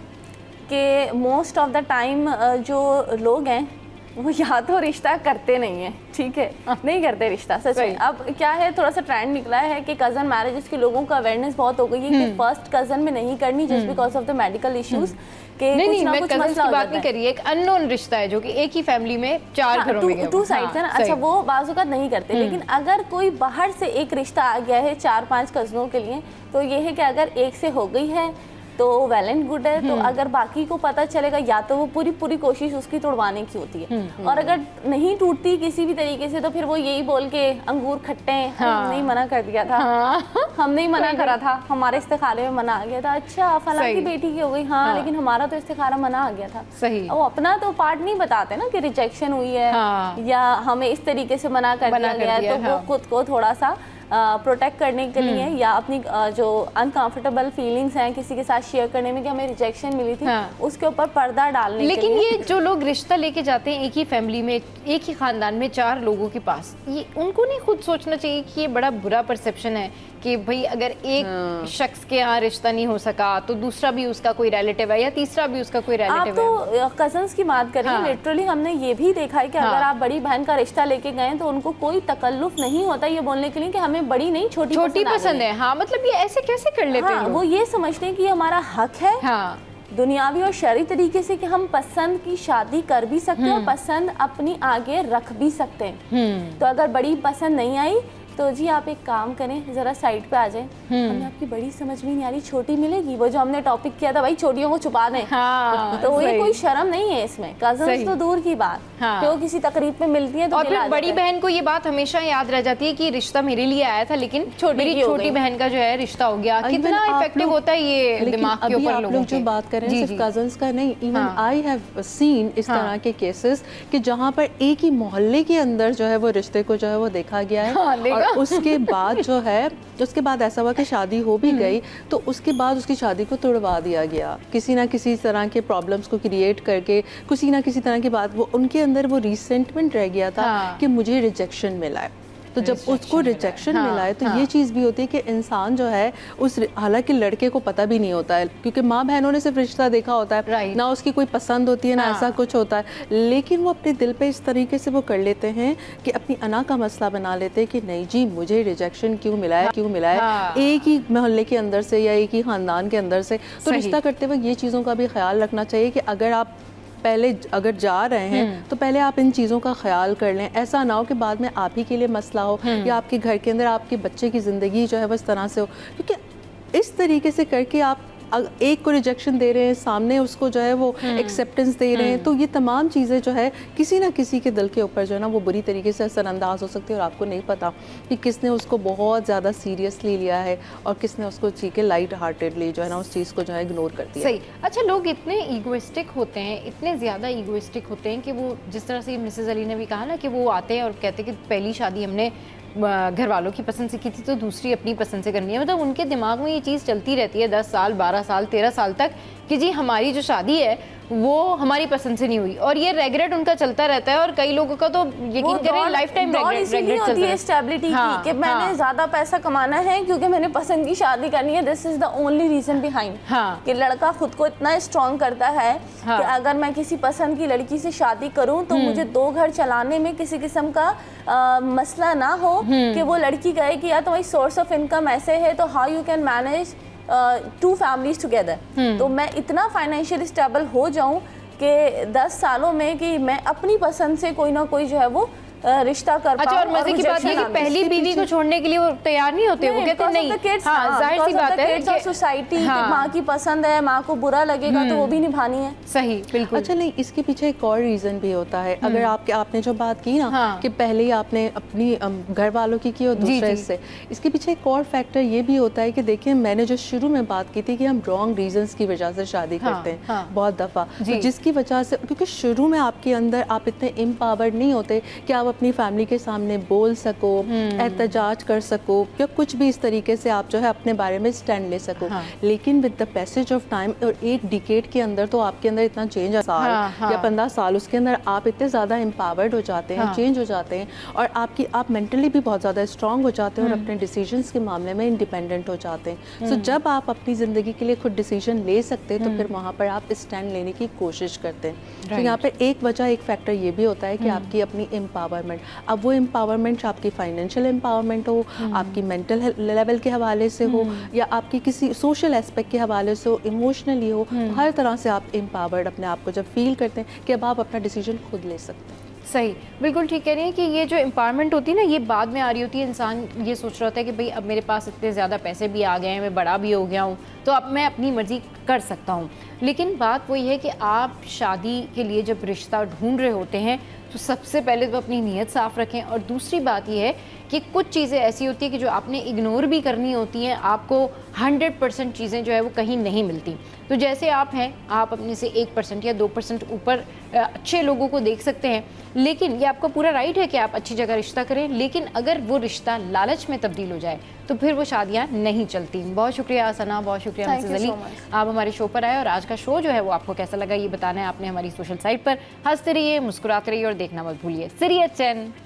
कि मोस्ट ऑफ द टाइम जो लोग हैं वो या तो रिश्ता करते नहीं है, ठीक है, नहीं करते रिश्ता सच में। अब क्या है, थोड़ा सा ट्रेंड निकला है कि कज़न मैरिजेस के लोगों का अवेयरनेस बहुत हो गई है कि फर्स्ट कज़न में नहीं करनी just because of the medical issues के नहीं, मैं कज़न की बात नहीं करी, एक अननोन रिश्ता है जो कि एक ही फैमिली में 4 घरों में 2 साइड्स है ना। अच्छा वो बाज़-औक़ात नहीं करते, लेकिन अगर कोई बाहर से एक रिश्ता आ गया है 4-5 कज़नों के लिए, तो ये है कि अगर एक से हो गई है तो वेल एंड गुड है, तो अगर बाकी को पता चलेगा या तो वो पूरी कोशिश उसकी तोड़वाने की होती है, और अगर नहीं टूटती किसी भी तरीके से तो फिर वो यही बोल के अंगूर खट्टे हैं, हमने मना कर दिया था, हमने ही मना करा था, हमारे इस्तिखारे में मना आ गया था, अच्छा फलां की बेटी की हो गई, हाँ लेकिन हमारा तो इस्तिखारा मना आ गया था। सही। वो अपना तो पार्ट नहीं बताते ना कि रिजेक्शन हुई है या हमें इस तरीके से मना कर दिया गया, तो वो खुद को थोड़ा सा प्रोटेक्ट करने के लिए या अपनी जो अनकंफर्टेबल फीलिंग्स हैं किसी के साथ शेयर करने में कि हमें रिजेक्शन मिली थी, उसके ऊपर पर्दा डालने के लिए। लेकिन ये जो लोग रिश्ता लेके जाते हैं एक ही फैमिली में, एक ही खानदान में 4 लोगों के पास, ये उनको नहीं खुद सोचना चाहिए कि ये बड़ा बुरा परसेप्शन है कि भाई अगर एक शख्स के यहाँ रिश्ता नहीं हो सका तो दूसरा भी उसका कोई रिलेटिव है या तीसरा भी उसका कोई रिलेटिव है। आप तो कजन्स की बात करें, लिटरली हमने ये भी देखा है कि अगर आप बड़ी बहन का रिश्ता लेके गए तो उनको कोई तकल्लुफ नहीं होता ये बोलने के लिए कि हमें बड़ी नहीं छोटी पसंद है। हाँ, मतलब ये ऐसे कैसे कर लेते हैं? वो ये समझते हैं कि हमारा हक है दुनियावी और शरई तरीके से कि हम पसंद की शादी कर भी सकते हैं और पसंद अपनी आगे रख भी सकते हैं। तो अगर बड़ी पसंद नहीं आई तो जी आप एक काम करें, जरा साइड पे आ जाएं। हमें आपकी बड़ी समझ में नहीं आ रही, छोटी मिलेगी? वो जो हमने टॉपिक किया था भाई, छोटियों को छुपा दें। हाँ, तो ये कोई शर्म नहीं है इसमें, कजन्स तो दूर की बात, हाँ। जो किसी तकरीब में मिलती है तो और फिर बड़ी बहन को ये बात हमेशा याद रह जाती है कि रिश्ता मेरे लिए आया था, लेकिन मेरी छोटी बहन का जो है रिश्ता हो गया। कितना इफेक्टिव होता है ये दिमाग के ऊपर लोगों के। जो बात करें सिर्फ कजन्स का नहीं, इवन आई हैव सीन इस तरह के केसेस कि जहाँ पर एक ही मोहल्ले के अंदर जो है वो रिश्ते को जो है वो देखा गया है। और उसके बाद जो है, उसके बाद ऐसा हुआ कि शादी हो भी गई, तो उसके बाद उसकी शादी को तोड़वा दिया गया किसी ना किसी तरह के प्रॉब्लम्स को क्रिएट करके, किसी ना किसी तरह की बात, वो उनके अंदर वो रिसेंटमेंट रह गया था कि मुझे रिजेक्शन मिला है। तो जब उसको रिजेक्शन मिला है तो ये चीज़ भी होती है कि इंसान जो है उस, हालांकि लड़के को पता भी नहीं होता है क्योंकि माँ बहनों ने सिर्फ रिश्ता देखा होता है, ना उसकी कोई पसंद होती है ना ऐसा कुछ होता है, लेकिन वो अपने दिल पे इस तरीके से वो कर लेते हैं कि अपनी अना का मसला बना लेते हैं कि नहीं जी मुझे रिजेक्शन क्यों मिला है, एक ही मोहल्ले के अंदर से या एक ही ख़ानदान के अंदर से। तो रिश्ता करते वक्त ये चीज़ों का भी ख्याल रखना चाहिए कि अगर आप पहले अगर जा रहे हैं तो पहले आप इन चीज़ों का ख्याल कर लें। ऐसा ना हो कि बाद में आप ही के लिए मसला हो या आपके घर के अंदर आपके बच्चे की ज़िंदगी जो है वो इस तरह से हो, क्योंकि इस तरीके से करके आप एक को रिजेक्शन दे रहे हैं, सामने उसको जो है वो एक्सेप्टेंस दे रहे हैं, तो ये तमाम चीज़ें जो है किसी ना किसी के दिल के ऊपर जो है ना वो बुरी तरीके से असरअंदाज हो सकती है और आपको नहीं पता कि किसने उसको बहुत ज़्यादा सीरियसली लिया है और किसने उसको चीज़ लाइट हार्टेडली जो है ना उस चीज़ को जो है इग्नोर कर दिया। सही। अच्छा, लोग इतने ईगोइस्टिक होते हैं, इतने ज़्यादा ईगोइस्टिक होते हैं कि वो, जिस तरह से मिसेज़ अली ने भी कहा ना कि वो आते हैं और कहते हैं कि पहली शादी हमने घर वालों की पसंद से की थी तो दूसरी अपनी पसंद से करनी है। मतलब उनके दिमाग में ये चीज़ चलती रहती है 10 साल 12 साल 13 साल तक कि जी हमारी जो शादी है वो हमारी पसंद से नहीं हुई, और ये रेगरेट उनका चलता रहता है। और कई लोगों का तो यकीन करें लाइफ टाइम रेगरेट होती है स्टेबिलिटी की कि मैंने ज़्यादा पैसा कमाना है क्योंकि मैंने पसंद की शादी करनी है। This is the only reason behind कि लड़का खुद को इतना स्ट्रॉन्ग करता है कि अगर मैं किसी पसंद की लड़की से शादी करूं तो मुझे 2 घर चलाने में किसी किस्म का मसला ना हो कि वो लड़की कहे कि यार तुम्हारी सोर्स ऑफ इनकम ऐसे है तो how you can manage 2 families together. तो मैं इतना फाइनेंशियल स्टेबल हो जाऊं कि 10 सालों में कि मैं अपनी पसंद से कोई ना कोई जो है वो रिश्ता कर पाऊं। अच्छा, और मजे की बात है कि पहली बीवी को छोड़ने के लिए वो तैयार नहीं होते, वो कहते हैं नहीं। हाँ, जाहिर सी बात है कि सोसाइटी माँ की पसंद है, माँ को बुरा लगेगा तो वो भी निभानी है। सही, बिल्कुल। अच्छा, नहीं, इसके पीछे एक और रीज़न भी होता है। अगर आपने जो बात की ना कि पहले ही आपने अपनी घर वालों की और दूसरे से, इसके पीछे एक और फैक्टर ये भी होता है कि देखिए मैंने जो शुरू में बात की थी कि हम रॉन्ग रीजंस की वजह से शादी करते हैं बहुत दफ़ा, जिसकी वजह से, क्योंकि शुरू में आपके अंदर आप इतने एम्पावर्ड नहीं होते कि आप अपनी फैमिली के सामने बोल सको, एहतजाज कर सको या कुछ भी इस तरीके से आप जो है अपने बारे में स्टैंड ले सको। लेकिन with the passage of time और एक डिकेड के अंदर तो आपके अंदर इतना चेंज साल या 15 साल उसके अंदर आप इतने ज़्यादा एम्पावर्ड हो जाते हैं, चेंज हो जाते हैं और आप मेंटली भी बहुत ज़्यादा स्ट्रांग हो जाते हैं और अपने डिसीजंस के मामले में इंडिपेंडेंट हो जाते हैं। सो जब आप अपनी ज़िंदगी के लिए खुद डिसीजन ले सकते हैं तो फिर वहाँ पर आप स्टैंड लेने की कोशिश करते हैं। तो यहाँ पर एक वजह, एक फैक्टर ये भी होता है कि आपकी अपनी एम्पावरमेंट, अब वो एम्पावरमेंट आपकी फाइनेंशियल एम्पावरमेंट हो, आपकी मेंटल लेवल के हवाले से हो या आपकी किसी सोशल एस्पेक्ट के हवाले से हो, इमोशनली हो, हर तरह से आप एम्पावर्ड अपने आप को जब फील करते हैं कि अब आप अपना डिसीजन खुद ले सकते हैं। सही, बिल्कुल ठीक कह रही हैं कि ये जो एम्पावरमेंट होती है ना ये बाद में आ रही होती है। इंसान ये सोच रहा होता है कि भाई अब मेरे पास इतने ज़्यादा पैसे भी आ गए हैं, मैं बड़ा भी हो गया हूँ, तो अब मैं अपनी मर्ज़ी कर सकता हूँ। लेकिन बात वही है कि आप शादी के लिए जब रिश्ता ढूंढ रहे होते हैं तो सबसे पहले तो अपनी नीयत साफ़ रखें। और दूसरी बात यह है कि कुछ चीज़ें ऐसी होती है कि जो आपने इग्नोर भी करनी होती हैं, आपको 100% चीज़ें जो है वो कहीं नहीं मिलती। तो जैसे आप हैं, आप अपने से 1% या 2% ऊपर अच्छे लोगों को देख सकते हैं, लेकिन ये आपका पूरा राइट है कि आप अच्छी जगह रिश्ता करें। लेकिन अगर वो रिश्ता लालच में तब्दील हो जाए तो फिर वो शादियाँ नहीं चलती। बहुत शुक्रिया सना, बहुत शुक्रिया मिसेज़ अली, आप हमारे शो पर आए। और आज का शो जो है वो आपको कैसा लगा ये बताना है आपने हमारी सोशल साइट पर। हंसते रहिए, मुस्कुराते रहिए और देखना मत भूलिए सीरियस 10।